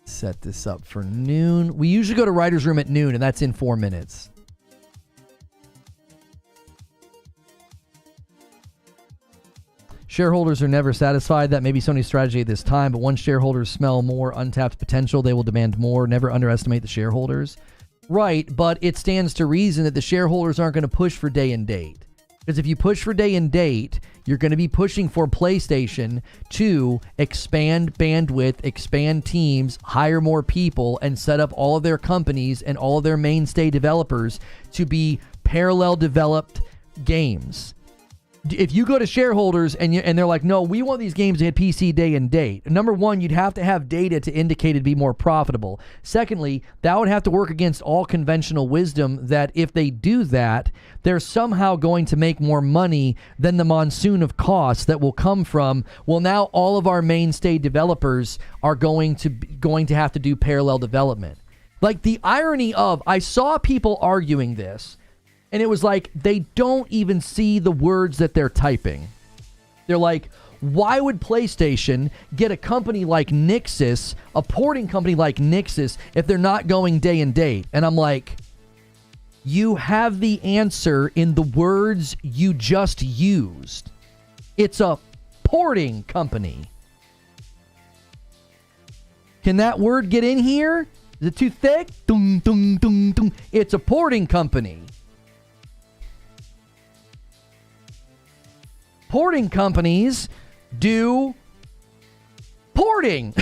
Set this up for noon. We usually go to Writer's Room at noon, and that's in 4 minutes. Shareholders are never satisfied. That may be Sony's strategy at this time, but once shareholders smell more untapped potential, they will demand more. Never underestimate the shareholders. Right, but it stands to reason that the shareholders aren't going to push for day and date. Because if you push for day and date, you're going to be pushing for PlayStation to expand bandwidth, expand teams, hire more people, and set up all of their companies and all of their mainstay developers to be parallel developed games. If you go to shareholders and they're like, no, we want these games to hit PC day and date. Number one, you'd have to have data to indicate it'd be more profitable. Secondly, that would have to work against all conventional wisdom that if they do that, they're somehow going to make more money than the monsoon of costs that will come from, well, now all of our mainstay developers are going to have to do parallel development. Like the irony of, I saw people arguing this, and it was like, they don't even see the words that they're typing. They're like, why would PlayStation get a company like Nixxes, a porting company like Nixxes, if they're not going day and date? And I'm like, you have the answer in the words you just used. It's a porting company. Can that word get in here? Is it too thick? Dung, dung, dung, dung. It's a porting company. Porting companies do porting.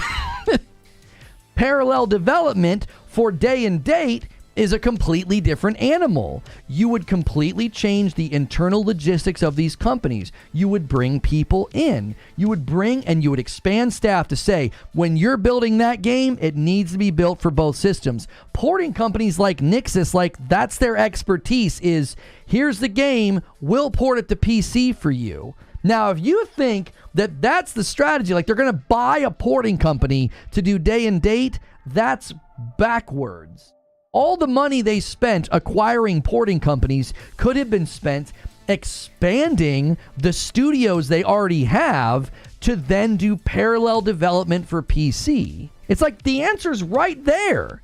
Parallel development for day and date is a completely different animal. You would completely change the internal logistics of these companies. You would bring people in. You would bring and you would expand staff to say, when you're building that game, it needs to be built for both systems. Porting companies like Nixxes, like that's their expertise, is here's the game, we'll port it to PC for you. Now, if you think that that's the strategy, like they're going to buy a porting company to do day and date, that's backwards. All the money they spent acquiring porting companies could have been spent expanding the studios they already have to then do parallel development for PC. It's like the answer's right there.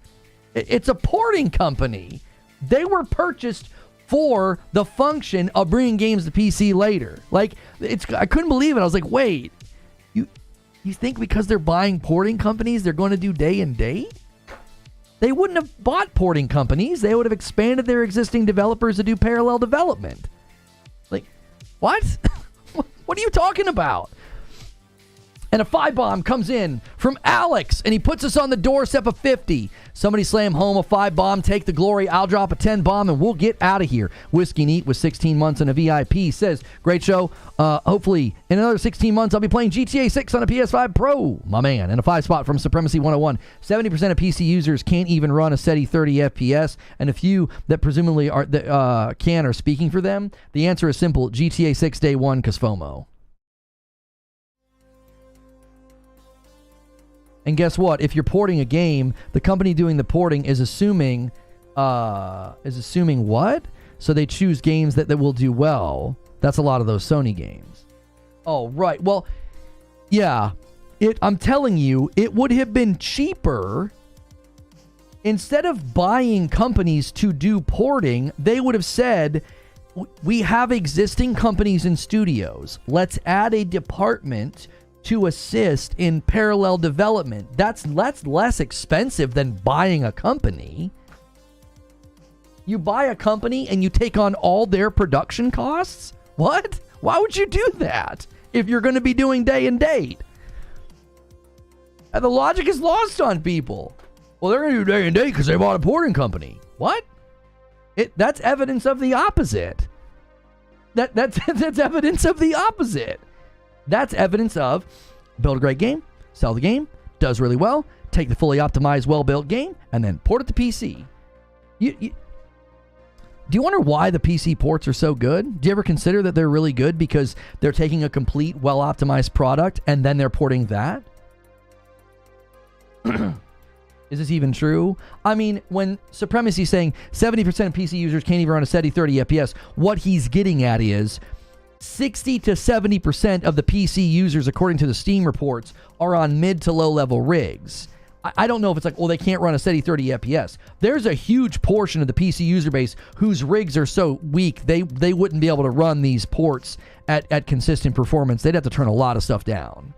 It's a porting company. They were purchased for the function of bringing games to PC later. Like, I couldn't believe it. I was like, wait, you think because they're buying porting companies, they're going to do day and date? They wouldn't have bought porting companies. They would have expanded their existing developers to do parallel development. Like, what? What are you talking about? And a 5-bomb comes in from Alex, and he puts us on the doorstep of 50. Somebody slam home a 5-bomb, take the glory. I'll drop a 10-bomb, and we'll get out of here. Whiskey Neat with 16 months and a VIP says, great show. Hopefully, in another 16 months, I'll be playing GTA 6 on a PS5 Pro. My man. And a 5-spot from Supremacy 101. 70% of PC users can't even run a steady 30 FPS, and a few that presumably are speaking for them. The answer is simple. GTA 6 Day 1 because FOMO. And guess what? If you're porting a game, the company doing the porting is assuming what? So they choose games that will do well. That's a lot of those Sony games. Oh, right. Well, yeah. I'm telling you, it would have been cheaper. Instead of buying companies to do porting, they would have said, we have existing companies and studios. Let's add a department to assist in parallel development. That's less expensive than buying a company. You buy a company and you take on all their production costs? What? Why would you do that if you're going to be doing day and date? And the logic is lost on people. Well, they're going to do day and date because they bought a porting company. What? That's evidence of the opposite. That's evidence of the opposite. That's evidence of build a great game, sell the game, does really well, take the fully optimized, well-built game, and then port it to PC. Do you wonder why the PC ports are so good? Do you ever consider that they're really good because they're taking a complete, well-optimized product and then they're porting that? Is this even true? I mean, when Supremacy is saying 70% of PC users can't even run a steady 30 FPS, what he's getting at is 60 to 70% of the PC users, according to the Steam reports, are on mid to low level rigs. I don't know if it's like, well, they can't run a steady 30 FPS. There's a huge portion of the PC user base whose rigs are so weak, they wouldn't be able to run these ports at consistent performance. They'd have to turn a lot of stuff down.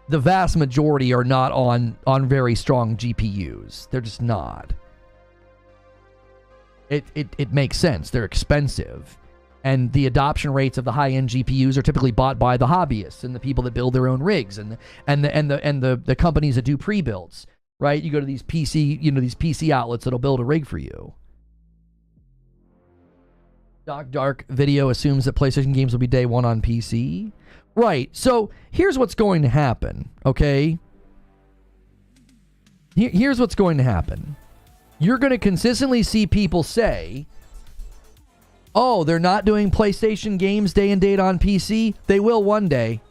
The vast majority are not on very strong GPUs. They're just not. It makes sense. They're expensive. And the adoption rates of the high-end GPUs are typically bought by the hobbyists and the people that build their own rigs and the companies that do pre-builds, right? You go to these PC outlets that'll build a rig for you. Dark Video assumes that PlayStation games will be day one on PC. Right. So here's what's going to happen, okay? Here's what's going to happen. You're going to consistently see people say, oh, they're not doing PlayStation games day and date on PC? They will one day.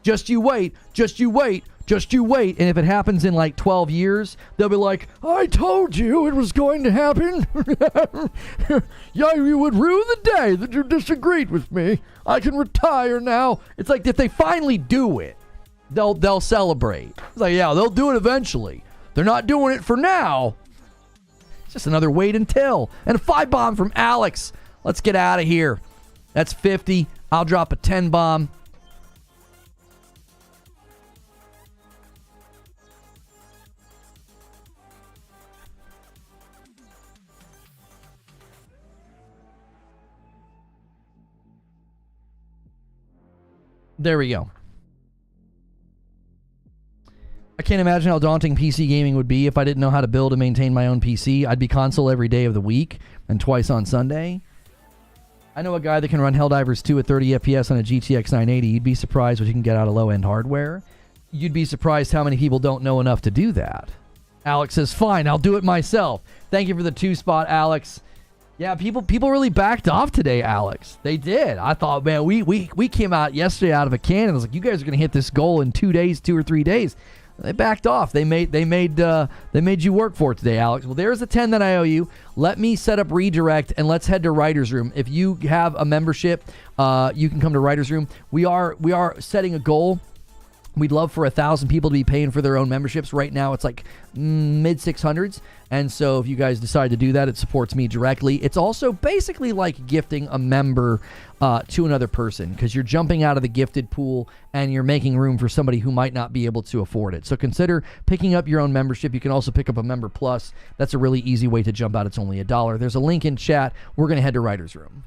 Just you wait. Just you wait. Just you wait. And if it happens in like 12 years, they'll be like, I told you it was going to happen. Yeah, you would rue the day that you disagreed with me. I can retire now. It's like if they finally do it, they'll celebrate. It's like, yeah, they'll do it eventually. They're not doing it for now. It's just another wait until. And a 5-bomb from Alex. Let's get out of here. That's 50. I'll drop a 10-bomb. There we go. I can't imagine how daunting PC gaming would be if I didn't know how to build and maintain my own PC. I'd be console every day of the week and twice on Sunday. I know a guy that can run Helldivers 2 at 30 FPS on a GTX 980. You'd be surprised what you can get out of low-end hardware. You'd be surprised how many people don't know enough to do that. Alex says, fine, I'll do it myself. Thank you for the 2-spot, Alex. Yeah, people really backed off today, Alex. They did. I thought, man, we came out yesterday out of a cannon. I was like, you guys are going to hit this goal in 2 days, 2 or 3 days. They backed off. They made you work for it today, Alex. Well, there's the 10 that I owe you. Let me set up redirect and let's head to Writer's Room. If you have a membership, you can come to Writer's Room. We are setting a goal. We'd love for 1,000 people to be paying for their own memberships. Right now, it's like mid 600s. And so if you guys decide to do that, it supports me directly. It's also basically like gifting a member to another person because you're jumping out of the gifted pool and you're making room for somebody who might not be able to afford it. So consider picking up your own membership. You can also pick up a Member Plus. That's a really easy way to jump out. It's only $1. There's a link in chat. We're going to head to Writer's Room.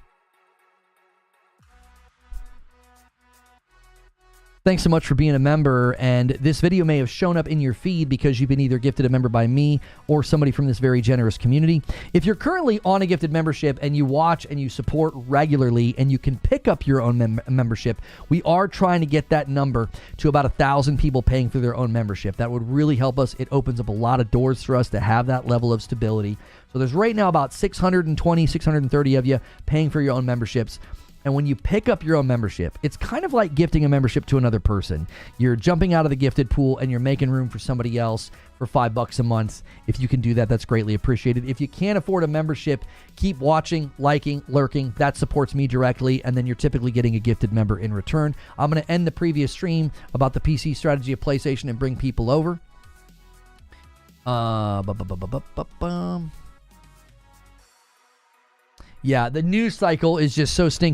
Thanks so much for being a member, and this video may have shown up in your feed because you've been either gifted a member by me or somebody from this very generous community. If you're currently on a gifted membership and you watch and you support regularly and you can pick up your own membership, we are trying to get that number to about 1,000 people paying for their own membership. That would really help us. It opens up a lot of doors for us to have that level of stability. So there's right now about 620, 630 of you paying for your own memberships. And when you pick up your own membership, it's kind of like gifting a membership to another person. You're jumping out of the gifted pool and you're making room for somebody else for $5 a month. If you can do that, that's greatly appreciated. If you can't afford a membership, keep watching, liking, lurking. That supports me directly, and then you're typically getting a gifted member in return. I'm going to end the previous stream about the PC strategy of PlayStation and bring people over. Yeah, the news cycle is just so stinky.